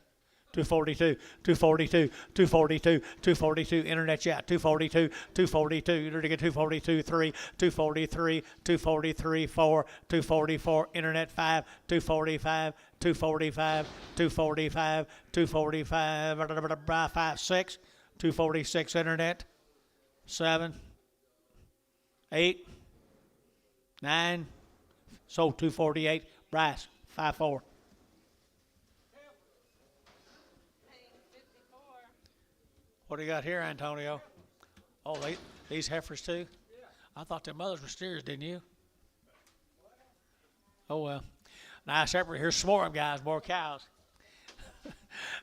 [SPEAKER 1] 242, 242, 242, 242, internet chat, 242, 242, they're taking 242, 3, 243, 243, 4, 244, internet 5, 245, 245, 245, 245, 5, 6, 246, internet, 7, 8, 9, sold 248, Bryce, 5, 4. What do you got here, Antonio? Oh, these heifers too? I thought their mothers were steers, didn't you? Oh, well. Nice heifer. Here's some more of them, guys. More cows.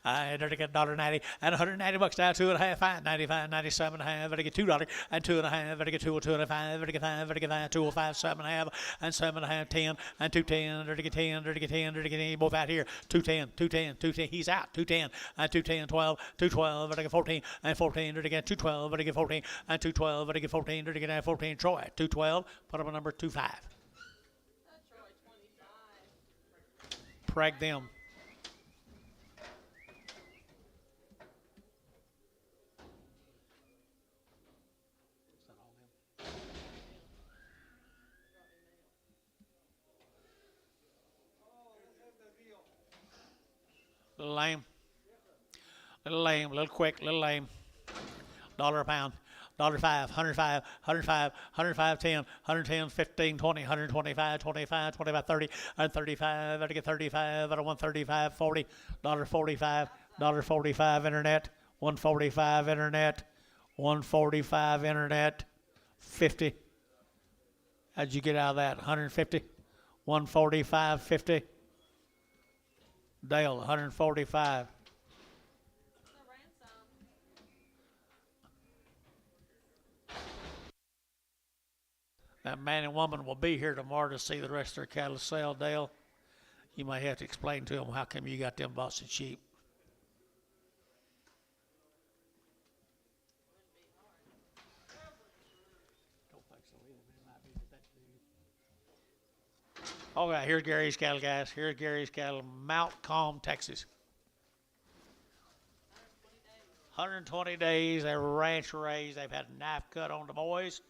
[SPEAKER 1] They're to get $1.90 and $190 down, 2.5, 5, 95, 97 and a half. Better get $2 and 2.5. Better get 2, 2.5. Better get 5. Better get 5, 2.05, 7 and a half, and 7 and a half, 10 and 210. Better get 10. Better get 10. Better get 10. Both out here. 210, 210, 210. He's out. 210 and 210, 12, 212. Better get 14 and 14. Better get 212. Better get 14 and 212. Better get 14. Better get 14. Troy 212. Put up a number 25.
[SPEAKER 3] That's Troy 25.
[SPEAKER 1] Preg them. Little lame, little quick, little lame. $1 a pound, $1.05, 105, 105, 105, 10, 110, 15, 20, 125, 25, 25, 30, and 35. Better get 35, better 135, 40, $1.45, $1.45 internet, 145 internet, 145 internet, 50. How'd you get out of that? 150, 145, 50. Dale, 145.
[SPEAKER 3] The ransom.
[SPEAKER 1] That man and woman will be here tomorrow to see the rest of their cattle sell, Dale. You might have to explain to them how come you got them bought so cheap. All right, here's Gary's cattle, guys. Here's Gary's cattle, Mount Calm, Texas. 120 days. They were ranch raised. They've had a knife cut on the boys.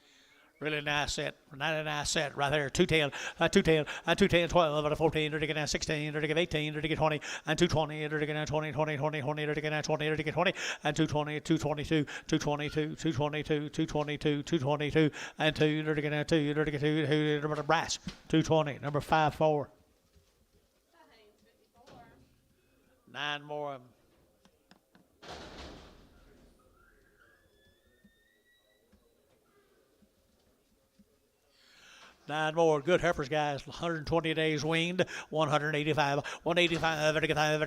[SPEAKER 1] Really nice set, 99 set right there. 210, 210, 12, and a 14, to get 16, to get 18, to get 20, and 220, to get 20, 20, 20, 20, to get 20, to get 20, and 220, 222, 222, 222, 222, 222, and 2, to get 2, to get 2, number the brass, 220, number 5-4.
[SPEAKER 3] That Haynes 54.
[SPEAKER 1] 9 more of them. Nine more good heifers, guys. 120 days weaned. 185, 185, 85,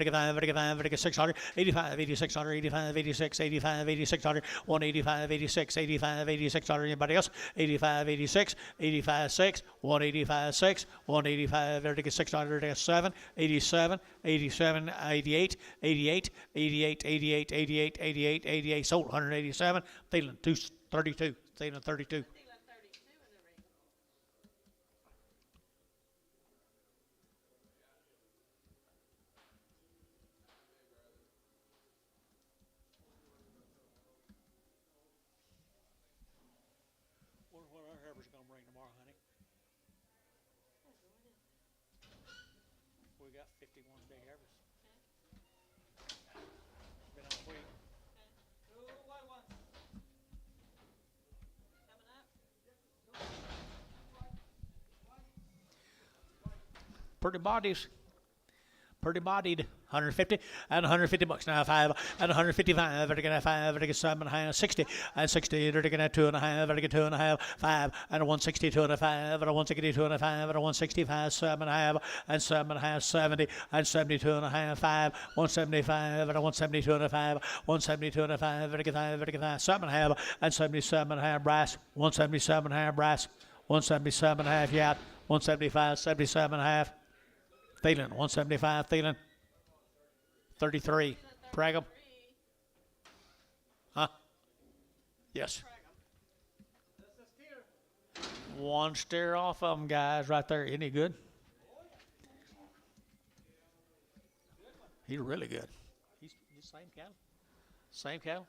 [SPEAKER 1] 600, 85, 8600, 85, 86, 85, 8600, 185, 86, 85, 8600. Anybody else? 85, 86, 85, 6, 185, 6, 185, 600, 7, 87, 87, 88, 88, 88, 88, 88, 88, 88. Sold 187. Thielen 232. Thielen 32.
[SPEAKER 3] Thielen 32 in the ring.
[SPEAKER 1] Wonder what our heifers are gonna bring tomorrow, honey. We got 51 big heifers. Been on a week.
[SPEAKER 3] Two white ones. Coming up.
[SPEAKER 1] Pretty bodies. Pretty bodied. 150 and 150 bucks now. 5 and 155. They're gonna 5. They're gonna 7.5. 60 and 60. They're gonna 2.5. They're gonna 2.5. 5 and a 160. 2.5 and a 160. 2.5 and a 165. 7.5 and 7.5. 70 and 72.5. 5 175 and a 172 and a 5. 172 and a 5. They're gonna 5. 7.5 and 77.5 brass. 177.5 brass. 177.5 yacht. 175. 77.5. Thielen, 175, Thielen. 33. Prag 'em. Huh? Yes. One steer off of them, guys, right there. Isn't he good? He's really good. He's same cow. Same cow.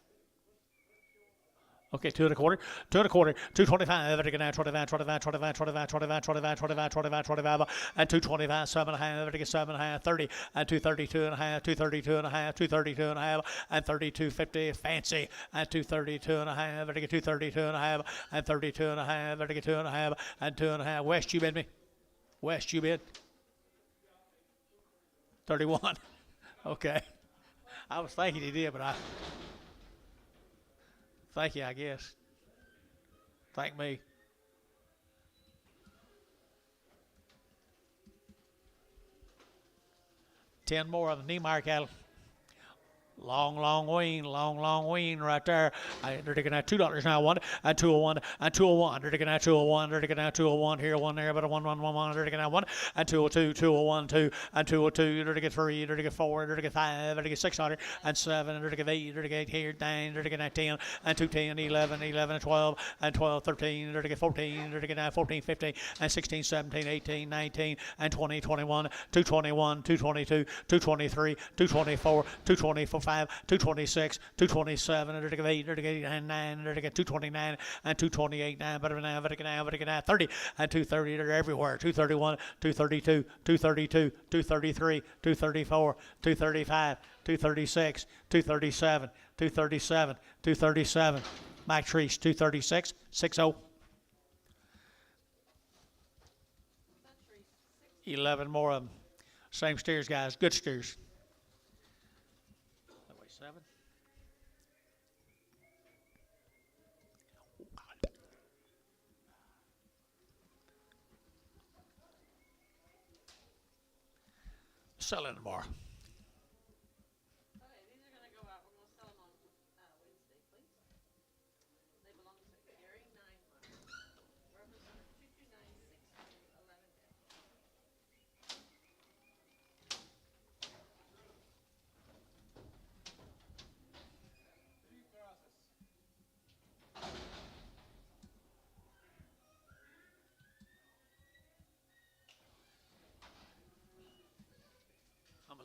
[SPEAKER 1] Okay, 2 1/4, 2 1/4, 225, 25, 25, 25, 25, 25, 25, 25, 25, 25, and 225, 7.5, 7.5, 30, and 232.5, 232.5, 232.5, and 32.50, fancy, and 232.5, 232.5, and 32.5, 2.5, and 2.5. West, you bid me? West, you bid? 31. Okay. I was thinking he did, but I. Thank you, I guess. Thank me. Ten more of the Niemeyer cattle. Long wean right there. They're taking out $2 now. 1 and 201 and 201. They're taking out 201. They're taking out 201 here, one there, but a 1. They're taking out 1 and 202, 201, 2 and 202. They're taking 3. They're taking 4. They're taking 5. They're taking 600 and 7. They're taking 8. They're taking 8 here, 9. They're taking 10 and 210, 11, 11 and 12 and 12, 13. They're taking 14. They're taking 14, 15 and 16, 17, 18, 19 and 20, 21, 221, 222, 223, 224, 224. 226, 227, and 8, 9, 229, and 228, 9, but now, 30, and 230, they're everywhere. 231, 232, 232, 233, 234, 235, 236, 237, 237, 237. Mike Treese, 236, 60. 11 more of them. Same steers, guys. Good steers. 7. Selling tomorrow.
[SPEAKER 3] Okay, these are going to go out. We're going to sell them on Wednesday, please. They belong to Gary 9 months. Representative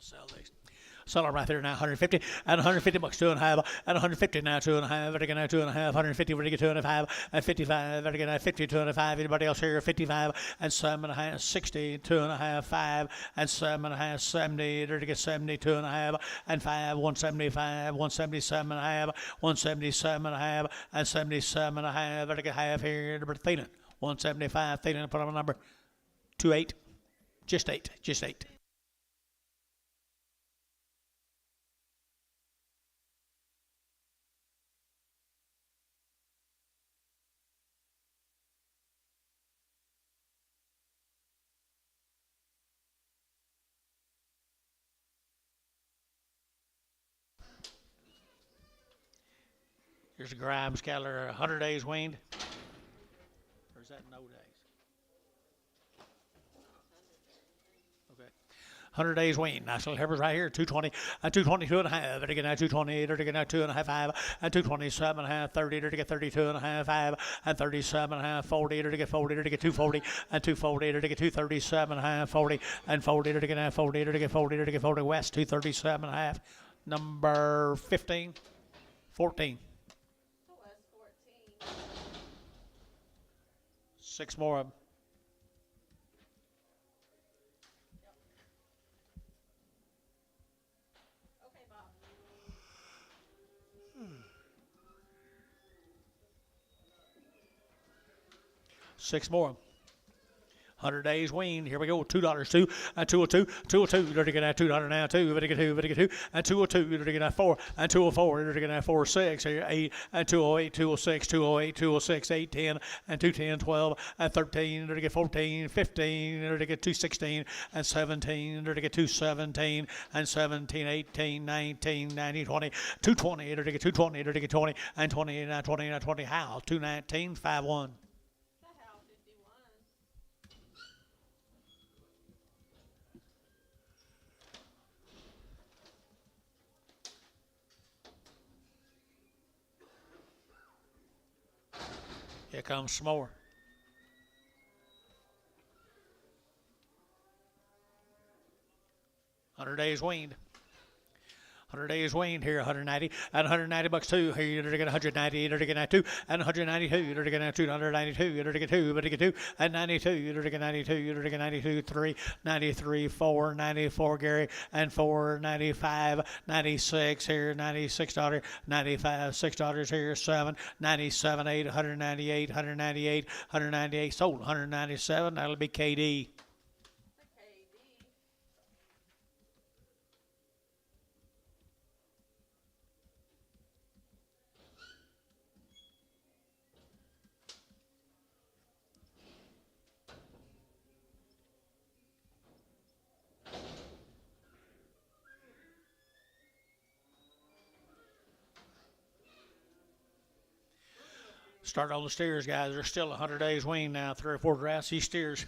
[SPEAKER 1] sell these. Sell them right there now, 150 and 150 bucks, 2.5, and 150 now, 2.5. Vertical now, 2.5, 150. Vertical 2.5 and 55. Vertical now, 50, 2.5. Anybody else here? 55 and 7.5, 60, 2.5, 5 and 7.5, 70. Vertical 70, 2.5 and 5, 175, 177.5, 177.5 and 77.5. Vertical half here. Number Thelen, 175. Thelen, put on a number 28, just 8, just 8. Here's a Grimes Scaler, 100 days weaned. Or is that no days? Okay. 100 days weaned. Nice little Heifers right here, 220, and 222 and a half. They're getting 228, they're getting 2.5, 5, and 227 and a half, 30, they're getting 32 and a half, 5, and 37 and a half, 40, they're getting 40, they're getting 240, and 240, they're getting 237 and a half, 40, and 40, they're getting 40, they're getting 40, they're getting 40 West, 237 and a half. Number 15, 14.
[SPEAKER 3] West 14.
[SPEAKER 1] 6 more of them.
[SPEAKER 3] Okay, Bob.
[SPEAKER 1] 6 more of them. 100 days weaned. Here we go. $2, 2, and 202, 202. You're getting at $2 now, 2, Vitiga 2, Vitiga 2, and 202. You're getting at 4, and 204. You're getting at 4, 6, 8, and 208, 206, 208, 206, 8, 10, and 210, 12, and 13. You're getting 14, 15. You're getting 216, and 17. You're getting 217, and 17, 18, 19, 19, 20, 220. You're getting 220. You're getting 20, and 20, and 20, and 20. How? 219, 5-1.
[SPEAKER 3] The Hal 51.
[SPEAKER 1] Here comes some more. $100 days weaned. 100 days weaned here, 190, and 190 bucks too. Here you're getting 190, you're getting 2, and 192, you're getting 292, you're getting 2, but you get 2, and 92, you're getting 92, you're getting 92, 3, 93, 4, 94, Gary, and 4, 95, 96 here, $96, 95, $6 here, 7, 97, 8, 198, 198, 198, sold, 197, that'll be KD.
[SPEAKER 3] The KD.
[SPEAKER 1] Start on the steers, guys. They're still 100 days weaned now. 3 or 4 drafts. These steers.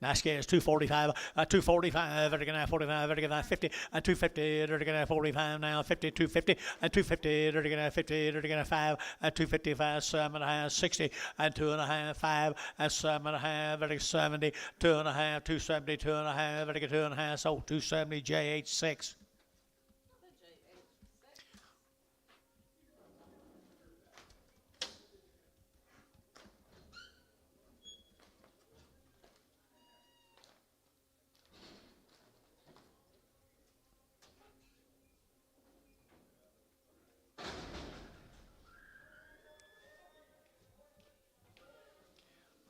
[SPEAKER 1] Nice gas, 245, 245, they're going 45, they're going 50, and 250, they're going 45 now, 50, 250, and 250, they're going 50, they're going 5, and 255, 7.5, 60, and 2.5, 5, and 7.5, they're 70, 2.5, 270, 2.5, they're 2.5, so 270, JH6.
[SPEAKER 3] The JH6.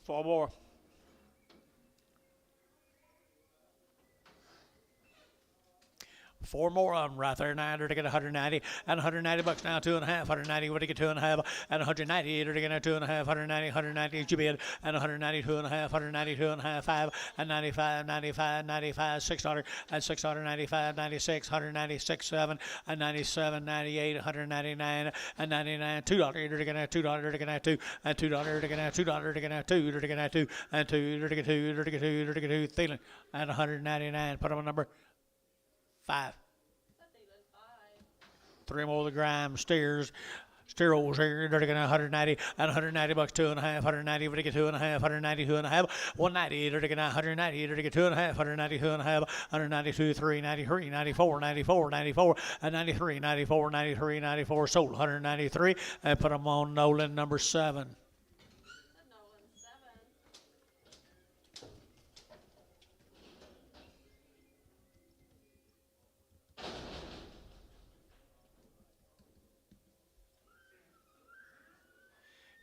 [SPEAKER 1] 4 more. Four more of them right there now. They're to get 190 and 190 bucks now. 2.5. 190. What do you get? 2.5 and 190. They're to get 2.5. 190. 190 is your bid and 190. 2.5. 190. 2.5. 5 and 95. 95. 95. $6 and $695. 96. 196. 7 and 97. 98. 199 and 99. $2. They're to get $2. They're to get 2 and $2. They're to get $2. They're to get 2. They're to get 2 and 2. They're to get 2. They're to get 2. They're to get 2. Thielen and 199. Put them on number 5. 3 more of the Grimes steers. Steers here, they're getting 190 and 190 bucks, 2.5, 190, they're getting 2.5, 190, 2.5, 190, they're getting 190, they're getting 2.5, 190, 2.5, 192, 393, 94, 94, 94, and 93, 94, 93, 94, sold 193, and put them on Nolan number 7.
[SPEAKER 3] The Nolan 7.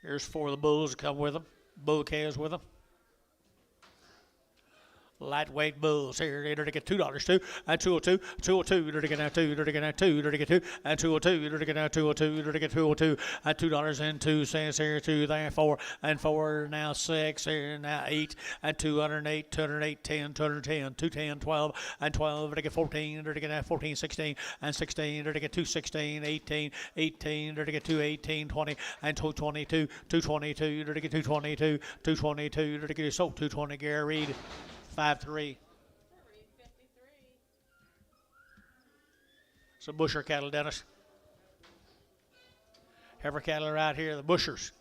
[SPEAKER 1] Here's 4 of the bulls that come with them, bull calves with them. Lightweight bulls here. They're to get $2 too, and 202, 202. They're to get now 2. They're to get now 2. They're to get 2, and 202. They're to get now 202. They're to get 202, and $2.02 here, 2 there, 4, and 4 now 6 here, now 8, and 208, 208, 10, 210, 210, 12, and 12. They're to get 14. They're to get now 14, 16, and 16. They're to get 216, 18, 18. They're to get 218, 20, and 222, 222. They're to get 222, 222. They're to get sold 220. Gary Reed. 5-3.
[SPEAKER 3] 53.
[SPEAKER 1] Some busher cattle, Dennis. Heifer cattle right here, the bushers.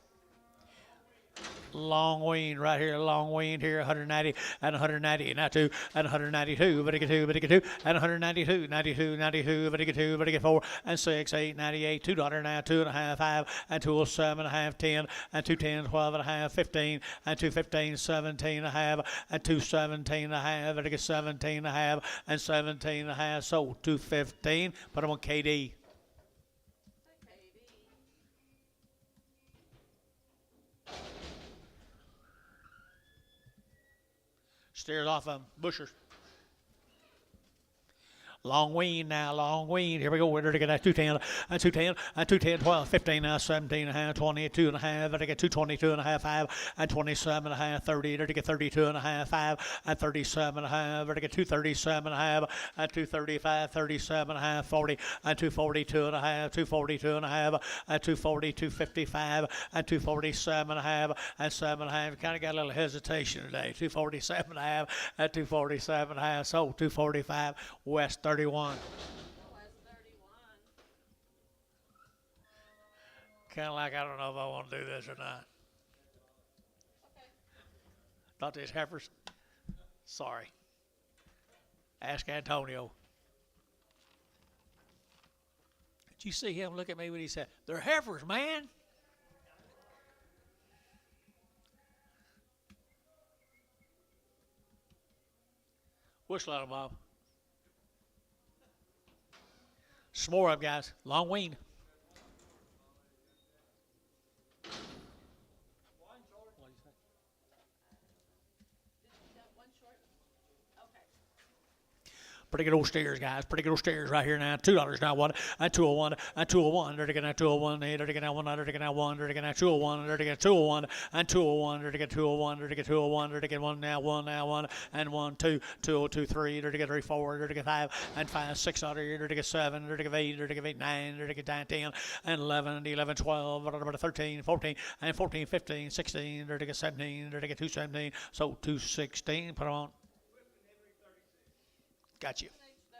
[SPEAKER 1] Long wean right here, long wean here, 190 and 190, now 2 and 192, but it get 2, but it get 2 and 192, 92, 92, but it get 2, but it get 4 and 6, 8, 98, $2 now, 2.5, 5 and 207.5, 10 and 210, 12.5, 15 and 215, 17.5 and 217.5, but it get 17.5 and 17.5, sold 215. Put them on KD.
[SPEAKER 3] KD.
[SPEAKER 1] Steers off them, bushers. Long wean now, long wean. Here we go. We're to get that 210 and 210 and 210, 12, 15 now, 17 and a half, 22 and a half. They're to get 222 and a half, 5 and 27 and a half, 30. They're to get 32 and a half, 5 and 37 and a half. They're to get 237 and a half and 235, 37 and a half, 40 and 242 and a half, 242 and a half and 240, 255 and 247 and a half and 7 and a half. Kind of got a little hesitation today. 247 and a half and 247 and a half. So 245 West 31.
[SPEAKER 3] West 31.
[SPEAKER 1] Kind of like, I don't know if I want to do this or not.
[SPEAKER 3] Okay.
[SPEAKER 1] Thought these heifers. Sorry. Ask Antonio. Did you see him look at me when he said, "They're heifers, man"? Whistle at 'em, Bob. Some more up, guys. Long wean.
[SPEAKER 3] One short. Okay.
[SPEAKER 1] Pretty good old stairs, guys. Pretty good old stairs right here now. $2 now, 1 and 201 and 201. They're to get now 201. They're to get now 1. They're to get now 1. They're to get now 201. They're to get 201 and 201. They're to get 201. They're to get 201. They're to get 1 now, 1 now, 1 and 1, 2, 202, 3. They're to get 3, 4. They're to get 5 and 5, 6 out here. They're to get 7. They're to get 8. They're to get 8, 9. They're to get 9, 10 and 11, 11, 12. They're to 13, 14 and 14, 15, 16. They're to get 17. They're to get 217. So 216. Put them on. Got you.
[SPEAKER 3] Age 36.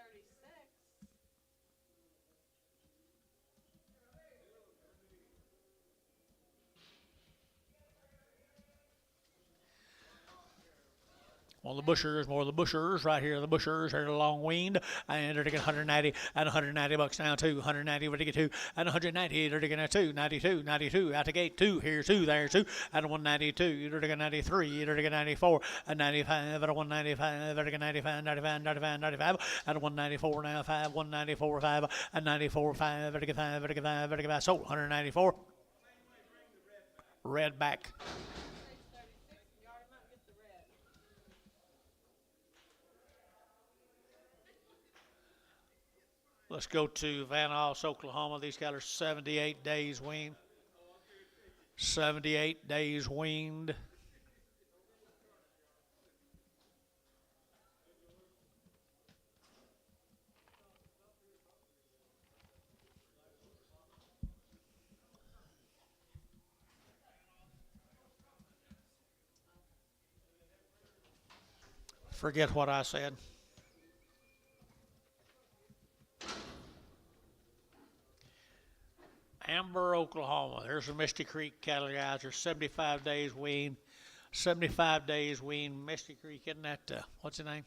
[SPEAKER 1] More of the bushers, more of the bushers right here. The bushers are long weaned, and they're to get 190 and 190 bucks now too. 190, we're to get 2 and 190. They're to get 2, 92, 92 out the gate. 2 here, 2 there, 2 and 192. They're to get 93. They're to get 94 and 95 and 195. They're to get 95, 95, 95, 95 and 194 now 5, 194 5 and 94 5. They're to get 5. They're to get 5. They're to get 5. Sold 194. Red back.
[SPEAKER 3] Age 36. You already might get the red.
[SPEAKER 1] Let's go to Van Nuys, Oklahoma. These guys are 78 days weaned. 78 days weaned. Forget what I said. Amber, Oklahoma. There's a Misty Creek cattle, guys. There's 75 days wean. 75 days wean. Misty Creek, isn't that, what's his name?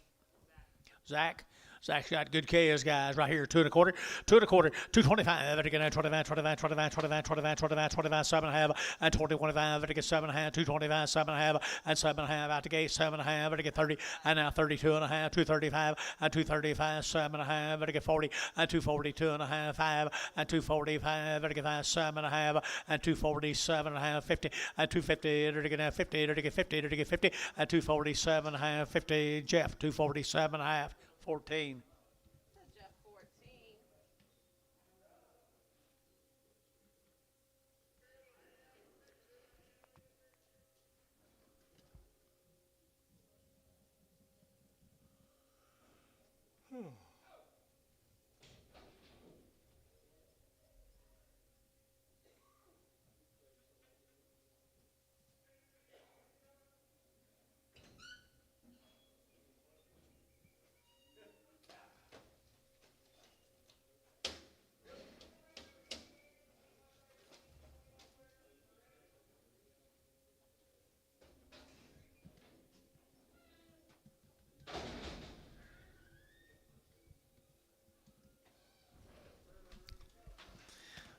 [SPEAKER 1] Zach. Zach's got good KS, guys, right here. 2 1/4, 2 1/4, 225, 25, 25, 25, 25, 25, 25, 25, 7.5, and 25, 7.5, 225, 7.5, and 7.5 out the gate, 7.5, 30, and now 32.5, 235, and 235, 7.5, 40, and 242.5, 5, and 245, 7.5, and 247.5, 50, and 250, 50, 50, 50, and 247.5, 50, Jeff, 247.5. 14.
[SPEAKER 3] Jeff 14.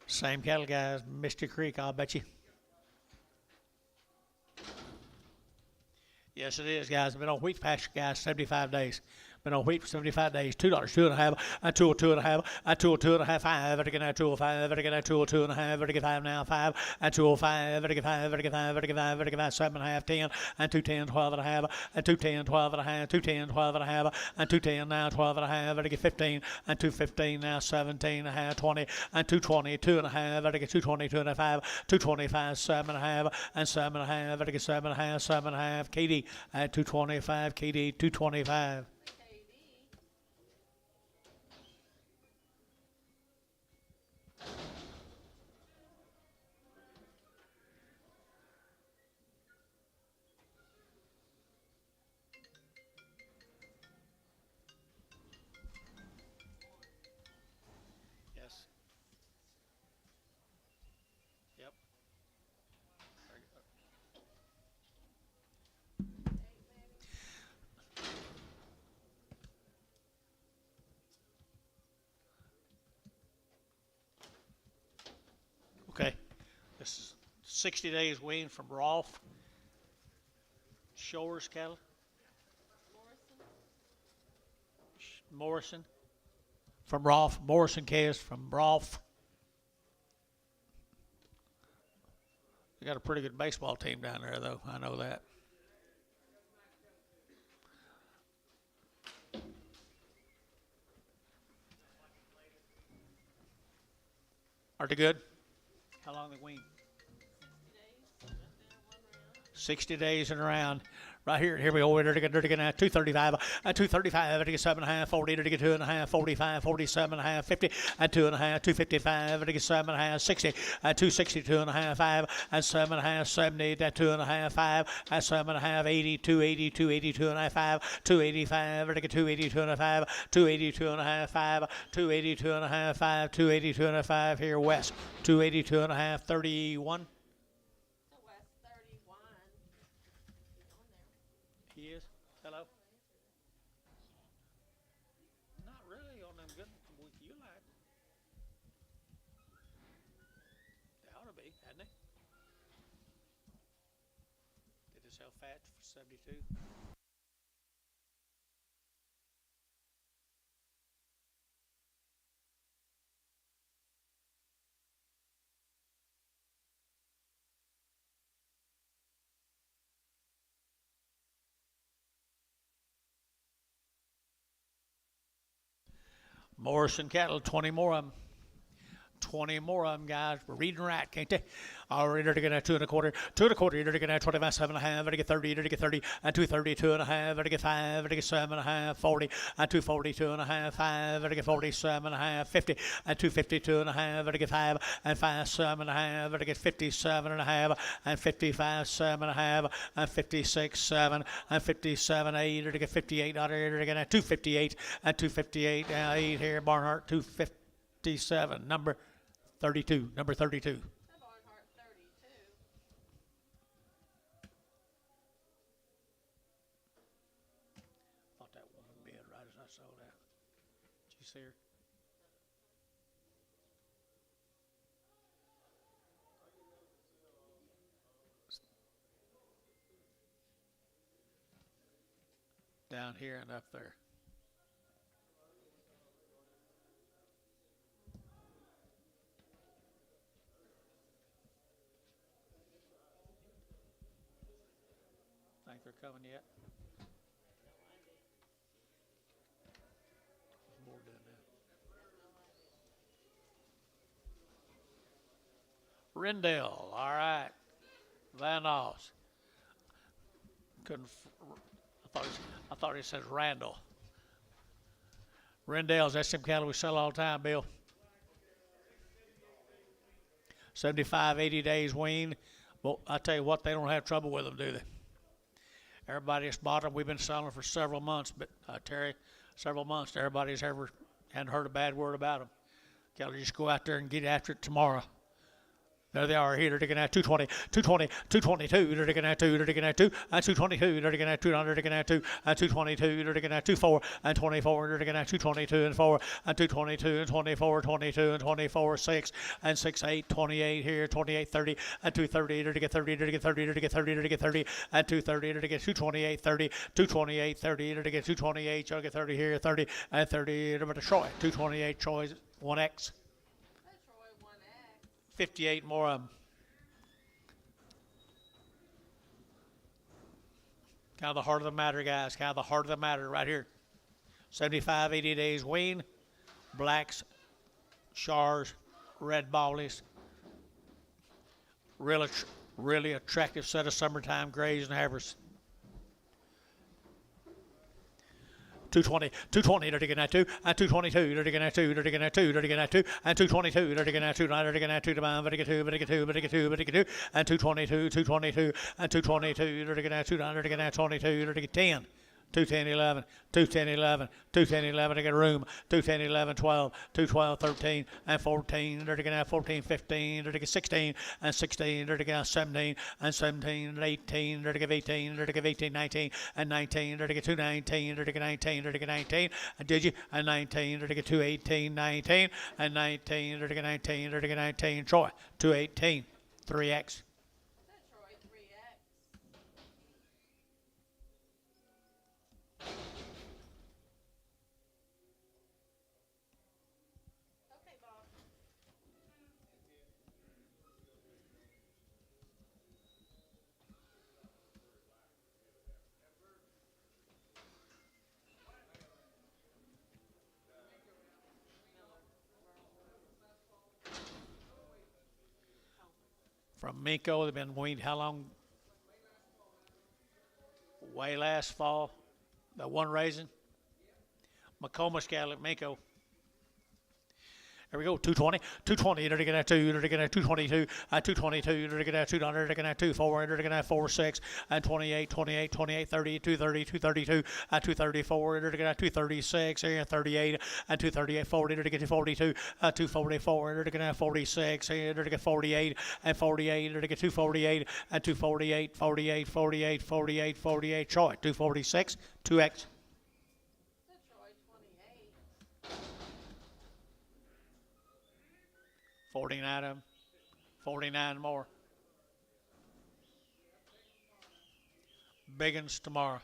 [SPEAKER 1] Same cattle, guys. Misty Creek, I'll bet you. Yes, it is, guys. Been on wheat pasture, guys, 75 days. Been on wheat for 75 days. $2, 2.5, and 202.5, and 202.5, 5, vertical now 205, vertical now 202.5, vertical 5 now 5, and 205, vertical 5, vertical 5, vertical 5, vertical 5, 7.5, 10, and 210, 12.5, and 210, 12.5, 210, 12.5, and 210 now 12.5, vertical 15, and 215 now 17.5, 20, and 220, 2.5, vertical 220, 2.5, 225, 7.5, and 7.5, vertical 7.5, 7.5, KD at 225, KD 225. Yes. Yep. Okay. This is 60 days wean from Rolfe. Shores cattle. Morrison. From Rolfe. Morrison case from Rolfe. They got a pretty good baseball team down there, though. I know that. Are they good? How long they wean? 60 days and around. Right here, here we go. We're dirty, 235, 235, 7.5, 40, 2.5, 45, 47.5, 50, and 2.5, 255, 7.5, 60, 260, 2.5, 5, and 7.5, 70, 2.5, 5, and 7.5, 80, 280, 280, 2.5, 5, 285, 280, 2.5, 280, 2.5, 5, 280, 2.5, 5, 280, 2.5 here west, 280, 2.5, 31. He is? Hello? Not really on them good with you like. They ought to be, hadn't they? Did they sell fat for 72? Morrison cattle, 20 more of them. 20 more of them, guys. We're reading right, can't they? All right, they're going to 2 1/4, 2 1/4, they're going to 25, 7.5, they're 30, they're 30, and 230, 2.5, they're 5, they're 7.5, 40, and 240, 2.5, 5, they're 47.5, 50, and 250, 2.5, they're 5, and 5, 7.5, they're 57.5, and 55, 7.5, and 56, 7, and 57, 8, they're 58, they're going to 258, and 258, 8 here, Barnhart, 257, number 32, number 32.
[SPEAKER 3] That Barnhart 32.
[SPEAKER 1] Thought that woman bid right as I saw that. Did you see her? Down here and up there. Think they're coming yet? More down there. Rendell, all right. Van Oss. Couldn't. I thought it says Randall. Rendell's, that's them cattle we sell all the time, Bill. 75, 80 days wean. Well, I tell you what, they don't have trouble with them, do they? Everybody's bought them. We've been selling for several months, but Terry, several months. Everybody's ever hadn't heard a bad word about them. Cattle just go out there and get after it tomorrow. There they are here. They're taking out 220, 220, 222. They're taking out 2. They're taking out 2. And 222. They're taking out 2. They're taking out 2. And 222. They're taking out 24 and 24. They're taking out 222 and 4 and 222 and 24, 22 and 24, 6 and 6, 8, 28 here, 28, 30 and 230. They're to get 30. They're to get 30. They're to get 30. They're to get 30 and 230. They're to get 228, 30, 228, 30. They're to get 228. They'll get 30 here, 30 and 30. They're to Troy. 228 Troy's 1X.
[SPEAKER 3] That Troy 1X.
[SPEAKER 1] 58 more of them. Kind of the heart of the matter, guys. Kind of the heart of the matter right here. 75, 80 days wean. Blacks, Shars, red ballies. Really attractive set of summertime grays and Heifers. 220, 220, they're taking that 2, and 222, they're taking that 2, they're taking that 2, they're taking that 2, and 222, they're taking that 2, they're taking that 2 to mine, but they get 2, but they get 2, but they get 2, but they get 2, and 222, 222, and 222, they're taking that 2, they're taking that 22, they're taking 10. 210, 11, 210, 11, 210, 11, they get room, 210, 11, 12, 212, 13, and 14, they're taking out 14, 15, they're taking 16, and 16, they're taking out 17, and 17, and 18, they're taking 18, they're taking 18, 19, and 19, they're taking 219, they're taking 19, they're taking 19, and did you, and 19, they're taking 218, 19, and 19, they're taking 19, they're taking 19, Troy, 218, 3X.
[SPEAKER 3] That Troy 3X. Okay, Bob.
[SPEAKER 1] From Minko, they've been weaned how long? Way last fall. The one raising. Macomb cattle at Minko. There we go, 220, 220, they're taking that 2, they're taking that 222, and 222, they're taking that 2, they're taking that 2, 4, they're taking that 4, 6, and 28, 28, 28, 30, 230, 232, and 234, they're taking that 236, and 38, and 238, 40, they're taking 242, and 244, they're taking that 46, and they're taking 48, and 48, they're taking 248, and 248, 48, 48, 48, 48, Troy, 246, 2X.
[SPEAKER 3] That Troy 28.
[SPEAKER 1] 49 of them, 49 more. Big ones tomorrow.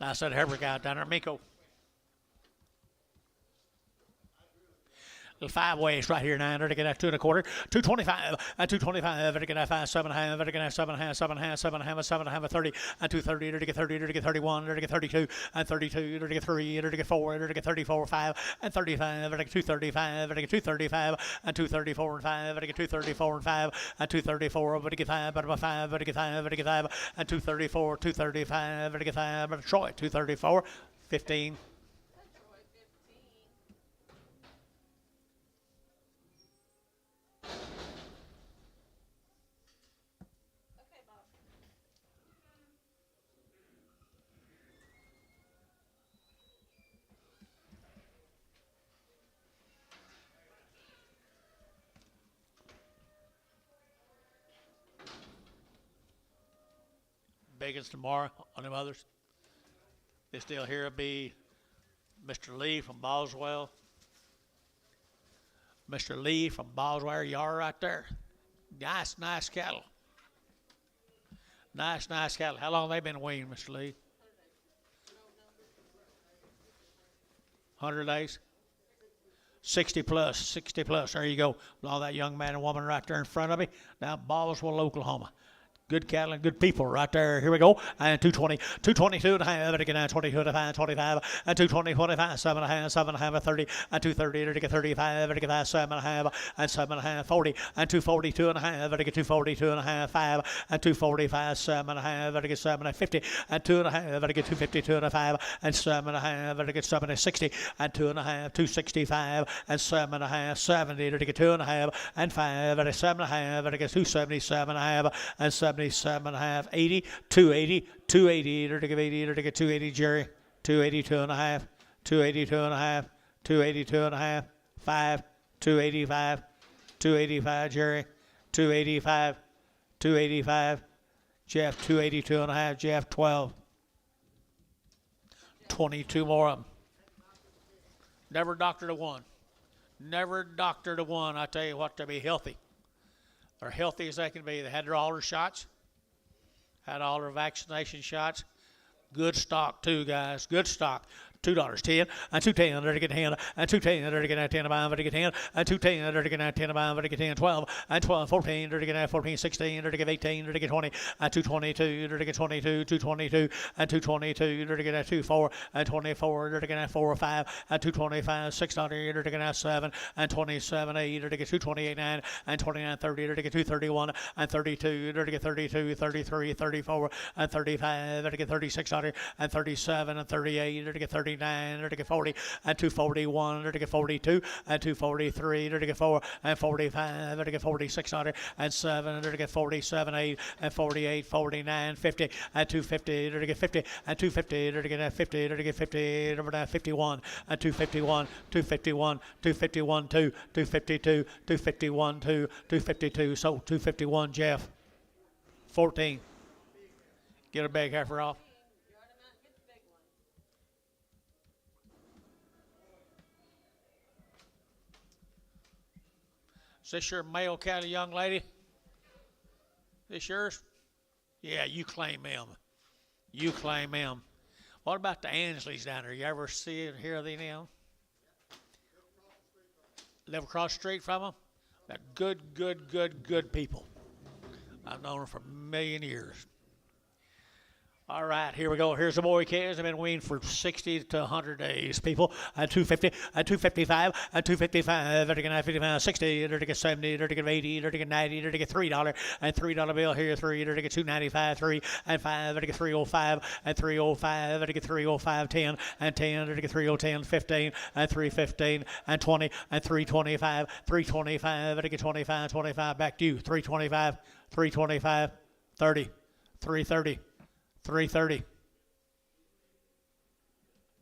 [SPEAKER 1] Now I said Heifer guy down there, Miko. Five ways right here, 9, they're to get that 2 1/4, 225, and 225, they're to get that 5, 7 1/2, they're to get that 7 1/2, 7 1/2, 7 1/2, 7 1/2, 30, and 230, they're to get 30, they're to get 31, they're to get 32, and 32, they're to get 3, they're to get 4, they're to get 34, 5, and 35, they're to get 235, they're to get 235, and 234 and 5, they're to get 234 and 5, and 234, they're to get 5, but 5, they're to get 5, they're to get 5, and 234, 235, they're to get 5, but Troy, 234, 15.
[SPEAKER 3] That
[SPEAKER 1] big ones tomorrow on them others. This deal here will be Mr. Lee from Boswell. Mr. Lee from Boswell yard right there. Nice cattle. Nice cattle. How long they been weaned, Mr. Lee? 100 days? 60 plus. There you go. All that young man and woman right there in front of me. Now Boswell, Oklahoma. Good cattle and good people right there. Here we go. And 220, 222 and a half. To get down 22 and a half, 25, and 220, 25, 7 and a half, 7 and a half, 30, and 230, to get 35, to get that 7 and a half, and 7 and a half, 40, and 242 and a half, to get 242 and a half, 5, and 245, 7 and a half, to get 7 and 50, and 2 and a half, to get 252 and a 5, and 7 and a half, to get 7 and 60, and 2 and a half, 265, and 7 and a half, 70, to get 2 and a half, and 5, and 7 and a half, to get 277 and a half, and 77 and a half, 80, 280, 280, to give 80, to get 280, Jerry, 282 and a half, 282 and a half, 282 and a half, 5, 285, 285, Jerry, 285, 285, Jeff, 282 and a half, Jeff, 12, 22 more of them. Never doctored a one. Never doctored a one. I tell you what, to be healthy. They're healthy as they can be. They had all their shots. Had all their vaccination shots. Good stock, too, guys. Good stock. $2.10 and 210 to get 10 and 210 to get 10 about to get 10 and 210 to get 10 about to get 10 12 and 12 14 to get 14 16 to get 18 to get 20 and 222 to get 22 222 and 222 to get 24 and 24 to get 4 5 and 225 600 to get 7 and 27 8 to get 228 9 and 29 30 to get 231 and 32 to get 32 33 34 and 35 to get 3600 and 37 and 38 to get 39 to get 40 and 241 to get 42 and 243 to get 4 and 45 to get 46 and 7 to get 47 8 and 48 49 50 and 250 to get 50 and 250 to get 50 to get 50 to 51 and 251 251 251 2 252 251 2 252 so 251 Jeff 14 get a big heifer off. Is this your male cattle, young lady? This yours? Yeah, you claim him. You claim him. What about the Ansleys down there? You ever see and hear of them? Live across the street from them? That good people. I've known them for a million years. All right, here we go. Here's the boy calves. They've been weaned for 60 to 100 days, people. And 250, and 255, and 255, and 55, 60, and 70, and 80, and 90, and $3, and $3 bill here, 3, and 295, 3, and 5, and 305, and 305, and 305, 10, and 10, and 3010, 15, and 315, and 20, and 325, 325, and 25, 25, back to you, 325, 325, 30, 330. 330.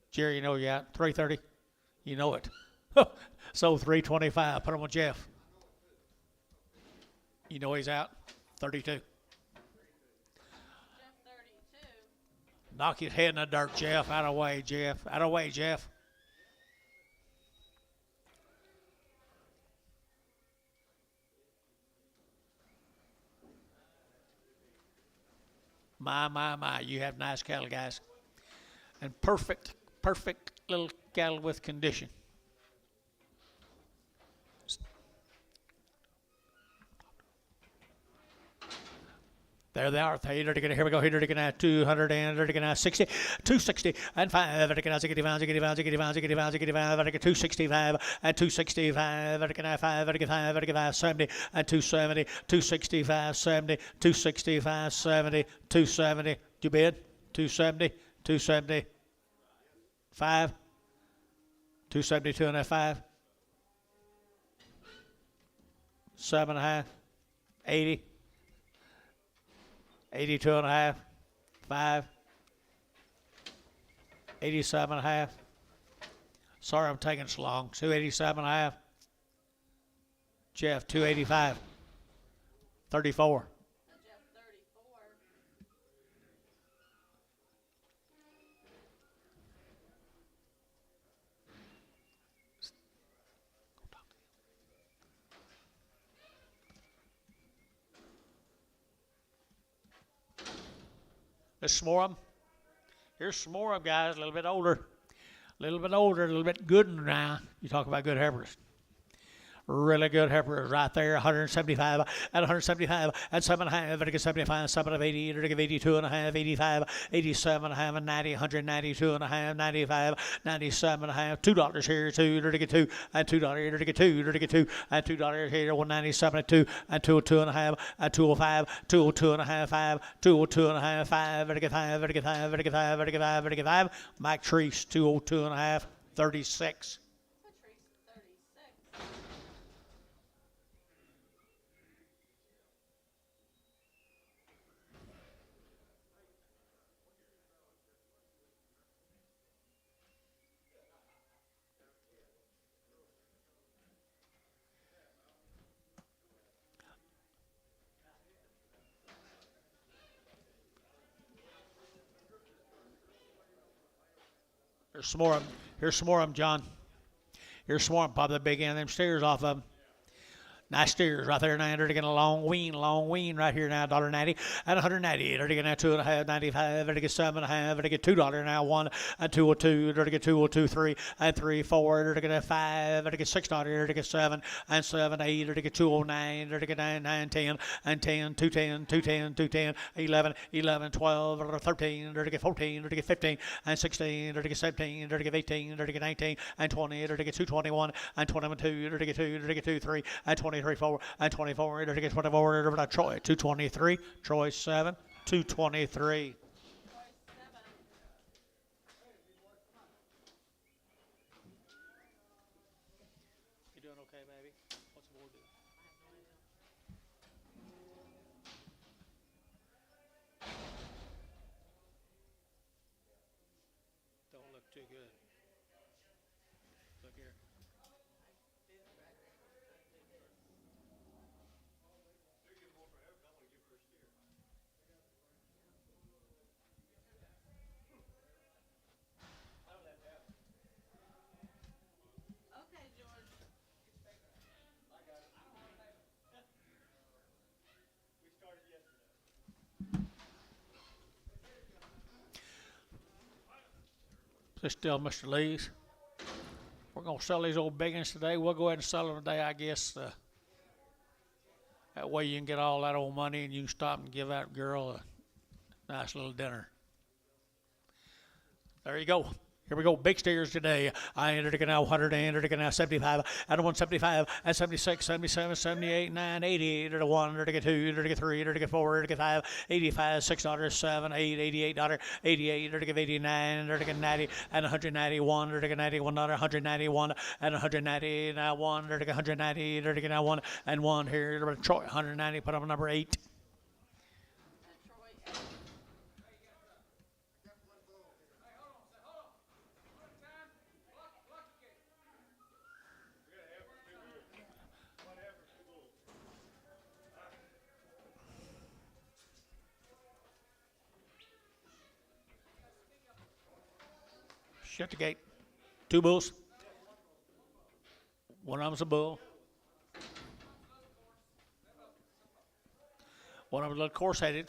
[SPEAKER 1] Jerry, you know you out. 330. You know it. So 325. Put him on Jeff. You know he's out. 32.
[SPEAKER 3] Jeff 32.
[SPEAKER 1] Knock his head in the dirt, Jeff. Out of the way, Jeff. Out of the way, Jeff. My, you have nice cattle, guys. And perfect little cattle with condition. There they are. Here we go. Here to get 200 and to get 60, 260 and 5. To get 65, 265 and 265. To get 5. To get 5. To get 70 and 270, 265, 70, 265, 70, 270. You bid? 270, 270, 5, 272 and a 5, 7.5, 80. 82 and a half, 5, 87 and a half. Sorry I'm taking so long. 287 and a half. Jeff, 285. 34.
[SPEAKER 3] Jeff 34.
[SPEAKER 1] There's some more of them. Here's some more of them, guys, a little bit older. A little bit good now. You talk about good heifers. Really good heifer right there, 175 at 175 at 7.5, vertical 75, 7 of 80, vertical 82.5, 85, 87.5, and 90, 192.5, 95, 97.5, $2 here, vertical 2, and $2, vertical 2, vertical 2, and $2 here, 197 at 2, and 202.5, at 205, 202.5, 5, 202.5, 5, vertical 5, vertical 5, vertical 5, vertical 5, vertical 5, Mike Treese, 202.5, 36.
[SPEAKER 3] Patrice, 36.
[SPEAKER 1] Here's some more of them. Here's some more of them, John. Here's some more of them. Pop the big end of them steers off of them. Nice steers right there now. They're getting a long wean right here now. $1.90 and 190. They're getting now 2.5, 95. They're getting 7.5. They're getting $2 now. 1 and 202. They're getting 202, 3 and 3, 4. They're getting 5. They're getting $6. They're getting 7 and 7, 8. They're getting 209. They're getting 9, 9, 10 and 10, 210, 210, 210, 11, 11, 12, 13. They're getting 14. They're getting 15 and 16. They're getting 17. They're getting 18. They're getting 19 and 20. They're getting 221 and 22. They're getting 2. They're getting 2, 3 and 20. 4 and 24. They're getting 24. Over to Troy. 223. Troy 7. 223. You doing okay, baby? What's the board doing? Don't look too good. Look here.
[SPEAKER 3] Okay, George.
[SPEAKER 1] This still Mr. Lee's. We're going to sell these old big ones today. We'll go ahead and sell them today, I guess. That way you can get all that old money and you can stop and give that girl a nice little dinner. There you go. Here we go, big steers today. I entered it now 100, entered it now 75, at 175, at 76, 77, 78, 9, 80, entered 1, entered 2, entered 3, entered 4, entered 5, 85, $6, 7, 8, $88, 88, entered 89, entered 90, and 191, entered $91, 191, and 190, now 1, entered 190, entered now 1, and 1 here, Troy, 190, put up number 8.
[SPEAKER 3] Troy, 8.
[SPEAKER 1] Shut the gate. 2 bulls. One of them's a bull. One of them's a little coarse-headed.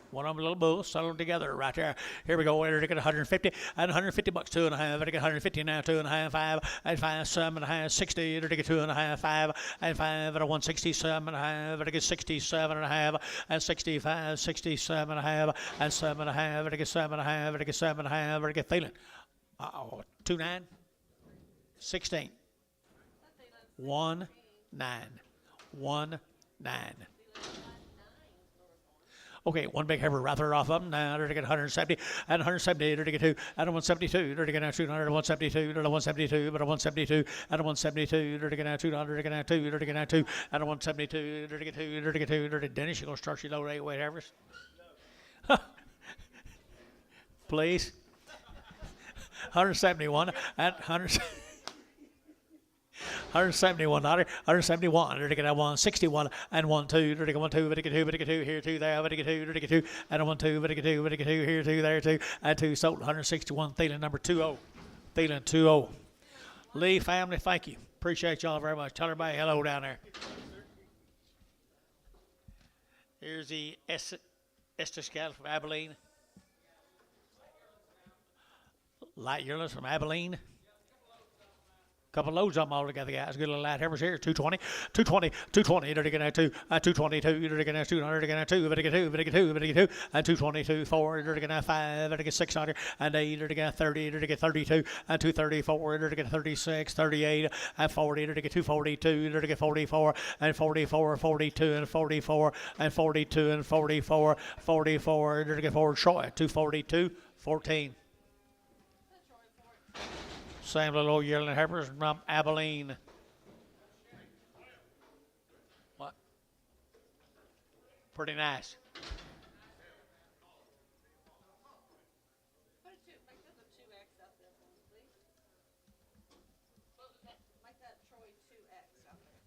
[SPEAKER 1] One of them a little bull. Settle them together right there. Here we go. We're going to get 150 and 150 bucks. 2.5. We're going to get 150 now. 2.5. 5 and 5. 7.5. 60. We're going to get 2.5. 5 and 5 and 167.5. We're going to get 67.5 and 65. 67.5 and 7.5. We're going to get 7.5. We're going to get 7.5. We're going to get feeling. 2.9. 16. 1 9. 1 9. Okay, one big heifer right there off of them. Now they're to get 170 and 170. They're to get 2 and 172. They're to get now 200 and 172. They're to 172, but a 172 and a 172. They're to get now 200. They're to get now 2. They're to get now 2 and a 172. They're to get 2. They're to get 2. They're to Dennis. You gonna start your low rate weight heifers? Please. 171 and 100. $171, $171. They're to get 161 and 1 2. They're to get 1 2. They're to get 2. They're to get 2 here 2 there. They're to get 2. They're to get 2 and a 1 2. They're to get 2. They're to get 2 here 2 there 2 and 2 sold. 161. Thielen number 20. Thielen 20. Lee family, thank you. Appreciate y'all very much. Tell everybody hello down there. Here's the Esther Scout from Abilene. Light yearlings from Abilene. Couple loads of them all together, guys. Good little light Heifers here. 220, 220, 220. You're going to 222. You're going to 200. You're going to 2. You're going to 2. You're going to 2. You're going to 2. And 222. 4. You're going to 5. You're going to 600. And 8. You're going to 30. You're going to 32. And 234. You're going to 36. 38. And 40. You're going to 242. You're going to 44. And 44. 42. And 44. And 42. And 44. 44. You're going to 4. Troy. 242. 14. Same little old yearling Heifers from Abilene. What? Pretty nice.
[SPEAKER 3] Make that a 2X out there for me, please. Make that Troy 2X out there.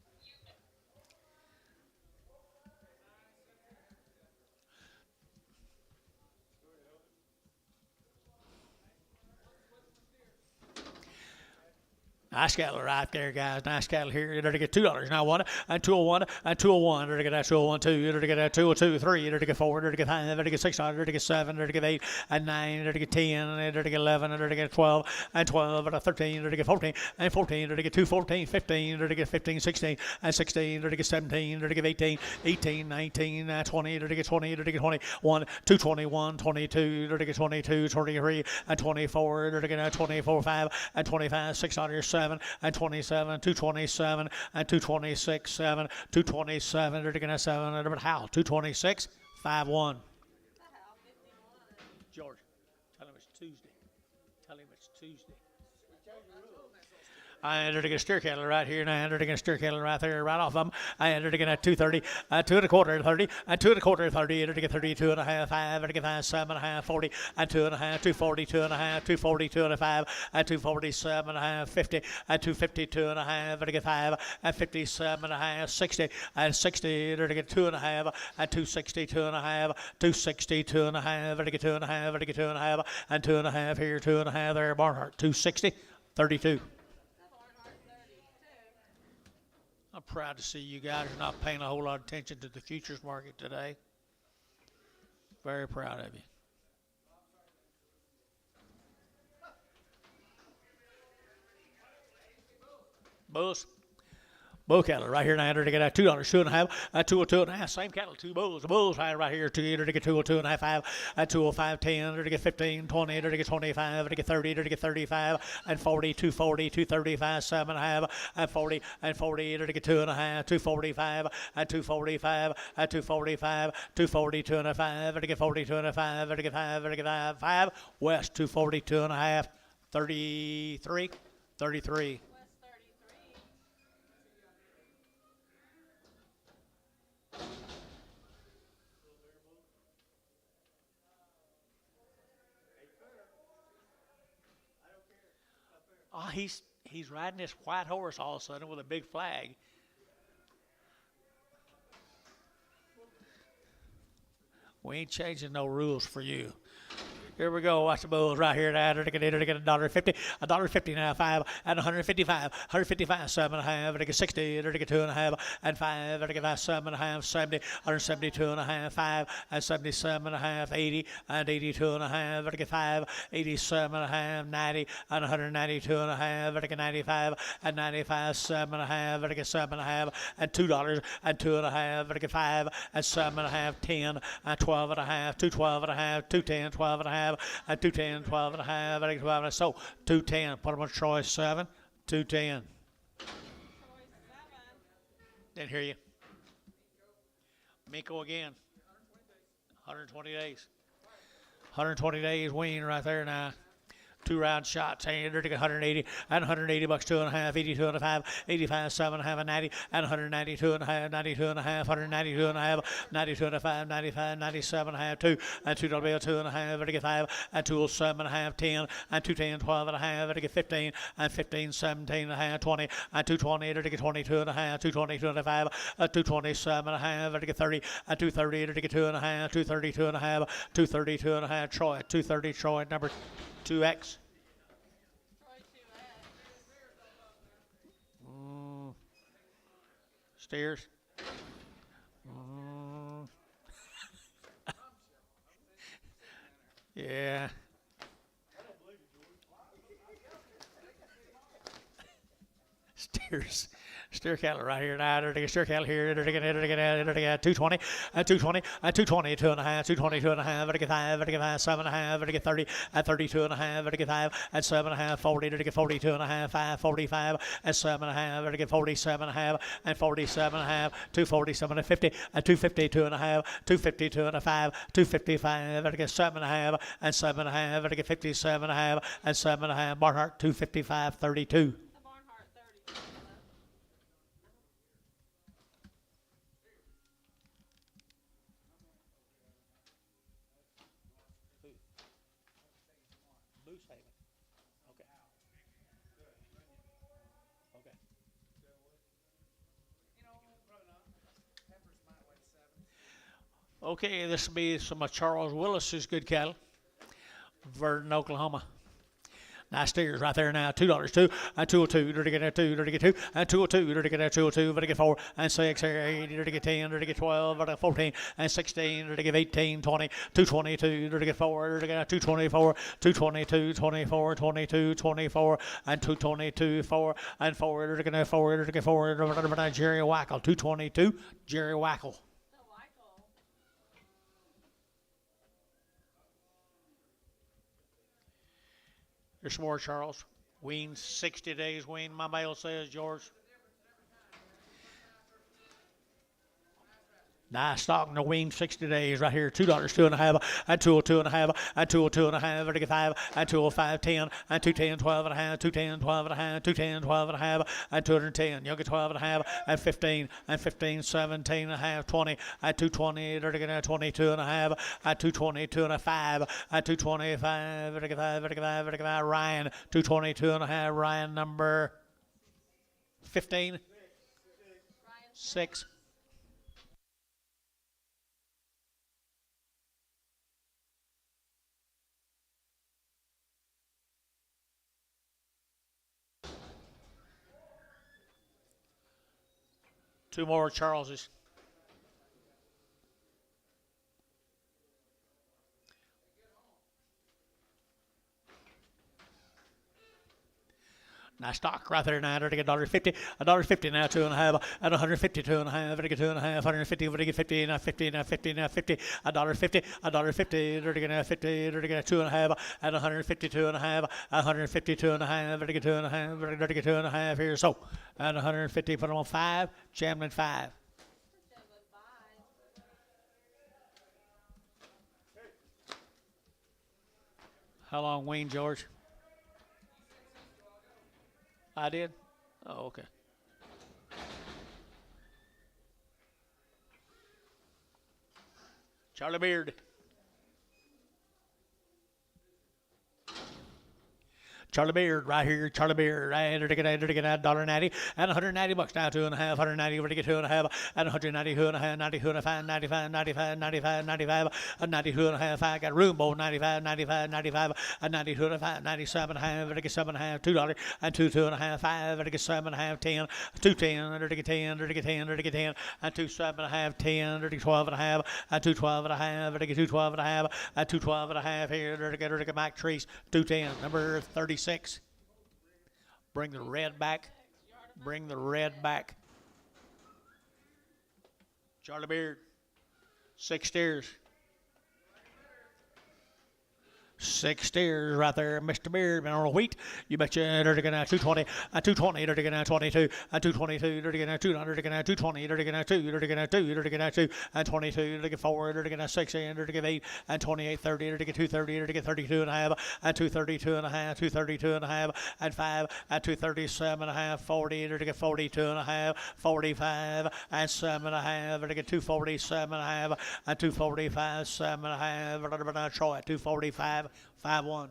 [SPEAKER 1] Nice cattle right there, guys. Nice cattle here. You're going to get $2 now. 1 and 201 and 201. You're going to get 201 2. You're going to get 202 3. You're going to get 4. You're going to get 5. You're going to get 6. You're going to get 7. You're going to get 8 and 9. You're going to get 10. You're going to get 11. You're going to get 12 and 12 and 13. You're going to get 14 and 14. You're going to get 214 15. You're going to get 15 16 and 16. You're going to get 17. You're going to get 18 18 19 20. You're going to get 20. You're going to get 21 221 22. You're going to get 22 23 and 24. You're going to get 24 5 and 25 600 7 and 27 227 and 226 7 227. You're going to 7 and how 226 5-1. George, tell him it's Tuesday. Tell him it's Tuesday. I entered against steer cattle right here, and I entered against steer cattle right there, right off of them. I entered again at 230, 2 1/4, 30, and 2 1/4, 30. Entered again 32 and a half, 5, entered again 5, 7 and a half, 40, and 2 and a half, 240, 2 and a half, 240, 2 and a 5, and 247 and a half, 50, and 252 and a half, entered again 5, and 57 and a half, 60, and 60, entered again 2 and a half, and 262 and a half, 262 and a half, entered again 2 and a half, entered again 2 and a half, and 2 and a half here, 2 and a half there, Barnhart, 260, 32. I'm proud to see you guys are not paying a whole lot of attention to the futures market today. Very proud of you. Bulls. Bull cattle right here, 900 to get at $2, 2 and a half, 202 and a half. Same cattle, 2 bulls. The bulls right here, 200 to get 202 and a half, 5, 205, 10, to get 15, 20, to get 25, to get 30, to get 35, and 40, 240, 235, 7 and a half, and 40, and 40, to get 2 and a half, 245, and 245, and 245, 242 and a 5, to get 42 and a 5, to get 5, to get 5. West, 242 and a half, 33, 33. Oh, he's riding this white horse all of a sudden with a big flag. We ain't changing no rules for you. Here we go. Watch the bulls right here. To get $1.50, $1.50 now, 5 and 155, 155, 7 and a half, to get 60, to get 2 and a half, and 5, to get 5, 7 and a half, 70, 172 and a half, 5 and 77 and a half, 80 and 82 and a half, to get 5, 87 and a half, 90 and 192 and a half, to get 95 and 95, 7 and a half, to get 7 and a half, and $2 and 2 and a half, to get 5 and 7 and a half, 10 and 12 and a half, 212 and a half, 210, 12 and a half, and 210, 12 and a half, and 12 and a half. So 210. Put them on Troy 7, 210. Didn't hear you. Miko again. 120 days. 120 days wean right there now. 2 round shots, and they're 180 and $180, 2 and a half, 82 and a half, 85, 7 and a half, and 90 and 192 and a half, 92 and a half, 192 and a half, 92 and a half, 95, 97 and a half, 2 and 2 2 and a half, to get 5 and 207 and a half, 10 and 210, 12 and a half, to get 15 and 15, 17 and a half, 20 and 220, to get 22 and a half, 222 and a half, 227 and a half, to get 30 and 230, to get 2 and a half, 232 and a half, 232 and a half. Troy, 230 Troy, number 2X. Steers. Yeah. Steer cattle right here now. They're steer cattle here. They're 220 and 220 and 220, 2.5, 220, 2.5, 5, 7.5, 30 and 32 and a half, 5 and 7.5, 40, 42 and a half, 5, 45 and 7.5, 47 and a half and 47 and a half, 247 and 50 and 252 and a half, 252 and a 5, 255, 7.5 and 7.5, 57 and a half and 7.5. Barnhart 255, 32.
[SPEAKER 3] The Barnhart 30.
[SPEAKER 1] Moose Haven. Okay. Okay.
[SPEAKER 2] You know, probably not. Heifers might weigh 7.
[SPEAKER 1] Okay, this will be some of Charles Willis's good cattle. Verdon, Oklahoma. Nice steers right there now. $2, 2 and 202. Dirty get 2, dirty get 2 and 202. Dirty get 202. Dirty get 4 and 6, 8, dirty get 10, dirty get 12, dirty get 14 and 16. Dirty get 18, 20, 222. Dirty get 4, dirty get 224, 222, 24, 22, 24 and 222, 4 and 4. Dirty get 4, dirty get 4. Jerry Wackel 222. Jerry Wackel.
[SPEAKER 3] The Weichel.
[SPEAKER 1] There's some more, Charles. Wean, 60 days wean, my mail says, George. Nice stock in the wean, 60 days right here. $2, 2.5 and 202.5 and 202.5, 35 and 205, 10 and 210, 12.5, 210, 12.5, 210, 12.5 and 210. You'll get 12.5 and 15 and 15, 17.5, 20 and 220, 22.5 and 222.5 and 225, 35, Ryan, 222.5, Ryan number 15,
[SPEAKER 3] Ryan
[SPEAKER 1] 6. Two more Charleses. Nice stock right there now. They're $1.50, $1.50 now, 2.5, and 152.5. They're 2.5, 150, they're 50, now 50, now 50, now 50, $1.50, $1.50. They're gonna 50, they're gonna 2.5, and 152.5, 152.5. They're gonna 2.5, they're gonna 2.5 here. So, and 150. Put them on 5. Chamberlain 5. How long, Wayne George? I did? Oh, okay. Charlie Beard. Charlie Beard right here. Charlie Beard. Right. They're getting $1.90 and $190 now. 2.5, 190. We're to get 2.5 and 190, 2.5, 90, 2.5, 95, 95, 95, 95, and 92.5. I got room bowl 95, 95, 95, and 92.5, 97.5. We're to get $7.5, $2 and 2.5, 5. We're to get 7.5, 10, 2.10. We're to get 10, we're to get 10, we're to get 10, and 2.7.5, 10. We're to get 12.5 and 2.12.5. We're to get 2.12.5 and 2.12.5 here. We're to get Mike Treese 2.10. Number 36. Bring the red back. Bring the red back. Charlie Beard. 6 steers. 6 steers right there, Mr. Beard. Been on a wheat. You betcha. They're going to 220, 220. They're going to 22, 222. They're going to 200. They're going to 220. They're going to 2. They're going to 2. They're going to 2 and 22. They're going to 4. They're going to 6 and they're going to 8 and 28, 30. They're going to 230. They're going to 32 and a half and 232 and a half, 232 and a half and 5 and 237 and a half, 40. They're going to get 42 and a half, 45 and 7 and a half. They're going to get 247 and a half and 245, 7 and a half. They're going to Troy at 245. 5-1.
[SPEAKER 3] Troy 51.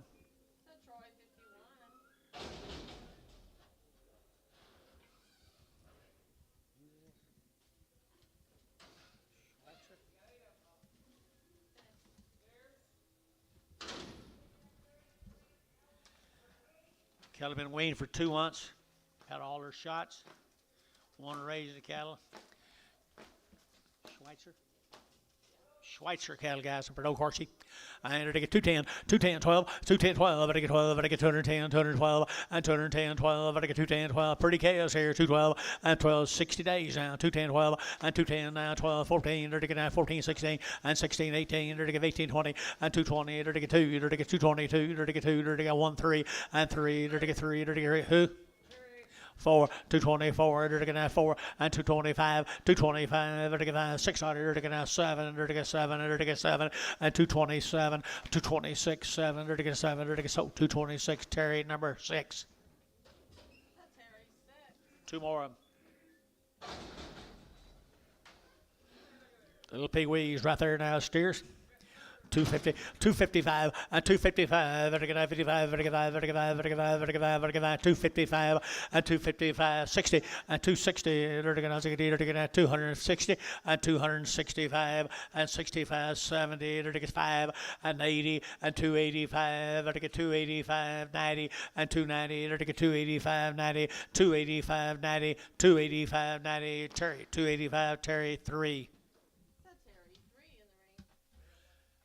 [SPEAKER 1] Cattle been weaned for 2 months. Had all their shots. Want to raise the cattle. Schweitzer cattle, guys, from Perdue Horsey. And to get 210, 210, 12, 210, 12, to get 12, to get 210, 212, and 210, 12, to get 210, 12. Pretty chaos here, 212, and 12, 60 days now, 210, 12, and 210, now 12, 14, to get now 14, 16, and 16, 18, to get 18, 20, and 220, to get 2, to get 222, to get 2, to get 1, 3, and 3, to get 3, to get who? 4, 224, to get 4, and 225, 225, to get 600, to get 7, to get 7, to get 7, and 227, 226, 7, to get 7, to get 226, Terry number 6.
[SPEAKER 3] That's Harry, 6.
[SPEAKER 1] 2 more of them. Little pigwees right there now, steers. 250, 255, and 255, 55, 55, 55, 55, 55, 55, 255, and 255, 60, and 260, 260, and 265, and 65, 70, 5, and 80, and 285, 285, 90, and 290, 285, 90, 285, 90, 285, 90, Terry, 285, Terry, 3.
[SPEAKER 3] That's Harry, 3 in the ring.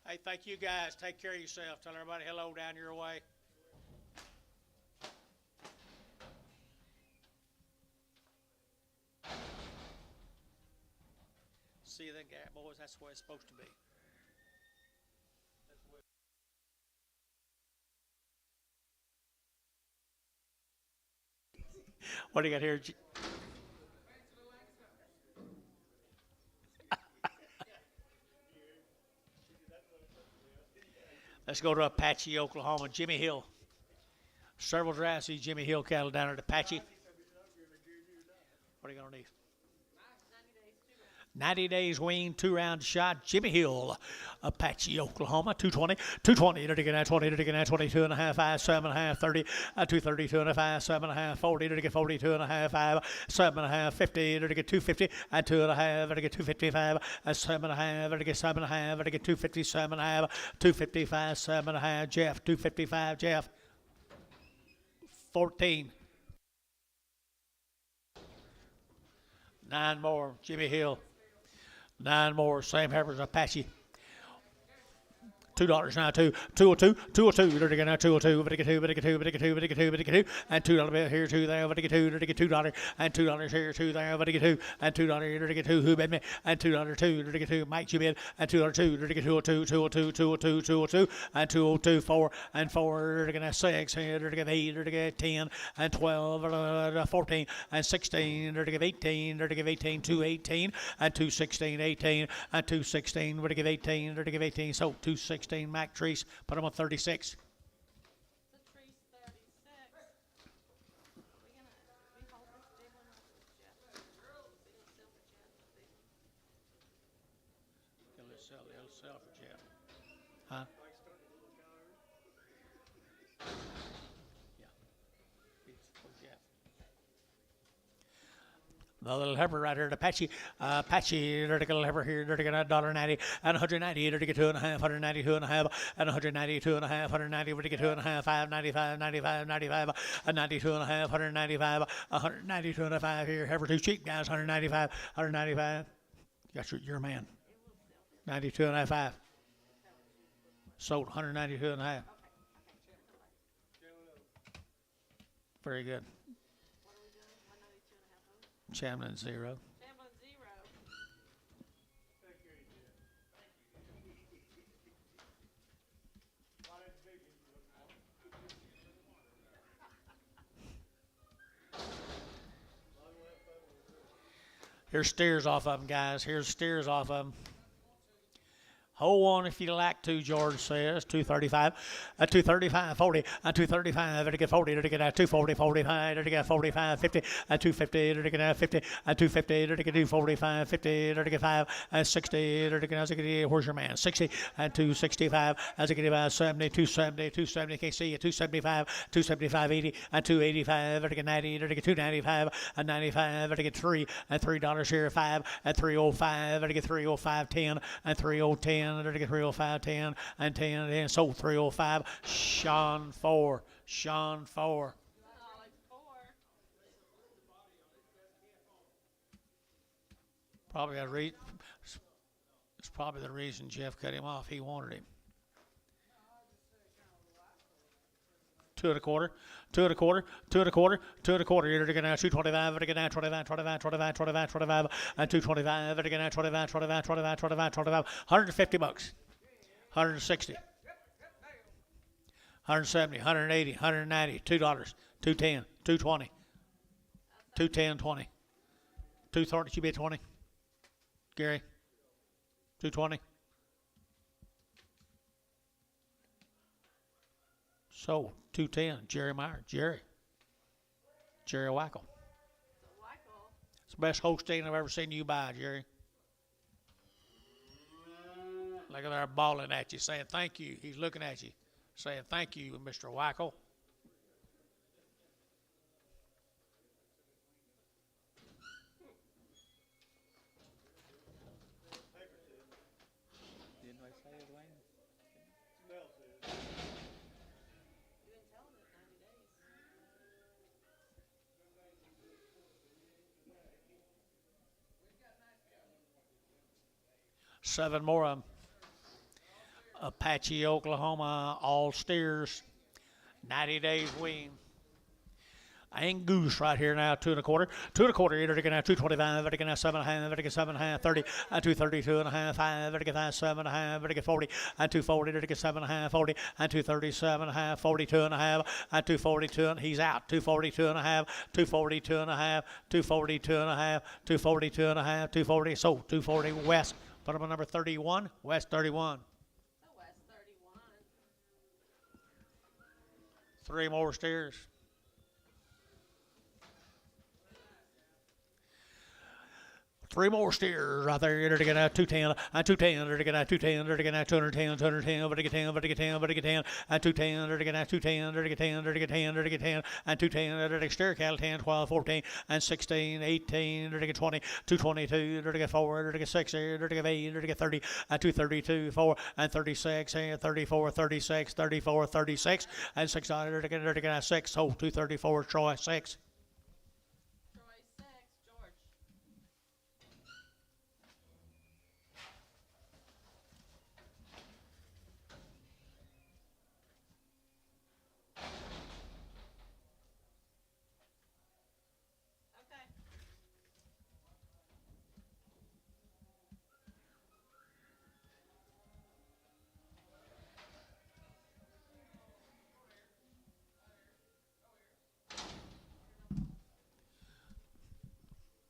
[SPEAKER 1] Hey, thank you guys. Take care of yourself. Tell everybody hello down your way. See you then, boys. That's the way it's supposed to be. What do you got here? Let's go to Apache, Oklahoma. Jimmy Hill. Several drafts, these Jimmy Hill cattle down at Apache. What are you going to need? 90 days wean, 2-round shot. Jimmy Hill, Apache, Oklahoma. 220, 220, to get 20, to get 22 and a half, 5, 7 and a half, 30, 232 and a 5, 7 and a half, 40, to get 42 and a half, 5, 7 and a half, 50, to get 250, and 2 and a half, to get 255, 7 and a half, to get 7 and a half, to get 257 and a half, 255, 7 and a half, Jeff, 255, Jeff. 14. 9 more, Jimmy Hill. 9 more, same Heifers, Apache. $2 now, 202, 202, to get now 202, to get 2, to get 2, to get 2, to get 2, to get 2, and $2 here, 2 there, to get 2, to get $2, and $2 here, 2 there, to get 2, and $2 here, to get 2, who bid me, and $2 2, to get 2, Mike, you bid, and $2 2, to get 202, 202, 202, 202, and 202, 4, and 4, to get 6 here, to get 8, to get 10, and 12, 14, and 16, to get 18, to get 18, 218, and 216, 18, and 216, to get 18, to get 18, so 216. Mac Treese, put them on 36.
[SPEAKER 3] The tree's 36. We hold this big one up with Jeff.
[SPEAKER 1] It'll sell for Jeff. Huh? Yeah. It's for Jeff. The little heifer right here, the Apache, little heifer here, $1.90, and 190, to get 2 and a half, 192 and a half, and 192 and a half, 190, to get 2 and a half, 595, 95, 95, and 92 and a half, 195, 192 and a half here, heifer too cheap, guys, 195, 195. That's your man. 92 and a half, 5. Sold 192 and a half. Very good. Chamlin 0.
[SPEAKER 3] Chamberlain 0.
[SPEAKER 1] Here's steers off of them, guys. Here's steers off of them. Hold on if you like to, George says. 235, 235, 40, 235, to get 40, to get 240, 45, to get 45, 50, 250, to get 50, 250, to get 245, 50, to get 5, 60, to get, where's your man? 60, 265, as I get 70, 270, 270, can't see you, 275, 275, 80, 285, to get 90, to get 295, 95, to get 3, $3 here, 5, 305, to get 305, 10, 3010, to get 305, 10, and 10, and sold 305. Sean 4. Sean 4.
[SPEAKER 3] Solid 4.
[SPEAKER 1] Probably a probably the reason Jeff cut him off. He wanted him. 2 1/4, 2 1/4, 2 1/4, 2 1/4. You're going to 225, you're going to 25, 25, 25, 25, 25, and 225, you're going to 25, 25, 25, 25, 25, $150, 160, 170, 180, 190, $2, 210, 220, 210, 20, 230. You bet 20, Gary. 220. So 210. Jerry Meyer. Jerry Wackel. It's the best Holstein I've ever seen you buy, Jerry. Look at there bawling at you, saying thank you. He's looking at you, saying thank you, Mr. Wackel.
[SPEAKER 2] Didn't I say it, Wayne?
[SPEAKER 3] You didn't tell him in 90 days.
[SPEAKER 1] 7 more of them. Apache, Oklahoma, all steers, 90 days wean. Angus right here now, 2 1/4, 2 1/4. You're going to have 225, you're going to have 7 1/2, you're going to 7 1/2, 30, and 232 and a half, 5, you're going to 7 1/2, you're going to 40, and 240, you're going to 7 1/2, 40, and 237 and a half, 42 and a half, and 242, and he's out. 242 and a half, 242 and a half, 242 and a half, 242 and a half, 240. So 240 West. Put him on number 31, West 31.
[SPEAKER 3] Oh, West 31.
[SPEAKER 1] 3 more steers. 3 more steers right there. You're going to have 210, and 210, you're going to have 210, you're going to have 210, 210, but to get 10, but to get 10, but to get 10, and 210, you're going to have 210, you're going to get 10, you're going to get 10, you're going to get 10, and 210, you're going to steer cattle 10, 12, 14, and 16, 18, you're going to get 20, 222, you're going to get 4, you're going to get 6, you're going to get 8, you're going to get 30, and 232, 4, and 36, and 34, 36, 34, 36, and 6, you're going to have 6, so 234, Troy, 6.
[SPEAKER 3] Troy 6, George. Okay.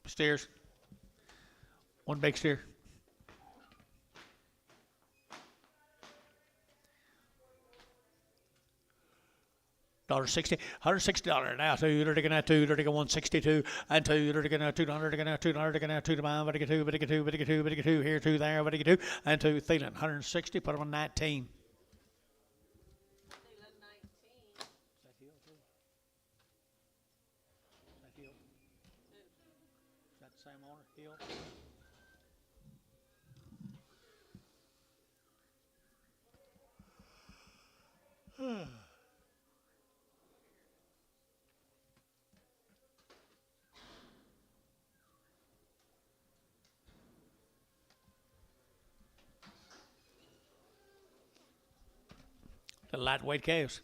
[SPEAKER 1] Steers. 1 big steer. $160, $160 now. 2, you're going to have 2, you're going to get 162, and 2, you're going to have 200, you're going to have 200, you're going to have 2 to mine, but to get 2, but to get 2, but to get 2, but to get 2, here 2 there, but to get 2, and 2 Thielen, 160. Put him on 19.
[SPEAKER 3] Leland 19.
[SPEAKER 1] That Hill too? That Hill? Is that the same owner? Hill? The lightweight calves.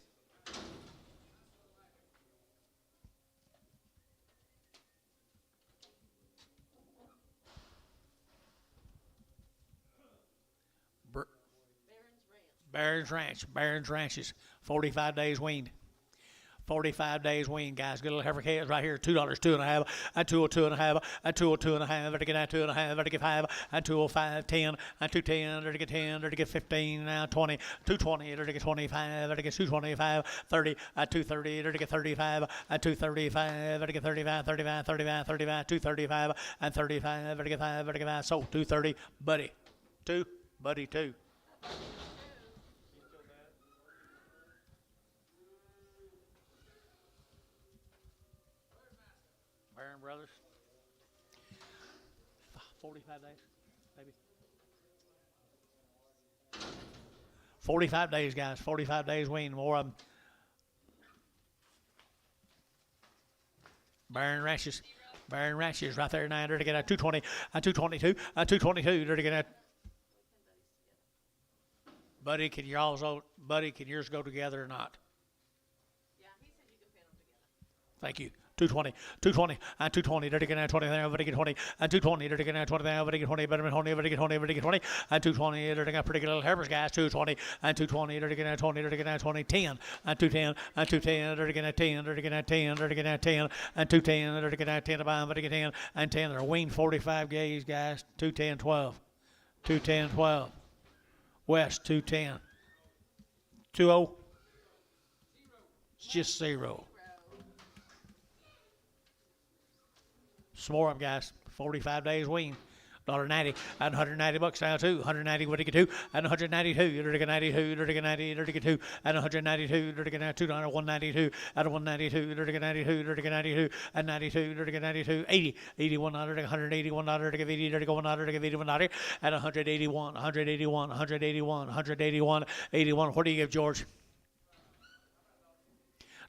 [SPEAKER 1] Barron's Ranches, 45 days weaned. 45 days weaned, guys. Good little heifer calves right here. $2, 2.5, and 202 and a half, and 202 and a half, to get out 2 and a half, to get 5, and 205, 10, and 210, to get 10, to get 15, now 20, 220, to get 25, to get 225, 30, and 230, to get 35, and 235, to get 35, 35, 35, 35, 235, and 35, to get 5, to get 5. So 230, buddy. 2, buddy, 2. Barron Brothers. 45 days, maybe. 45 days, guys. 45 days wean. More of them. Barron Ranches. Barron Ranches right there now. They're to get at 220, 222, 222. They're to get at Buddy, can yours go together or not?
[SPEAKER 3] Yeah, he said you can pin them together.
[SPEAKER 1] Thank you. 220, 220, and 220, dirty get 20, everybody get 20, and 220, dirty get 20, everybody get 20, better than 20, everybody get 20, everybody get 20, and 220, dirty get pretty good little Heifers guys, 220, and 220, dirty get 20, dirty get 20, 10, and 210, and 210, dirty get 10, dirty get 10, dirty get 10, and 210, dirty get 10, about everybody get 10, and 10, they're weaned 45 gauge guys, 210, 12, 210, 12, West, 210, 20, it's just 0. Some more of them, guys. 45 days wean. $1.90 and $190 now too. 190 what did you get 2 and 192. You're get 92. You're get 90. You're get 2 and 192. You're get 2 192 and 192. You're get 92. You're get 92 and 92. You're get 92. 80. 81 181 to give 80 to go 100 to give 81 and 181. 181. 181. 181. 81. What do you give George?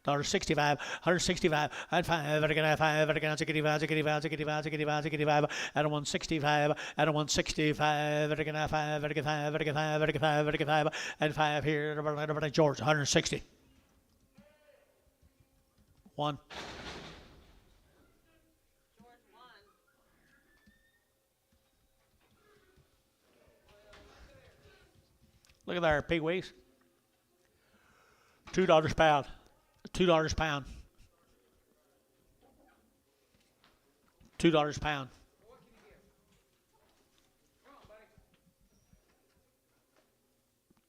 [SPEAKER 1] $65, 165, and 5, and 5, and 65, and 165, and 165, and 5, and 5 here, George, 160. 1.
[SPEAKER 3] George won.
[SPEAKER 1] Look at there, pigwees. $2 pound. $2 pound. $2 pound.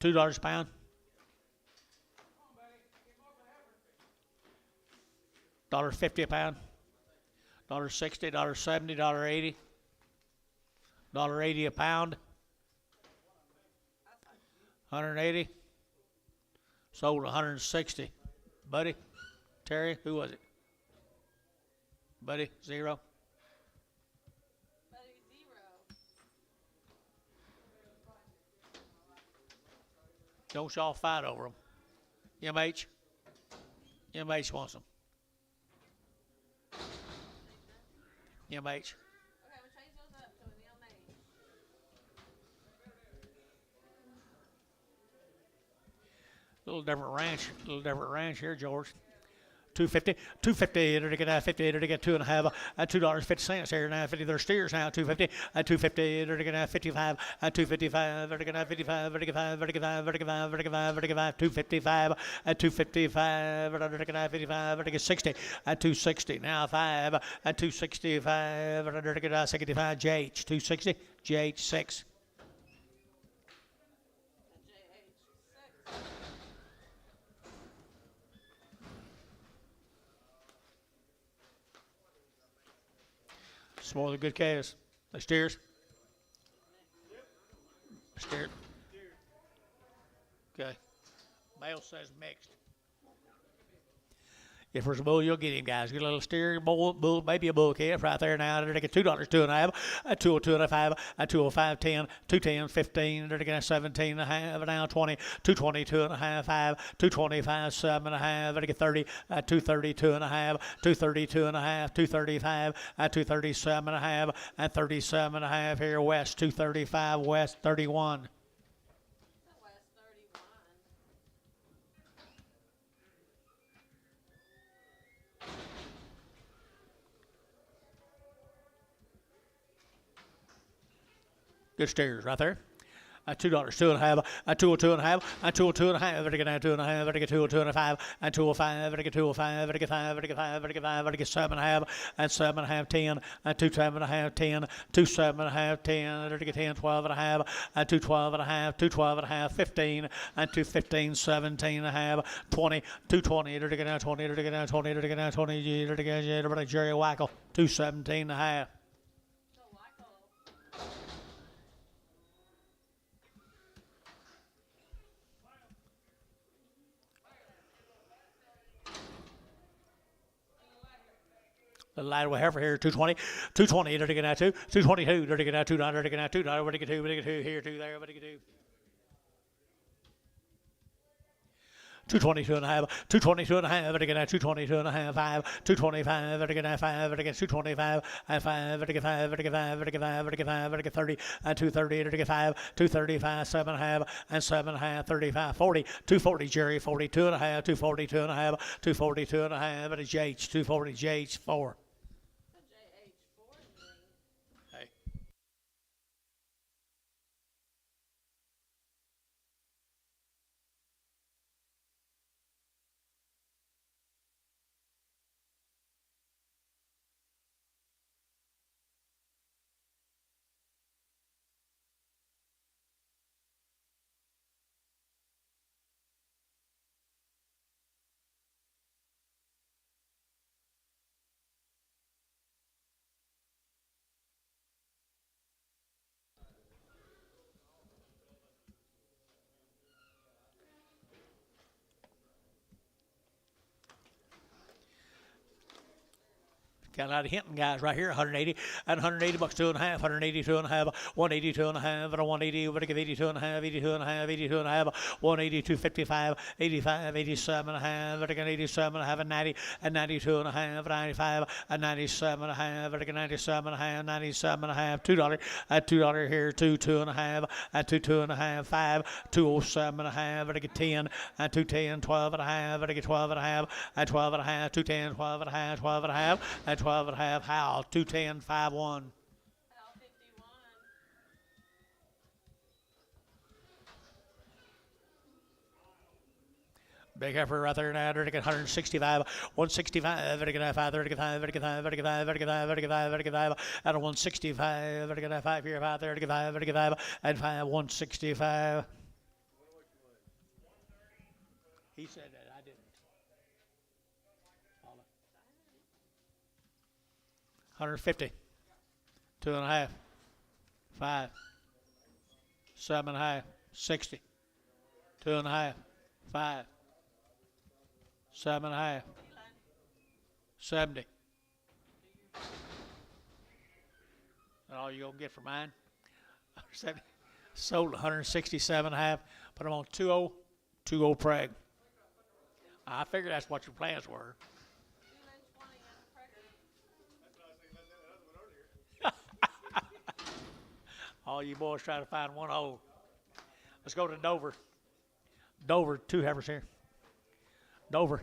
[SPEAKER 1] $2 pound. $1.50 a pound. $1.60, $1.70, $1.80. $1.80 a pound. 180. Sold 160. Buddy, Terry, who was it? Buddy, 0.
[SPEAKER 3] Buddy, 0.
[SPEAKER 1] Don't y'all fight over them. MH wants them. MH.
[SPEAKER 3] Okay, we'll change those up to an LMA.
[SPEAKER 1] Little different ranch here, George. 250, 250, to get 50, to get 2.5, and $2.50 here now. 50, there's steers now. 250, and 250, to get 55, and 255, to get 55, to get 5, to get 5, to get 5, to get 5, to get 5, 255, and 255, to get 55, to get 60, and 260 now 5, and 265, to get 65, JH 260, JH 6. Some more of the good calves. The steers. Steer. Okay. Male says mixed. If there's a bull, you'll get him, guys. Get a little steer, bull, maybe a bull calf right there now. They're taking $2, 2.5, and 202 and a 5, and 205, 10, 210, 15. They're taking 17 and a half, now 20, 222 and a half, 5, 225, 7 and a half. They're taking 30, 232 and a half, 232 and a half, 235, and 237 and a half, and 37 and a half here West, 235 West, 31. Good steers right there. $2, 2.5, and 202 and a half, and 202 and a half, to get 2.5, to get 202 and a 5, and 205, to get 205, to get 5, to get 5, to get 5, to get 7.5, and 7.5, 10, and 27.5, 10, 27.5, 10, to get 10, 12 and a half, and 212 and a half, 212 and a half, 15, and 215, 17 and a half, 20, 220, to get 20, to get 20, to get 20, to get Jerry Wackel, 217 and a half. The light with heifer here, 220, 220, to get 2, 222, to get $2, to get $2, to get 2, here, 2 there, to get 2. 222 and a half, 222 and a half, again, 222 and a half, 5, 225, again, 5, again, 225, and 5, again, 5, again, 5, again, 5, again, 5, again, 30, and 230, again, 5, 235, 7 and a half, and 7 and a half, 35, 40, 240, Jerry, 42 and a half, 242 and a half, 242 and a half, and a JH, 240, JH, 4.
[SPEAKER 3] A JH4 ring.
[SPEAKER 1] Hey. Got a lot of Hinton guys right here, 180 and 180 bucks, 2 and a half, 182 and a half, 182 and a half, and a 180, we're going to give 82 and a half, 82 and a half, 82 and a half, 182, 55, 85, 87 and a half, we're going to 87 and a half, and 90, and 92 and a half, 95, and 97 and a half, we're going to 97 and a half, 97 and a half, $2, at $2 here, 2 and a half, at 2 and a half, 5, 207 and a half, we're going to 10, and 210, 12 and a half, we're going to 12 and a half, at 12 and a half, 210, 12 and a half, 12 and a half, at 12 and a half, Howell, 210, 5-1.
[SPEAKER 3] Hal 51.
[SPEAKER 1] Big heifer right there now, 165, 165, 35, 35, 35, 35, 35, 35, 35, at a 165, 5 here, 5, 35, 35, and 5, 165. He said that, I didn't. 150, 2 and a half, 5, 7 and a half, 60, 2 and a half, 5, 7 and a half, 70. That all you gonna get for mine? 70. Sold 167 and a half. Put them on 2-0, 2-0 Prague. I figured that's what your plans were.
[SPEAKER 3] 2 and 20 on the Prager.
[SPEAKER 1] All you boys try to find one hole. Let's go to Dover. Dover, 2 heifers here. Dover.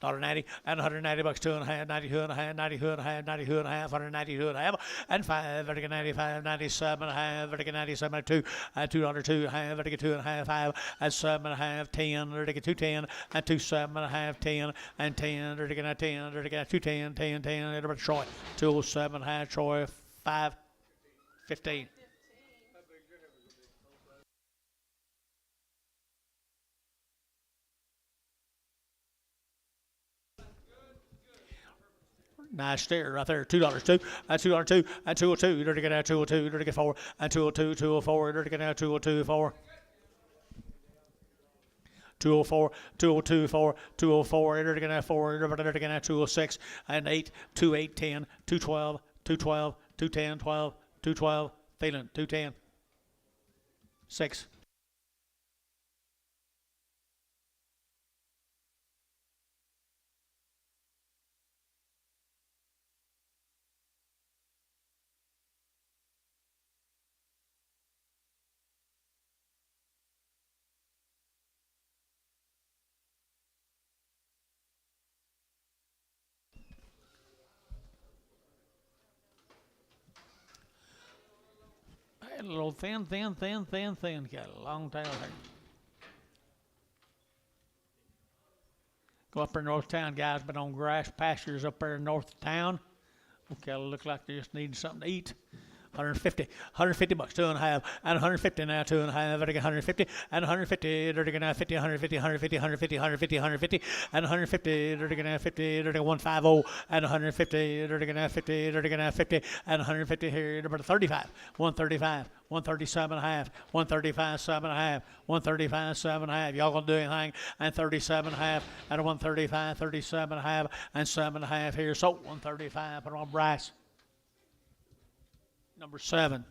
[SPEAKER 1] $190 and 190 bucks, 2 and a half, 92 and a half, 92 and a half, 92 and a half, 192 and a half, and 5, vertical 95, 97 and a half, vertical 97 and 2, and $2, 2 and a half, vertical 2 and a half, 5, and 7 and a half, 10, vertical 210, and 2, 7 and a half, 10, and 10, vertical 10, vertical 210, 10, 10, and Troy, 207 and a half, Troy, 5, 15. Nice steer right there. $2, 2, and $2, 2, and 202. You're to get out 202. You're to get 4, and 202, 204. You're to get out 202, 4. 204, 202, 4, 204. You're to get out 4. You're to get out 206, and 8, 28, 10, 212, 212, 210, 12, 212. Feeling 210. 6. A little thin. Got a long tail here. Go up there north of town, guys, been on grass pastures up there north of town. Okay, look like they just need something to eat. 150 bucks, 2 and a half, and 150 now, 2 and a half, 150, and 150, dirty now 50, 150, 150, 150, 150, 150, and 150, dirty now 50, dirty 150, and 150, dirty now 50, dirty now 50, and 150 here, number 35, 135, 137 and a half, 135, 7 and a half, 135, 7 and a half. Y'all gonna do anything? And 37 and a half, and a 135, 37 and a half, and 7 and a half here. So 135, put on Bryce. Number 7.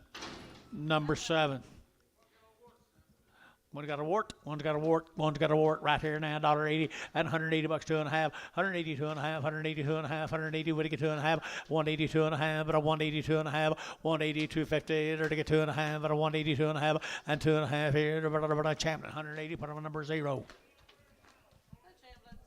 [SPEAKER 1] One's got a wart, one's got a wart, one's got a wart right here now, $1.80 and $180 2 and a half, 182 and a half, 182 and a half, 180 would get 2 and a half, 182 and a half, but a 182 and a half, 182.50 to get 2 and a half, but a 182 and a half, and 2 and a half here, but a champion, 180, put on number 0.
[SPEAKER 3] That Champlin.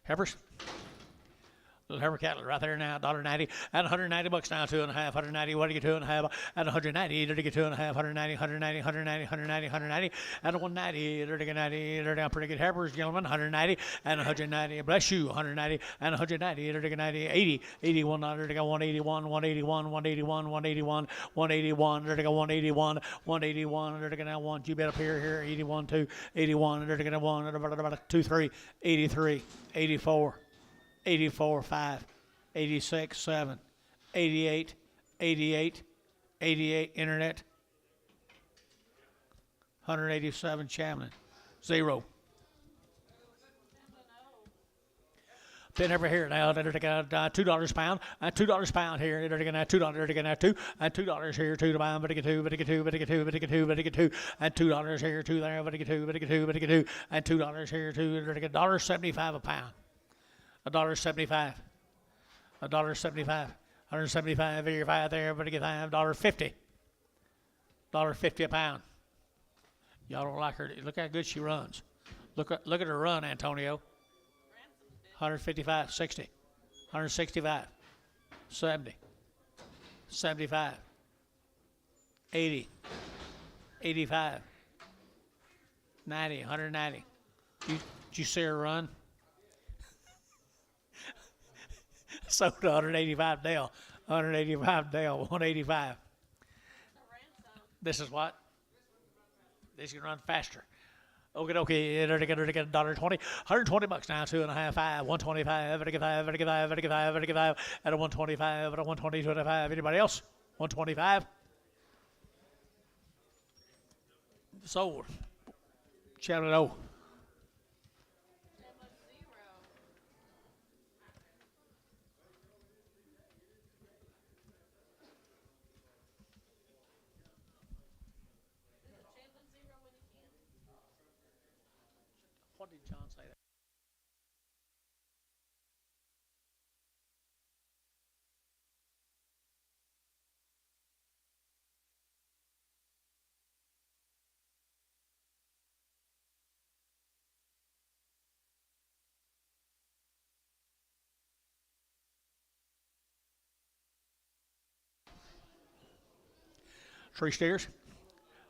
[SPEAKER 1] Heifers. Little heifer cattle right there now, $1.90 and $190 now, 2 and a half, 190, what do you get 2 and a half, and 190, to get 2 and a half, 190, 190, 190, 190, 190, and 190, to get 90, they're down pretty good heifers, gentlemen, 190 and 190, bless you, 190 and 190, to get 90, 80, 81, to get 181, 181, 181, 181, 181, to get 181, 181, to get 1, you bet up here, 81, 2, 81, to get 1, about 2, 3, 83, 84. 84, 5, 86, 7, 88, 88, 88, internet, 187, Chamlin, 0. Then over here now, they're got $2 a pound, and $2 a pound here. They're going to $2, they're going to 2, and $2 here, 2 to pound, but they get 2, but they get 2, but they get 2, but they get 2, but they get 2, and $2 here, 2 there, but they get 2, but they get 2, but they get 2, and $2 here, 2, they're going to $1.75 a pound. $1.75, $1.75, 175 here, 5 there, but I get $5.50, $1.50 a pound. Y'all don't like her. Look how good she runs. Look at her run, Antonio. 155, 60, 165, 70, 75, 80, 85, 90, 190. Did you see her run? Sold 185 Dale, 185 Dale, 185. This is what? This can run faster. Okay, they're going to get $1.20, $120 now, 2 and a half, 5, 125, 5, 5, at a 125, at a 120, 25. Anybody else? 125. Sold. Channel O. What did John say? Three steers.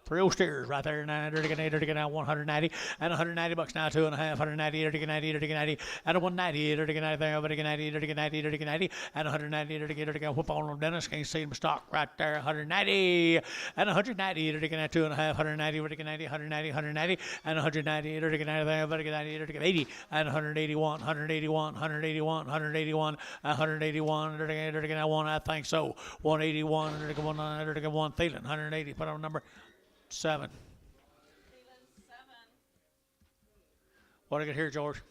[SPEAKER 1] 3 old steers right there now. They're getting out 190 and $190 now, 2 and a half, 190, they're getting 90, and a 190, they're getting out there, they're getting 90, they're getting 90, they're getting 90, and 190, they're getting whoop on them, Dennis. Can't see them stock right there, 190, and 190, they're getting out 2 and a half, 190, they're getting 90, 190, 190, and 190, they're getting out there, they're getting 90, they're getting 80, and 181, 181, 181, 181, 181, they're getting out 1, I think so, 181, they're getting 1, Thielen, 180, put on number 7. What do I get here, George?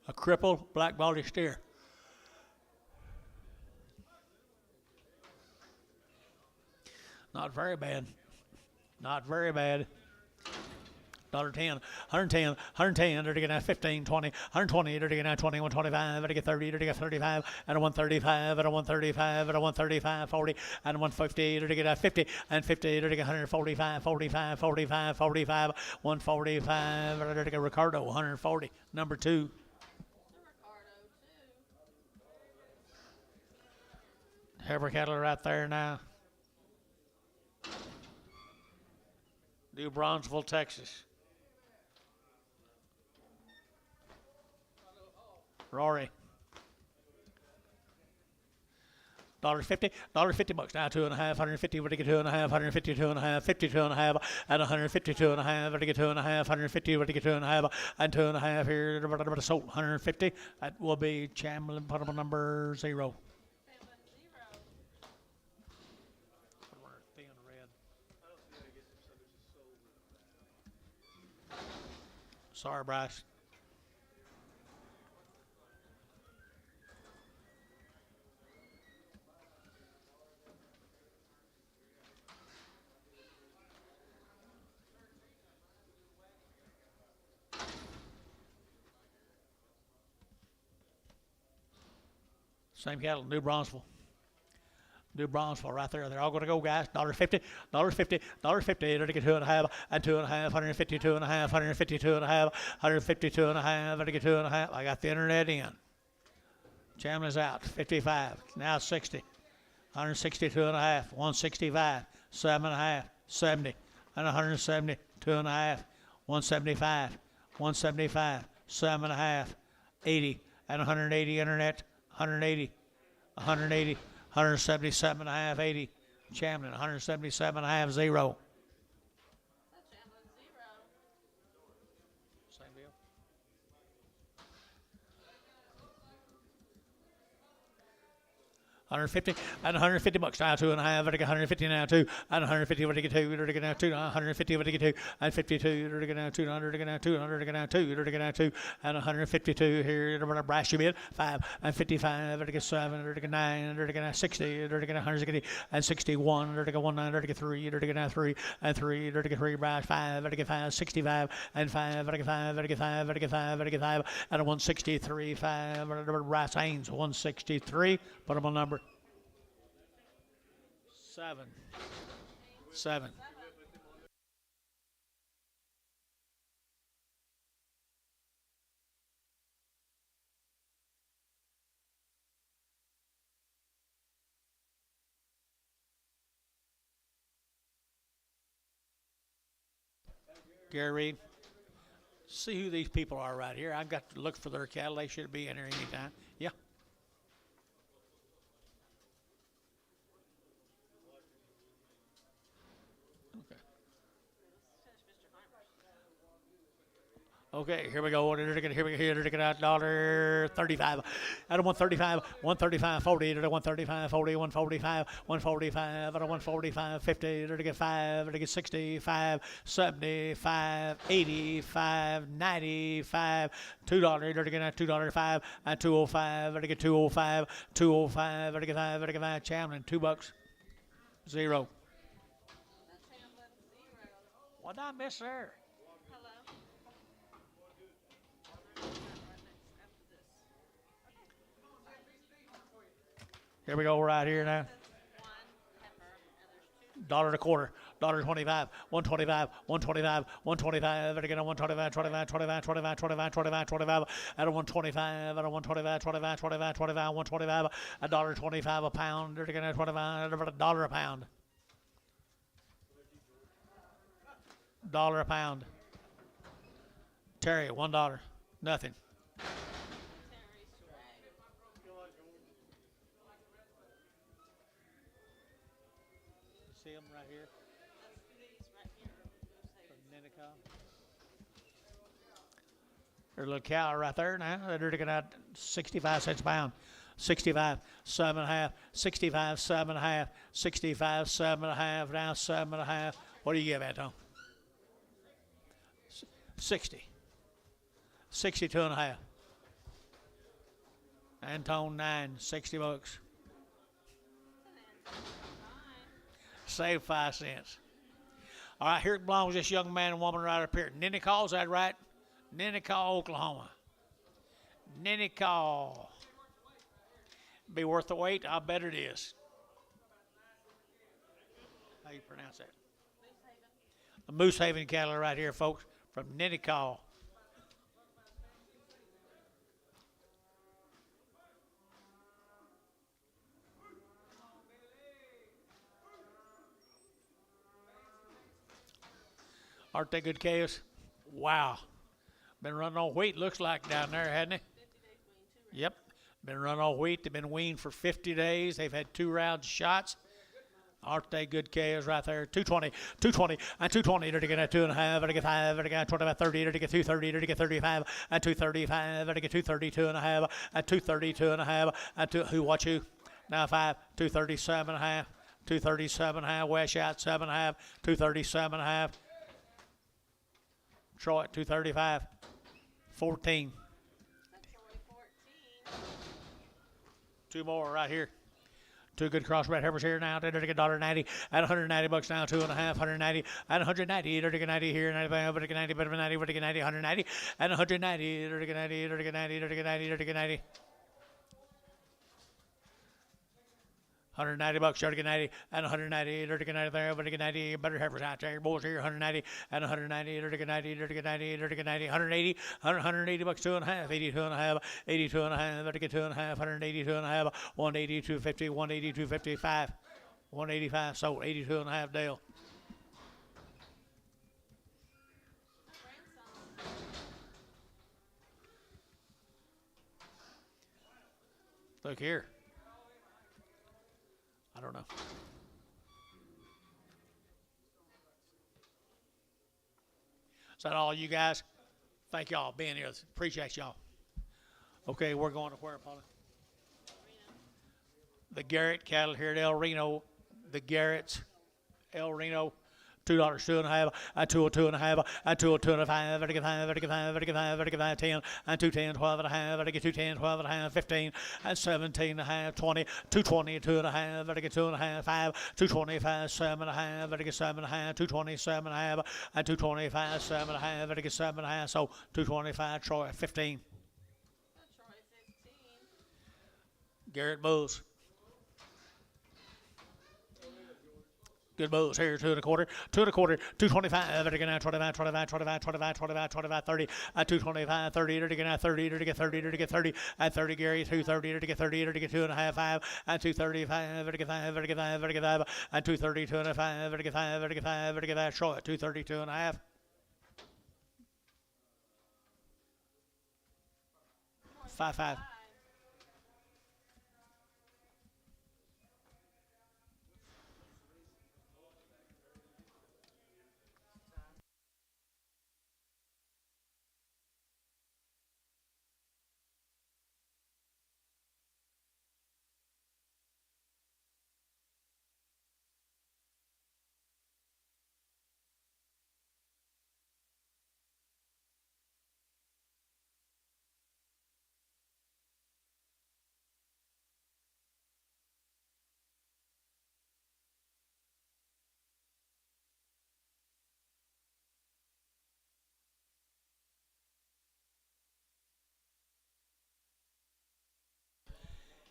[SPEAKER 1] A crippled black baldy steer. Not very bad. Not very bad. $1.10, 110, 110, they're getting 15, 20, 120, they're getting 20, 125, they're getting 30, they're getting 35, and a 135, and a 135, and a 135, 40, and a 150, they're getting 50, and 50, they're getting 145, 45, 45, 45, 145, they're getting Ricardo, 140, number 2. Heifer cattle right there now. New Bronzeville, Texas. Rory. $1.50, $1.50 now, 2.5, 150, what to get 2.5, 150, 2.5, 52 and a half, and 152 and a half, what to get 2.5, 150, what to get 2.5, and 2.5 here, sold 150. That will be Chamberlain portable number 0.
[SPEAKER 3] Chamberlain, 0.
[SPEAKER 1] Sorry, Bryce. Same cattle, New Bronzeville. New Bronzeville right there. They're all going to go, guys. $1.50, $1.50, $1.50. They're to get 2.5 and 2.5, 152 and a half, 152 and a half, 152 and a half. They're to get 2.5. I got the internet in. Chamberlain's out. 55. Now 60. 162 and a half, 165, 7.5, 70, and 172 and a half, 175, 175, 7.5, 80, and 180 internet, 180, 180, 177 and a half, 80. Chamberlain, 177 and a half, 0.
[SPEAKER 3] That's Chamberlain, 0.
[SPEAKER 1] Same deal. $150 and $150 now, 2.5. What to get 150 now, 2 and 150. What to get 2? What to get now, 2 150. What to get 2 and 52. What to get now, 200. To get now 200. To get now 2. What to get now 2 and 152 here. What to brash you bid 5 and 55. What to get 7. What to get 9. What to get now 60. What to get 160 and 61. What to get 19. What to get 3. What to get now 3 and 3. What to get 3 brash 5. What to get 5 65 and 5. What to get 5. What to get 5. What to get 5. What to get 5 and a 163 5. What to get brass Haynes 163. Put them on number 7. 7. Gary Reed. See who these people are right here. I've got to look for their cattle. They should be in here anytime. Yeah. Okay, here we go. Here we go. Here we go. $1.35. At a 135, 135, 40. At a 135, 40, 145, 145. At a 145, 50. At a 5. At a 65, 75, 85, 95. $2. At a $2.05 and 205. At a 205, 205. At a 5. At a 5. Chamberlain, $2. 0.
[SPEAKER 3] That's Chamberlain, 0.
[SPEAKER 1] What did I miss there?
[SPEAKER 3] Hello?
[SPEAKER 1] Here we go right here now.
[SPEAKER 3] One heifer, and there's 2.
[SPEAKER 1] $1 and a quarter, $1.25, 125, 125, 125, and again a 125, 25, 25, 25, 25, 25, 25, at a 125, at a 125, 25, 25, 25, 125, $1.25 a pound, and again a 25, $1 a pound. $1 a pound. Terry, $1, nothing.
[SPEAKER 3] Terry Swag.
[SPEAKER 1] See them right here
[SPEAKER 3] That's these right here.
[SPEAKER 1] from Ninico. There's a little cow right there now. They're looking at 65 cents a pound. 65, 7.5, 65, 7.5, 65, 7.5, now 7.5. What do you give at, Tom? 60. 62 and a half. Antone 9, $60. Save 5 cents. All right, here it belongs this young man and woman right up here. Ninico, is that right? Ninico, Oklahoma. Ninico. Be worth the wait? I bet it is. How you pronounce that? The Moose Haven cattle right here, folks, from Ninico. Aren't they good calves? Wow. Been running on wheat, looks like, down there, hadn't they?
[SPEAKER 3] 50 days between 2
[SPEAKER 1] Yep. Been run all wheat. They've been weaned for 50 days. They've had 2 rounds of shots. Aren't they good cows right there? 220, 220, and 220. They're to get a 2.5. They're to get 5. They're to get 25, 30. They're to get 230. They're to get 35, and 235. They're to get 232.5, and 232.5, and who watch you? Now 5, 237.5, 237.5. West out 7.5, 237.5. Troy 235, 14.
[SPEAKER 3] That's only 14.
[SPEAKER 1] 2 more right here. 2 good crossbred heifers here now. They're to get $1.90 at $190 now. 2.5, 190 at 190. They're to get 90 here, 95. They're to get 90, but 90. They're to get 90, 190 and 190. They're to get 90. They're to get 90. They're to get 90. They're to get 90. $190, they're to get 90 and 190. They're to get 90 there, but to get 90. Better heifers out there. Boys here, 190 and 190. They're to get 90. They're to get 90. They're to get 90. 180, $180, 2.5, 82.5, 82.5. They're to get 2.5, 182.5, 180, 250, 180, 255, 185. So 82.5 Dale.
[SPEAKER 3] Grandson.
[SPEAKER 1] Look here. I don't know. Is that all you guys? Thank y'all being here. Appreciate y'all. Okay, we're going to where, Paula? The Garrett cattle here at El Reno. The Garrett's El Reno. $2, 2.5, and 202.5, and 202.5, vertical 5, vertical 5, vertical 5, vertical 5, 10, and 210, 12.5, vertical 210, 12.5, 15, and 17.5, 20, 220, 2.5, vertical 2.5, 5, 225, 7.5, vertical 7.5, 220, 7.5, and 225, 7.5, vertical 7.5, so 225, Troy, 15.
[SPEAKER 3] Troy 15.
[SPEAKER 1] Garrett Bulls. Good bulls here, 2 1/4, 2 1/4, 225, they're going to 25, 25, 25, 25, 25, 25, 30, and 225, 30, they're going to 30, they're going to 30, they're going to 30, and 30 Gary, 230, they're going to 30, they're going to 2.5, 5, and 235, they're going 5, they're going 5, they're going 5, and 230, 2.5, they're going 5, they're going 5, they're going 5, Troy, 230, 2.5. 5.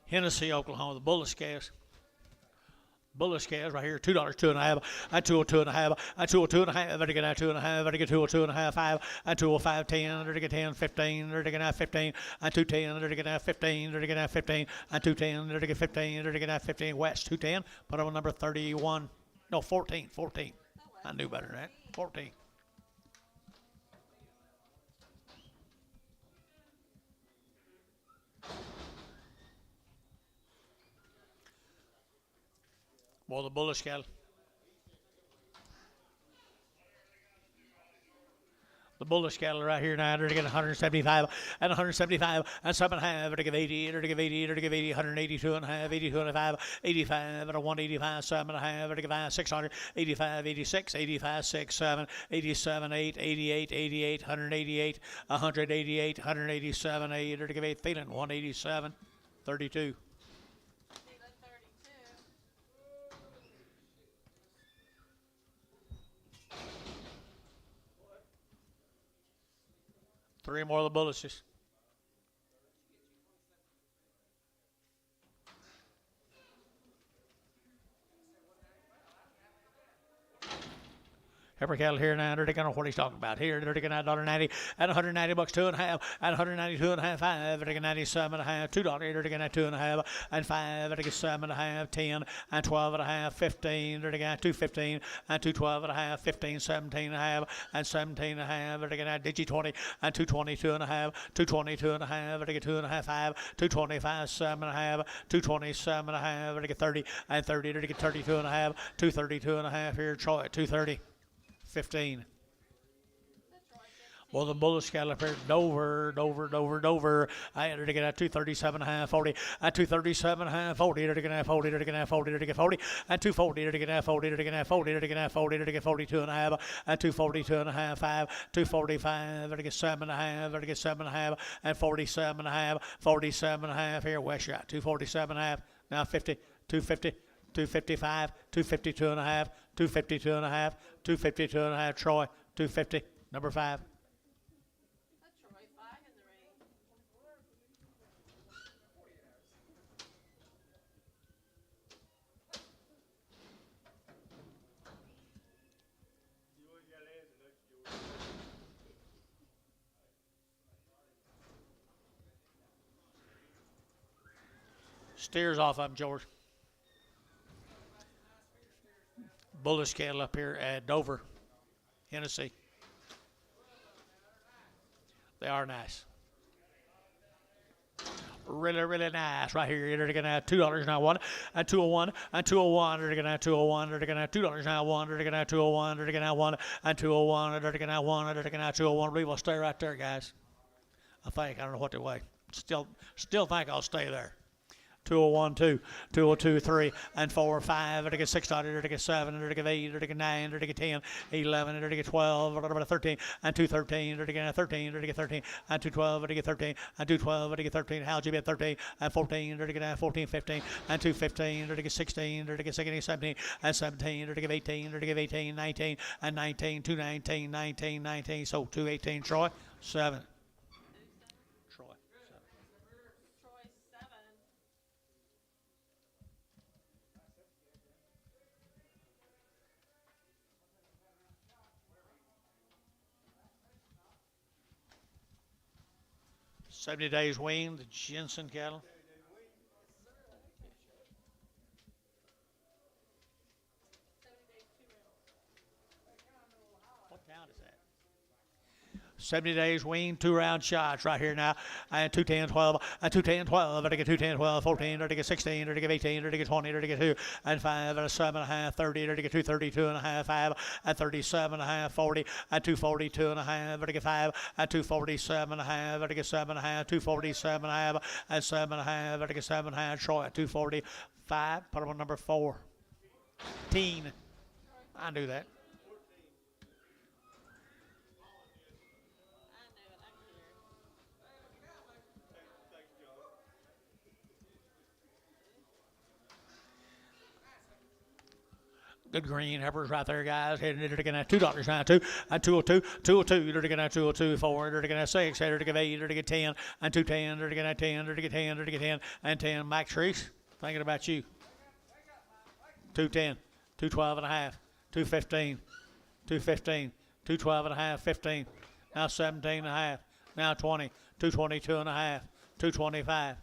[SPEAKER 1] Hennessy, Oklahoma, the Bullish calves. Bullish calves right here, $2, 2.5, and 202.5, and 202.5, they're going 2.5, they're going 202.5, 5, and 205, 10, they're going 10, 15, they're going 15, and 210, they're going 15, they're going 15, and 210, they're going 15, they're going 15, West 210, put on number 31, no, 14, 14. I knew better than that, 14. Well, the Bullish cattle. The Bullish cattle right here now, they're to get 175 and 175 and 7.5, they're to give 80, they're to give 80, they're to give 80, 182 and a half, 82 and a half, 85 and a 185, 7.5, they're to give 600, 85, 86, 85, 6, 7, 87, 8, 88, 88, 188, 188, 187, 8, they're to give 8, feeling 187, 32. 3 more of the Bullishes. Heifer cattle here now, they're taking on what he's talking about. Here, they're taking out $1.90 and 190 bucks, 2.5, and 192 and a half, 5, they're taking 97 and a half, $2, they're taking out 2.5, and 5, they're taking 7 and a half, 10, and 12 and a half, 15, they're taking out 215, and 212 and a half, 15, 17 and a half, and 17 and a half, they're taking out Digi 20, and 222 and a half, 222 and a half, they're taking 2 and a half, 5, 225, 7 and a half, 227 and a half, they're taking 30, and 30, they're taking 32 and a half, 232 and a half here, Troy, 230. 15. Well, the bullish cattle up here, Dover. I entered to get at 237 and a half, 40, at 237 and a half, 40, they're taking at 40, they're taking at 40, they're taking 40, at 240, they're taking at 40, they're taking at 40, they're taking at 40, they're taking 42 and a half, at 242 and a half, 5, 245, they're taking 7 and a half, they're taking 7 and a half, and 47 and a half, 47 and a half here, West Shot, 247 and a half, now 50, 250. 255, 252 and a half, 252 and a half, 252 and a half, Troy, 250, number 5.
[SPEAKER 3] Put Troy 5 in the ring.
[SPEAKER 1] Steers off of him, George. Bullish cattle up here at Dover, Tennessee. They are nice. Really nice. Right here, they're going to have $2 now, 1, and 201, and 201, they're going to have 201, they're going to have $2 now, 1, they're going to have 201, they're going to have 1, and 201, they're going to have 1, they're going to have 201. I believe I'll stay right there, guys. I don't know what to weigh. Still think I'll stay there. 201, 2, 202, 3, and 4, 5, they're going to get $6, they're going to get 7, they're going to get 8, they're going to get 9, they're going to get 10, 11, they're going to get 12, they're going to get 13, and 213, they're going to get 13, they're going to get 13, and 212, they're going to get 13, and 212, they're going to get 13, how'd you bet 13, and 14, they're going to get 14, 15, and 215, they're going to get 16, they're going to get 16, 17, and 17, they're going to get 18, they're going to get 18, 19, and 19, 219, 19, 19, so 218, Troy, 7. Troy, 7.
[SPEAKER 3] Troy 7.
[SPEAKER 1] 70 days weaned, the Jensen cattle. What town is that? 70 days weaned, 2-round shots right here now. And 210, 12, and 210, 12, and I get 210, 12, 14, or to get 16, or to get 18, or to get 20, or to get 2, and 5, and a 7.5, 30, or to get 232 and a half, 5, and 37 and a half, 40, and 242 and a half, or to get 5, and 247 and a half, or to get 7 and a half, 247 and a half, and 7 and a half, or to get 7 and a half, Troy at 245, put him on number 4. Teen. I knew that.
[SPEAKER 3] I knew it. I'm here.
[SPEAKER 1] Good green Heifers right there, guys. They're going to have $2 now, 2, and 202, 202, they're going to have 202, 4, they're going to have 6, they're going to have 8, they're going to get 10, and 210, they're going to have 10, they're going to get 10, they're going to get 10, and 10. Mike Treese, thinking about you. 210, 212 and a half, 215, 215, 212 and a half, 15, now 17 and a half, now 20, 222 and a half, 225,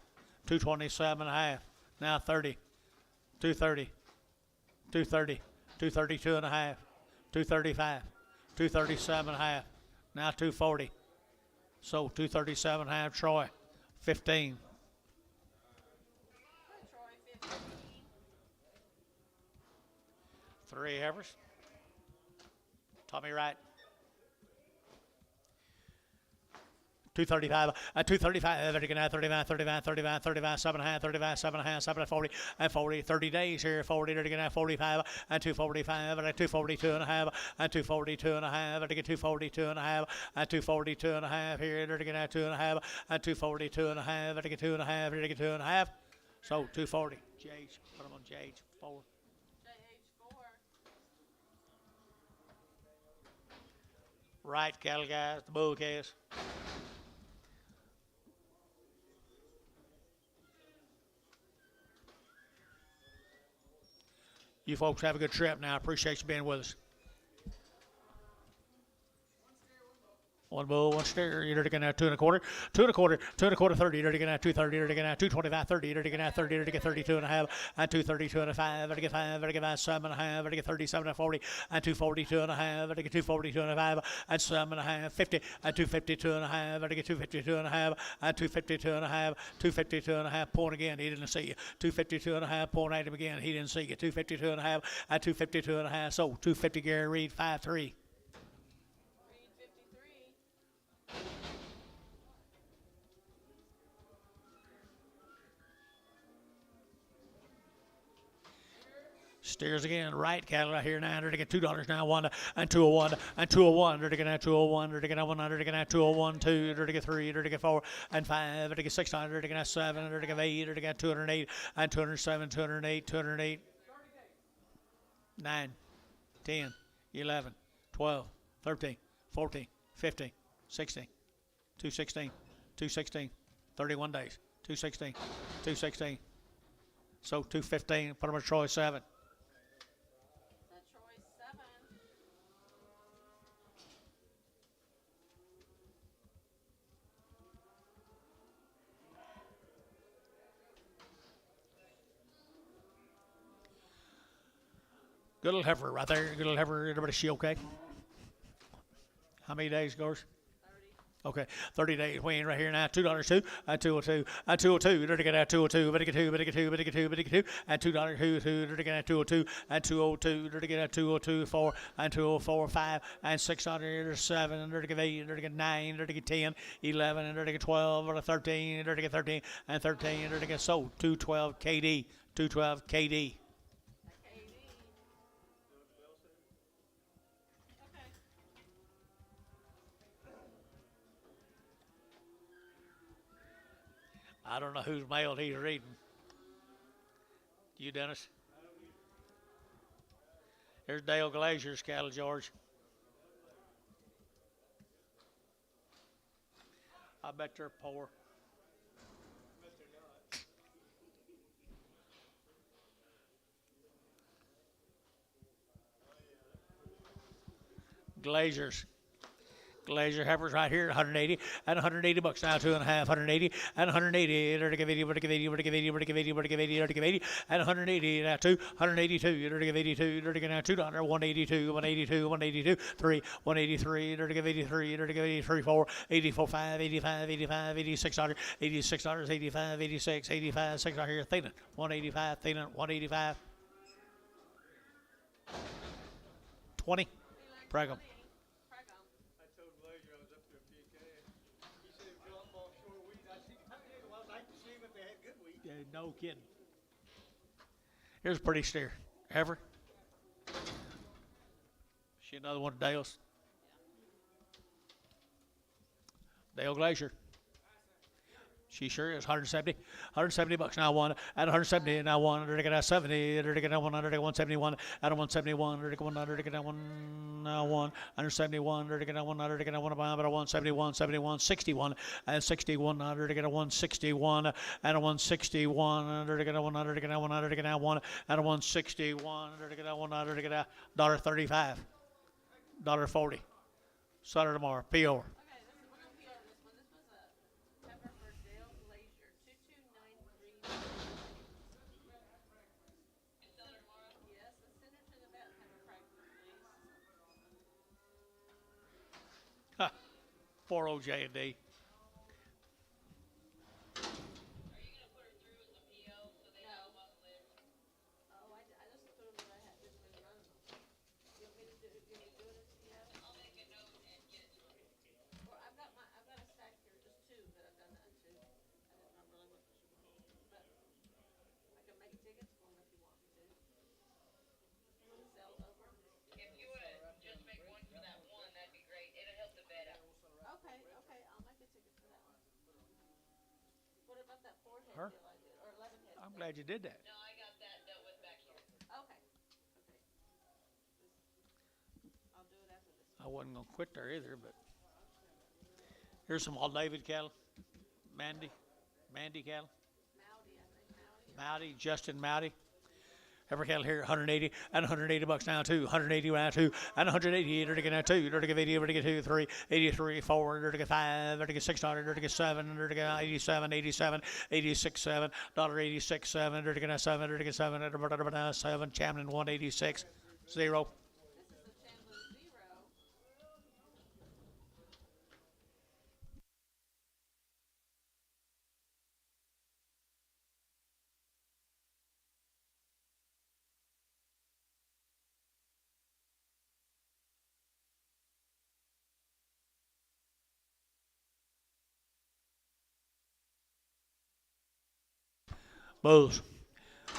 [SPEAKER 1] 227 and a half, now 30, 230, 230, 232 and a half, 235, 237 and a half, now 240. So 237 and a half, Troy, 15.
[SPEAKER 3] Put Troy 15.
[SPEAKER 1] 3 Heifers. Tommy Wright. 235, 235, they're going to have 35, 35, 35, 35, 7 and a half, 35, 7 and a half, 7 and 40, and 40, 30 days here, 40, they're going to have 45, and 245, and 242 and a half, and 242 and a half, and they get 242 and a half, and 242 and a half here, they're going to have 2 and a half, and 242 and a half, and they get 2 and a half, here they get 2 and a half, so 240. JH, put them on JH, 4.
[SPEAKER 3] JH4.
[SPEAKER 1] Right cattle guys, the bull case. You folks have a good trip now. I appreciate you being with us. One bull, one steer. You're looking at 2 1/4, 2 1/4, 2 1/4, 30. You're looking at 230. You're looking at 225, 30. You're looking at 30. You're looking at 32.5, and 232.5. You're looking at 5. You're looking at 7.5. You're looking at 37 and 40, and 242.5. You're looking at 242.5, and 7.5, 50, and 252.5. You're looking at 252.5, and 252.5, 252.5. Point again. He didn't see you. 252.5. Point at him again. He didn't see you. 252.5, and 252.5. So 250. Gary Reed 5-3.
[SPEAKER 3] Reed 53.
[SPEAKER 1] Steers again, right cattle right here now. They're to get $2 now, 1 and 201 and 201. They're to get 201. They're to get 100. They're to get 201, 2. They're to get 3. They're to get 4 and 5. They're to get 600. They're to get 7. They're to get 8. They're to get 208 and 207, 208, 208, 9, 10, 11, 12, 13, 14, 15, 16, 216, 216, 31 days, 216, 216. So 215. Put them at Troy 7.
[SPEAKER 3] That Troy 7.
[SPEAKER 1] Good little heifer right there. Good little heifer. Everybody, she okay? How many days, Gores?
[SPEAKER 3] 30.
[SPEAKER 1] Okay, 30 days. Weighing right here now. $2 2 and 202 and 202. They're to get at 202. Better get 2. Better get 2. Better get 2. Better get 2 and $2 2. They're to get at 202 and 202. They're to get at 202 4 and 204 5 and 600 7. They're to get 8. They're to get 9. They're to get 10, 11, and they're to get 12 or 13. They're to get 13 and 13. They're to get sold 212 KD. 212 KD.
[SPEAKER 3] KD. Okay.
[SPEAKER 1] I don't know whose mail he's reading. You, Dennis? Here's Dale Glazier's cattle, George. I bet they're poor. Glazier's. Glazier heifers right here, 180 and 180 bucks now, 2.5, 180 and 180. They're to give 80, we're to give 80, we're to give 80, we're to give 80, we're to give 80, they're to give 80 and 180 now, 2, 182. They're to give 82, they're to give now $2, 182, 182, 182, 3, 183. They're to give 83, they're to give 83, 4, 84, 5, 85, 85, 86, 86, 85, 86, 85, 6 right here, thinning, 185, thinning, 185, 20, Pregum.
[SPEAKER 2] I told Glazier I was up there PK. He said if y'all ball short weeds, I see. Well, I'd like to see them if they had good weeds.
[SPEAKER 1] Yeah, no kidding. Here's a pretty steer. Heifer. She another one of Dale's. Dale Glazier. She sure is. 170 bucks now, 1 at 170 now, 1. They're to get 70. They're to get 100 at 171 at 171. They're to get 100 to get 1 now, 1 171. They're to get 100 to get 1 about 171, 71, 61 and 61. They're to get 161 and 161. They're to get 100 to get 100 to get 1 at 161. They're to get 100 to get $1.35, $1.40. Saturday tomorrow. P.O.
[SPEAKER 3] Okay, we're gonna PR this one. This was a heifer for Dale Glazier, 2293. And sell her tomorrow? Yes, let's send her to the vet and have her pregnant, please.
[SPEAKER 1] Poor old J&D.
[SPEAKER 3] Oh, I just put them where I had, just been running them. You want me to do it as PO? I'll make a note and get it to her. Well, I've got a stack here, just 2 that I've done that to. I didn't know really what she wanted, but I can make tickets for them if you want me to. When the sale's over.
[SPEAKER 6] If you would just make one for that one, that'd be great. It'll help the vet out.
[SPEAKER 3] Okay, I'll make a ticket for that one. What about that 4-head
[SPEAKER 1] Her?
[SPEAKER 3] deal I did, or 11-head?
[SPEAKER 1] I'm glad you did that.
[SPEAKER 6] No, I got that dealt with back here.
[SPEAKER 3] Okay. I'll do it after this.
[SPEAKER 1] I wasn't going to quit there either, but here's some all David cattle. Mandy cattle.
[SPEAKER 3] Mowdy, I think, Mowdy.
[SPEAKER 1] Mowdy, Justin Mowdy. Every cattle here, 180 and 180 bucks now, 2, 180 now, 2, and 188, dirty now, 2, dirty 80, dirty 2, 3, 83, 4, dirty 5, dirty 6, dirty 7, dirty 87, 87, 86, 7, $86, 7, dirty 7, dirty 7, 7, Champion 186, 0.
[SPEAKER 3] This is the Chandler 0.
[SPEAKER 1] Bulls.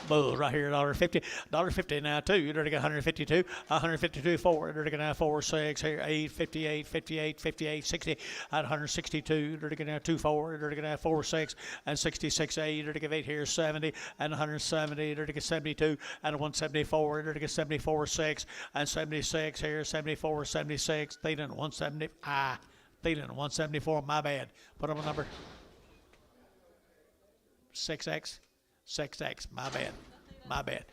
[SPEAKER 1] Bulls right here, $1.50, $1.50 now, 2, dirty 152, 152, 4, dirty now, 4, 6, here, 8, 58, 58, 58, 60, at 162, dirty now, 2, 4, dirty now, 4, 6, and 66, 8, dirty 8 here, 70, and 170, dirty 72, and 174, dirty 74, 6, and 76 here, 74, 76, Thielen 170, Thielen 174, my bad. Put up a number. 6X. 6X, my bad. My bad.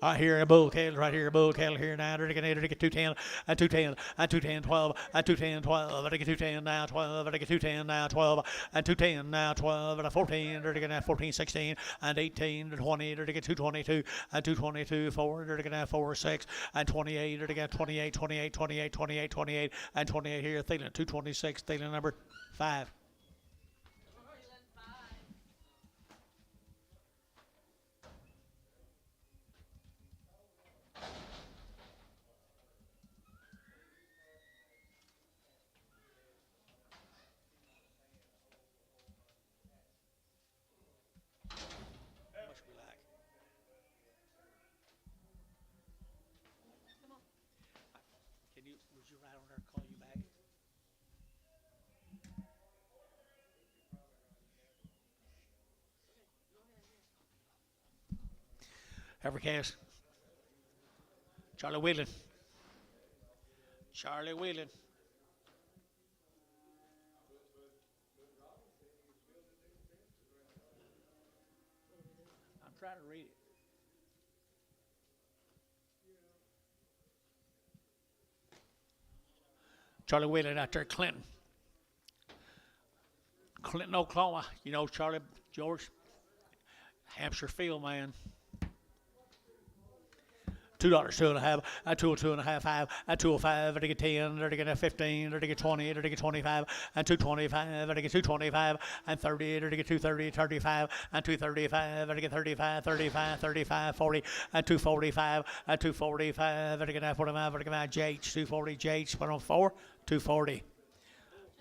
[SPEAKER 1] Right here, a bull cattle, right here, a bull cattle here now. Dirty 210, and 210, and 210, 12, and 210, 12, and 210 now, 12, and 210 now, 12, and 210 now, 12, and 14, dirty 14, 16, and 18, 20, dirty 222, and 222, 4, dirty 4, 6, and 28, dirty 28, 28, 28, 28, 28, and 28 here, Thielen 226, Thielen number 5. Would you write on there, call you back? Every cast. Charlie Whelan. Charlie Whelan. I'm trying to read it. Charlie Whelan out there, Clinton. Clinton, Oklahoma. You know Charlie George? Hampshire Field, man. $2, 2.5, a 2.5, 5, a 2.05, a 10, a 15, a 20, a 25, and 225, a 225, and 30, a 230, 35, and 235, a 35, 35, 35, 40, and 245, a 245, a 45, a JH, 240, JH, 104, 240.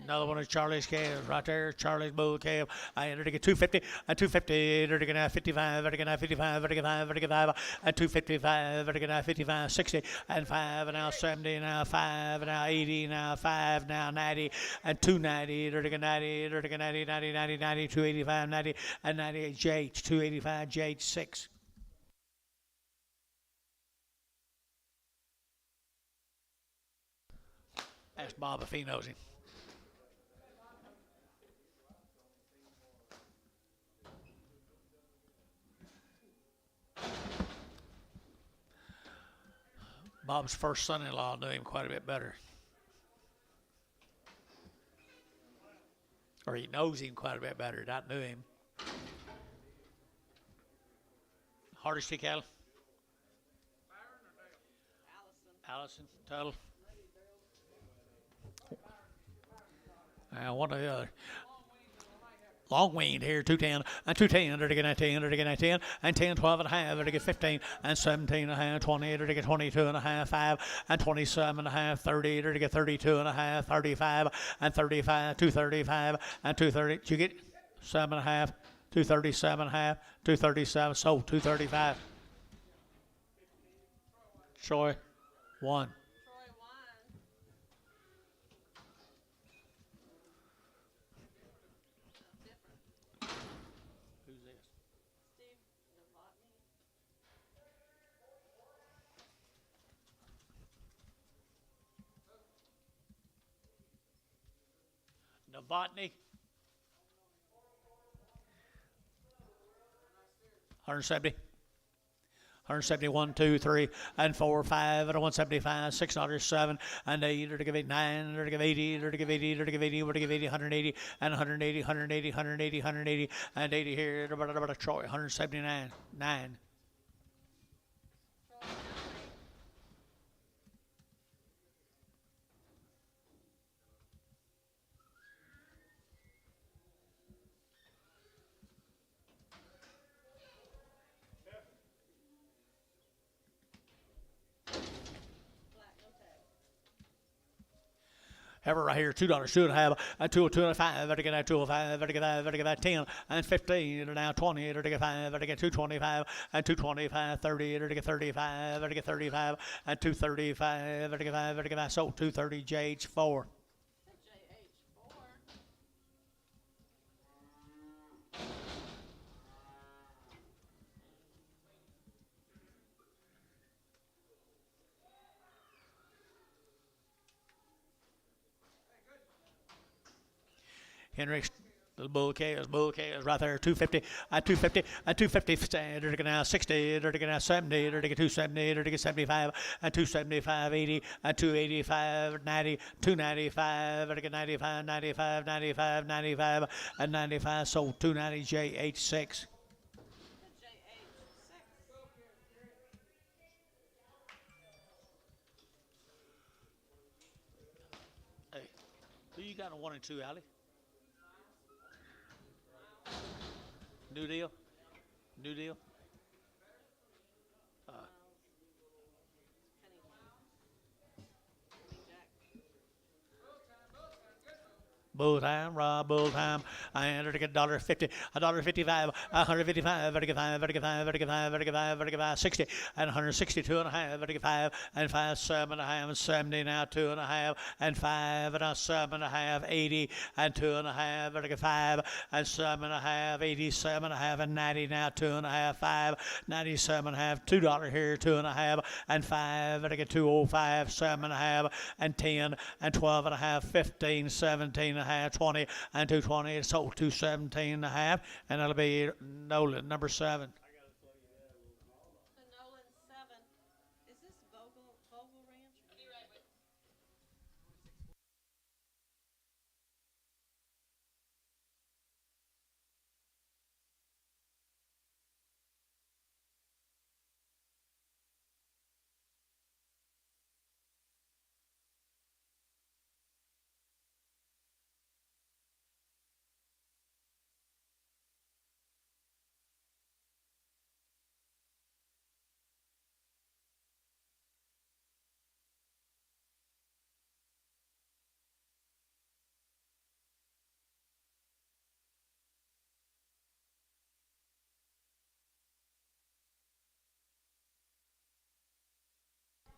[SPEAKER 1] Another one is Charlie's Cave right there. Charlie's Bull Cave. I entered to get 250 and 250. Entered to get 55. Entered to get 55. Entered to get 5. Entered to get 5 and 255. Entered to get 55, 60 and 5 and now 70. Now 5 and now 80. Now 5 now 90 and 290. Entered to get 90. Entered to get 90, 90, 90, 90, 285, 90 and 98. JH 285. JH 6. Ask Bob if he knows him. Bob's first son-in-law knew him quite a bit better. Or he knows him quite a bit better, not knew him. Hardest cattle? Allison, total. One or the other. Long weaned here, 210, and 210, to get 10, to get 10, and 10, 12 and a half, to get 15, and 17 and a half, 20, to get 22 and a half, 5, and 27 and a half, 30, to get 32 and a half, 35, and 35, 235, and 230. Did you get 7 and a half, 237 and a half, 237, sold 235. Troy, 1. Novotny, 170, 171, 2, 3, and 4, 5, and 175, 6, 7, and 8, or to give 8, 9, or to give 80, or to give 80, or to give 80, or to give 80, 180, and 180, 180, 180, 180, and 80 here, about Troy, 179, 9. Ever right here, $2, 2.5, and 2.5, better get that 2.5, better get that 10, and 15, now 20, better get 5, better get 225, and 225, 30, better get 35, better get 35, and 235, better get 5, better get that, so 230, JH4.
[SPEAKER 3] JH4.
[SPEAKER 1] Henrik's little bull K is right there, 250, and 250, and 250, they're taking out 60, they're taking out 70, they're taking 270, they're taking 75, and 275, 80, and 285, 90, 295, they're taking 95, 95, 95, 95, and 95, so 290, JH6.
[SPEAKER 3] The JH6.
[SPEAKER 1] Hey, who you got in 1 and 2, Allie? New deal? New deal? Bull time, Rob, bull time. I entered to get $1.50, $1.55, 155, vertical 5, vertical 5, vertical 5, vertical 5, vertical 5, 60, and 162 and a half, vertical 5, and 5, 7 and a half, and 70 now, 2 and a half, and 5, and 7 and a half, 80, and 2 and a half, vertical 5, and 7 and a half, 87 and a half, and 90 now, 2 and a half, 5, 97 and a half, $2 here, 2 and a half, and 5, vertical 205, 7 and a half, and 10, and 12 and a half, 15, 17 and a half, 20, and 220, sold 217 and a half, and that'll be Nolan, number 7.
[SPEAKER 3] The Nolan 7. Is this Vogel Ranch?
[SPEAKER 6] Be right with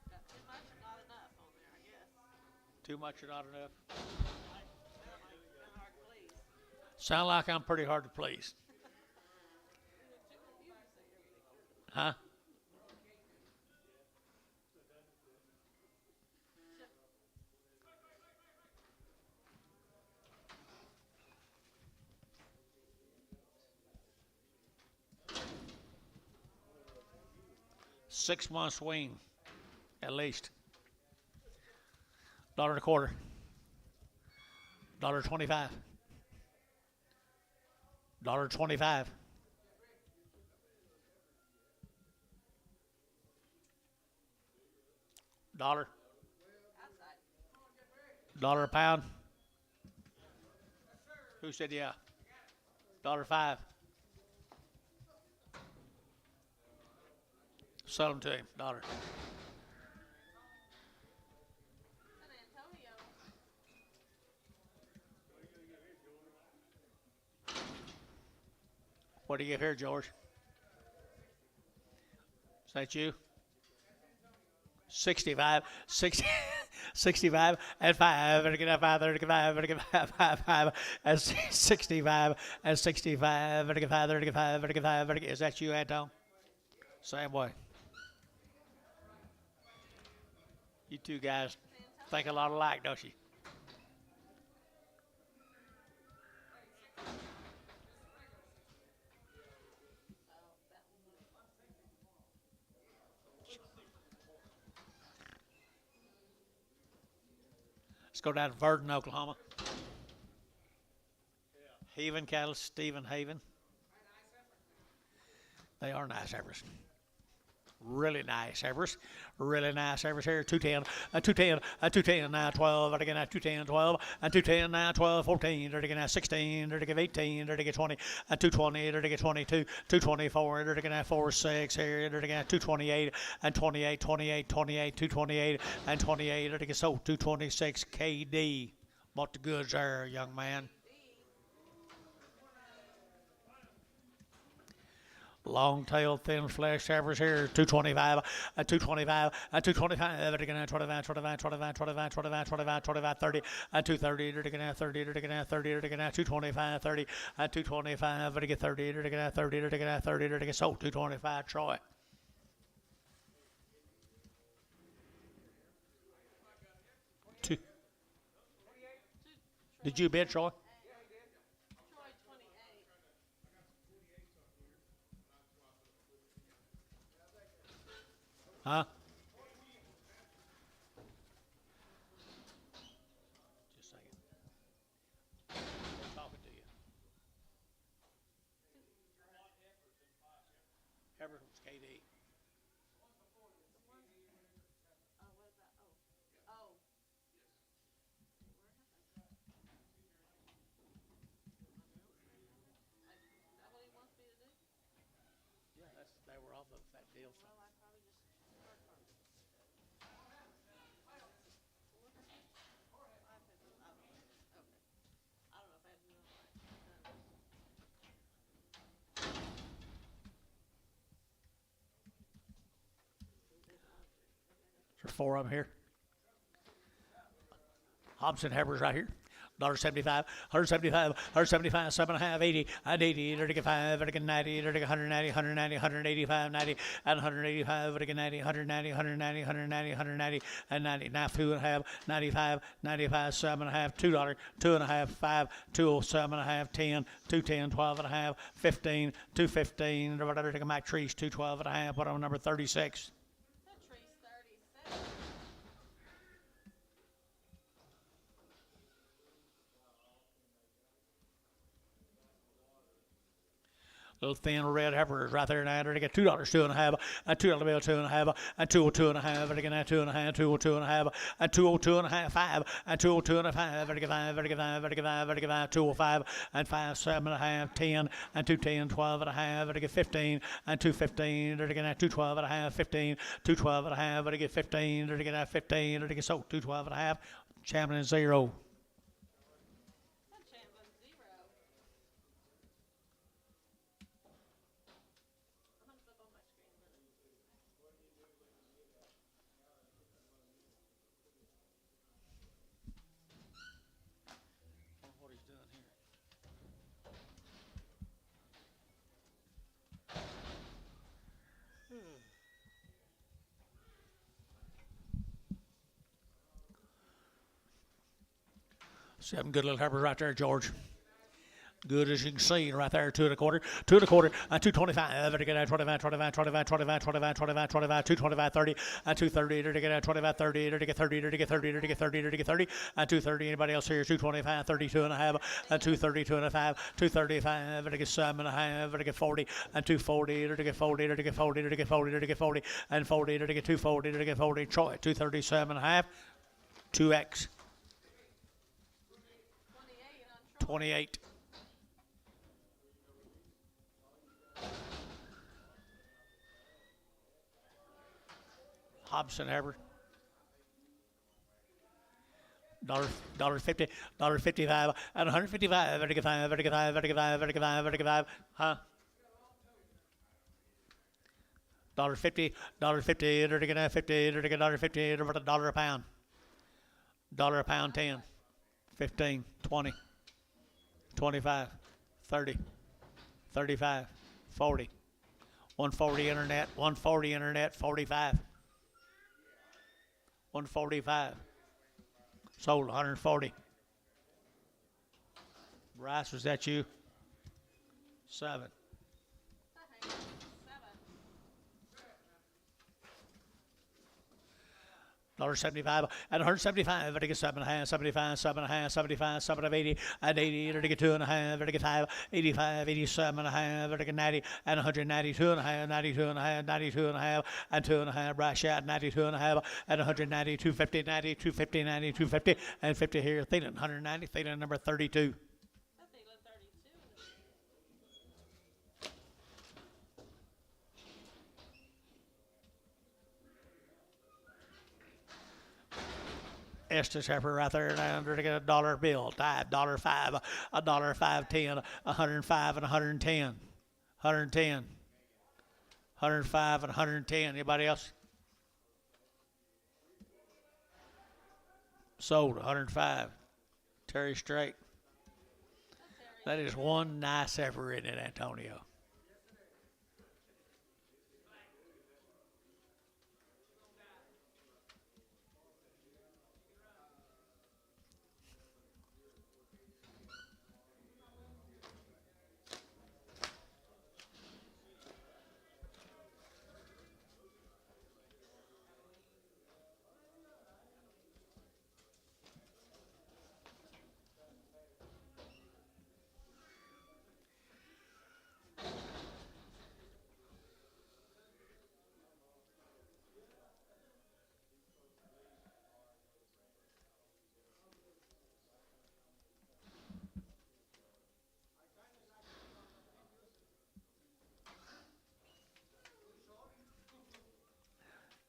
[SPEAKER 3] Got too much or not enough on there, I guess.
[SPEAKER 1] Too much or not enough?
[SPEAKER 3] Been hard to please.
[SPEAKER 1] Sound like I'm pretty hard to please. Huh? Six-month swing, at least. $1.25. $1.25. $1.25. $1.
[SPEAKER 3] Outside.
[SPEAKER 1] $1 a pound. Who said yeah? $1.05. Sell them to him. $1.
[SPEAKER 3] San Antonio.
[SPEAKER 1] What do you give here, George? Is that you? 65, 60, 65, and 5, and get 5, and get 5, and get 5, and 65, and 65, and get 5, and get 5, and get 5, and get. Is that you, Anton? Same way. You two guys think a lot alike, don't you? Let's go down to Verdon, Oklahoma. Haven cattle, Stephen Haven. They are nice heifers. Really nice heifers. Really nice heifers here. 210, 210, 210, now 12, again now 210, 12, 210, now 12, 14, again now 16, again 18, again 20, 220, again 22, 224, again now 4, 6 here, again 228, and 28, 28, 28, 228, and 28, again so 226 KD. Bought the goods there, young man. Long tail, thin flesh heifers here, 225, 225, 225, again 25, 25, 25, 25, 25, 25, 25, 30, 230, again 30, again 30, again 225, 30, 225, again 30, again 30, again 30, again so 225, Troy. Two. Did you bid, Troy?
[SPEAKER 3] Troy 28.
[SPEAKER 1] Huh? Just a second. I'm talking to you. Heifers was KD.
[SPEAKER 3] Oh, what about, oh. Is that what he wants me to do?
[SPEAKER 1] Yeah, they were off of that deal.
[SPEAKER 3] Well, I probably just start from. I don't know if I have to do it right.
[SPEAKER 1] There's 4 of them here. Hobson heifers right here. $1.75, 175, 175, 7.5, 80, and 80, 35, 90, 190, 190, 185, 90, and 185, 90, 190, 190, 190, 190, and 90. Now 2.5, 95, 95, 7.5, $2, 2.5, 5, 207.5, 10, 210, 12.5, 15, 215, Mac Trees, 212.5, put on number 36.
[SPEAKER 3] That tree's 37.
[SPEAKER 1] Little thin red heifers right there now. They get $2, 2.5, and $2 bill, 2.5, and 202.5, and again 2.5, 202.5, and 202.5, 5, and 202.5, and 5, 205, and 5, 7.5, 10, and 210, 12.5, and again 15, and 215, and again 212.5, 15, 212.5, and again 15, and again 15, and again so 212.5, Champion 0.
[SPEAKER 3] That Chamberlain 0. I'm gonna flip on my screen a minute.
[SPEAKER 1] What he's doing here. Seven good little heifers right there, George. Good as you can see right there, 2 1/4, 2 1/4, and 225, and again 25, 25, 25, 25, 25, 25, 25, 225, 30, and 230, and again 25, 30, and again 30, and again 30, and again 30, and again 30, and 230. Anybody else here? 225, 32.5, and 230, 2.5, 235, and again 7.5, and again 40, and 240, and again 40, and again 40, and again 40, and again 40, and 40, and again 240, and again 40. Troy 237.5, 2x,
[SPEAKER 3] 28 on Troy.
[SPEAKER 1] 28. Hobson heifer. $1.50, $1.55, and 155, vertical 5, vertical 5, vertical 5, vertical 5, vertical 5, huh? $1.50, $1.50, vertical 50, vertical $1.50, about $1 a pound. $1 a pound, 10, 15, 20, 25, 30, 35, 40, 140 internet, 140 internet, 45. 145. Sold 140. Bryce, was that you? 7.
[SPEAKER 3] That hangs 7.
[SPEAKER 1] $1.75 and $1.75. Vertical 7.5, 75, 7.5, 75, 7 of 80 and 80. Vertical 2.5, vertical 5, 85, 87.5, vertical 90 and 192.5, 92.5, 92.5 and 2.5. Right shot 92.5 and 190, 250, 90, 250, 90, 250 and 50 here. Thielen 190. Thielen number 32.
[SPEAKER 3] I think like 32.
[SPEAKER 1] Estes heifer right there now to get a dollar bill. Type $5, $5.10, 105 and 110, 110, 105 and 110. Anybody else? Sold 105. Terry Strait. That is one nice heifer in it, Antonio.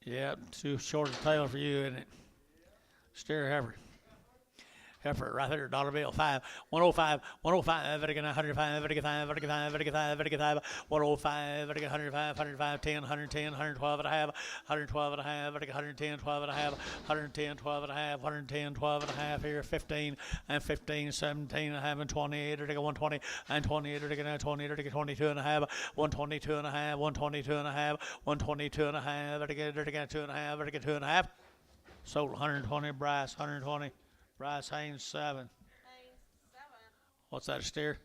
[SPEAKER 1] Yeah, too short a tail for you, isn't it? Steer heifer. Heifer right there, dollar bill, 105, 105, 105, 105, 105, 105, 105, 110, 110, 112 and a half, 112 and a half, 110, 12 and a half, 110, 12 and a half, 110, 12 and a half here, 15 and 15, 17 and a half, and 28, 120 and 28, 20, 22 and a half, 122 and a half, 122 and a half, 122 and a half, 2 and a half, 2 and a half. Sold 120, Bryce, 120. Bryce Haynes, 7.
[SPEAKER 3] Haynes, 7.
[SPEAKER 1] What's that, a steer?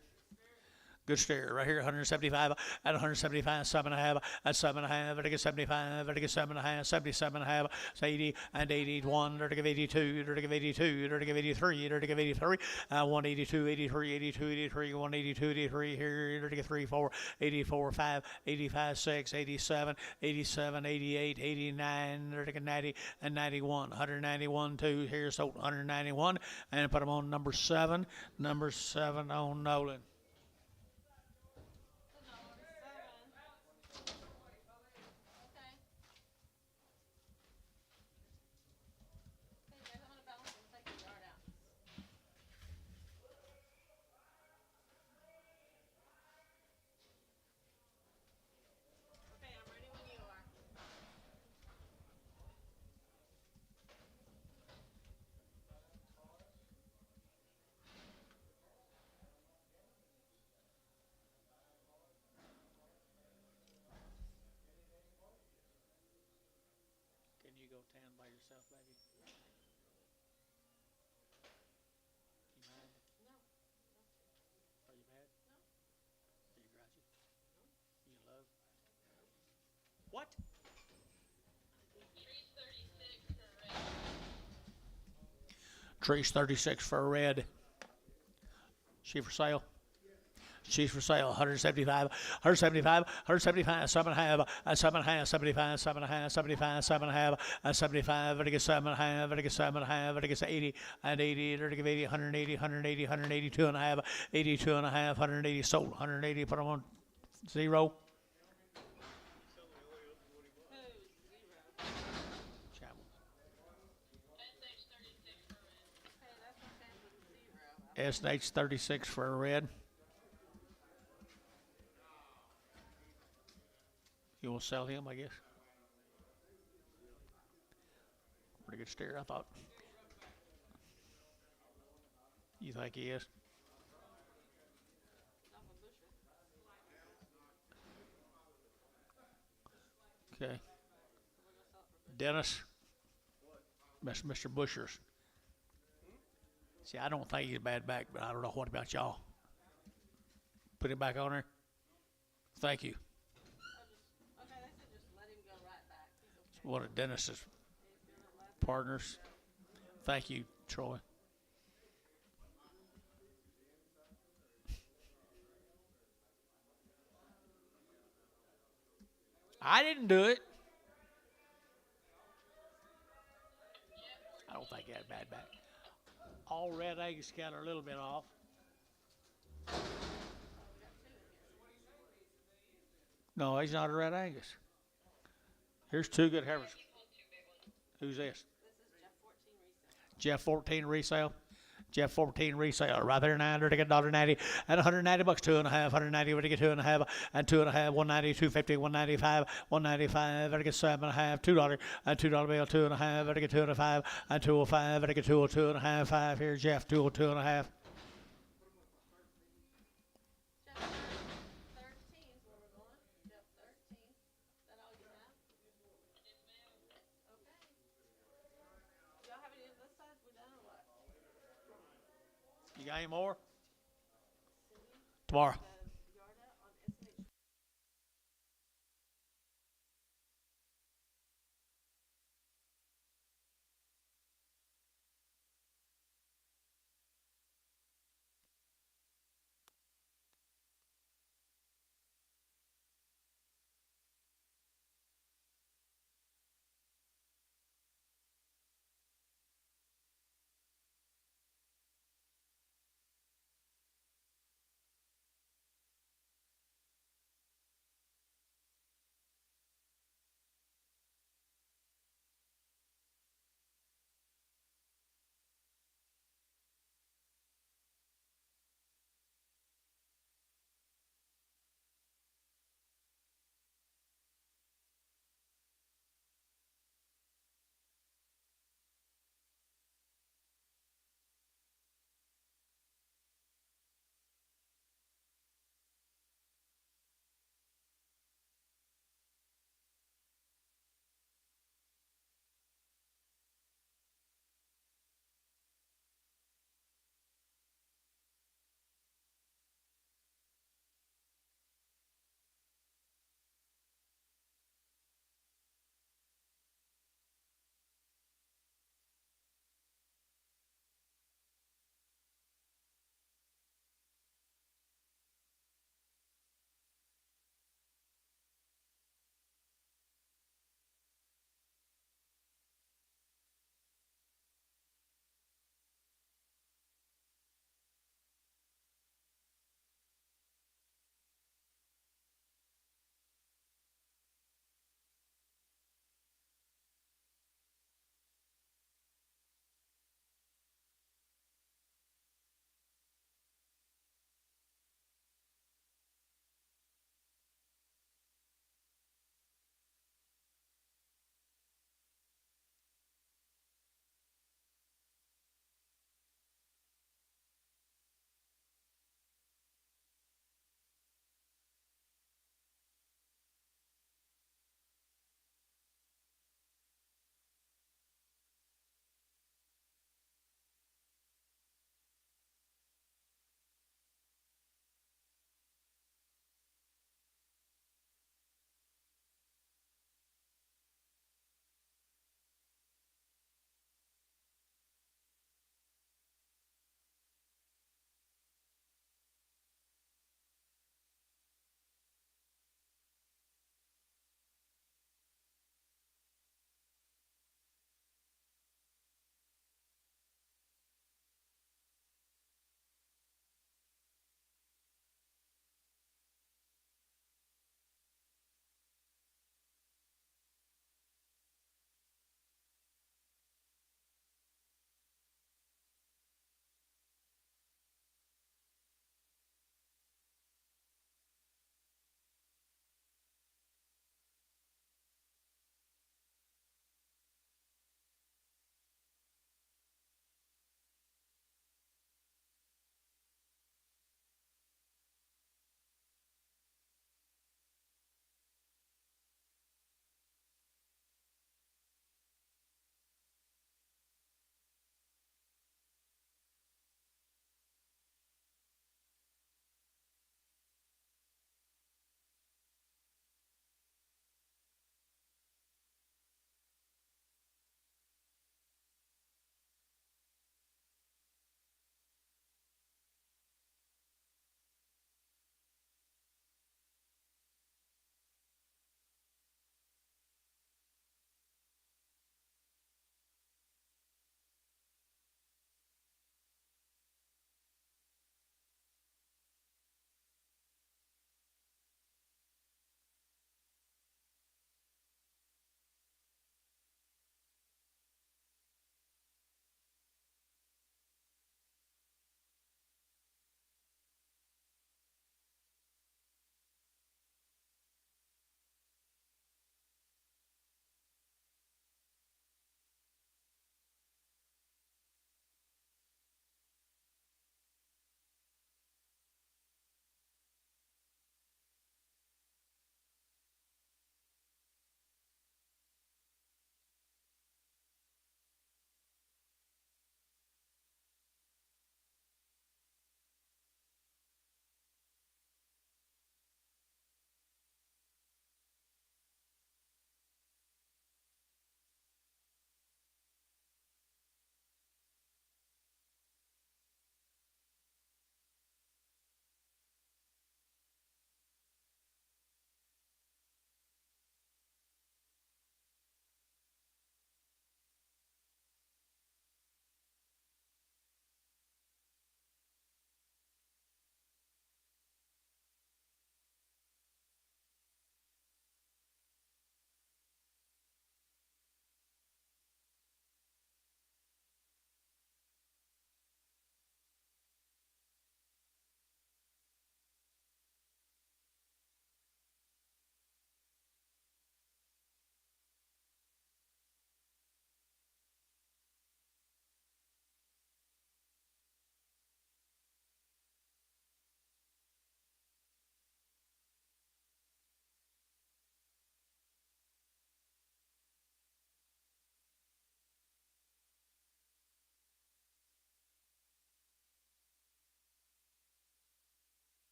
[SPEAKER 1] Good steer. Right here, 175 and 175, 7.5 and 7.5. Vertical 75, vertical 7.5, 77.5, 80 and 81. Vertical 82, vertical 82, vertical 83, vertical 83, 182, 83, 82, 83, 182, 83 here. Vertical 3, 4, 84, 5, 85, 6, 87, 87, 88, 89. Vertical 90 and 91, 191, 2 here. Sold 191 and put them on number 7. Number 7 on Nolan. Can you go tan by yourself, baby? You mad?
[SPEAKER 3] No.
[SPEAKER 1] Are you mad?
[SPEAKER 3] No.
[SPEAKER 1] Are you grouchy? You in love? What? Tree's 36 for a red. She for sale? She's for sale. 175, 175, 175, 7.5, 7.5, 75, 7.5, 75, 7.5, 75, vertical 7.5, vertical 7.5, vertical 80 and 80, vertical 80, 180, 180, 182 and a half, 82 and a half, 180 sold, 180 put them on 0. Chapel. SH 36 for a red. You will sell him, I guess. Pretty good steer, I thought. You think he is? Okay. Dennis. Mr. Bushers. See, I don't think he's a bad back, but I don't know what about y'all. Put him back on there. Thank you.
[SPEAKER 3] Okay, they said just let him go right back.
[SPEAKER 1] What a Dennis is. partners. Thank you, Troy. I didn't do it. I don't think he had a bad back. All red Angus got a little bit off. No, he's not a red Angus. Here's two good Heifers. Who's this? Jeff 14 resale. Jeff 14 resale right there now. They're taking $1.90 and $190 2.5. $190 we're to get 2.5 and 2.5. $190 $250 $195 $195. Better get $7.5 $2 and $2 bill 2.5. Better get 2.5 and 205. Better get 202 and a half 5. Here Jeff 202 and a half.
[SPEAKER 3] Jeff, 13 is where we're going. Jeff, 13. Is that all you have? Okay. Do y'all have any of this size? We done or what?
[SPEAKER 1] You got any more? Tomorrow.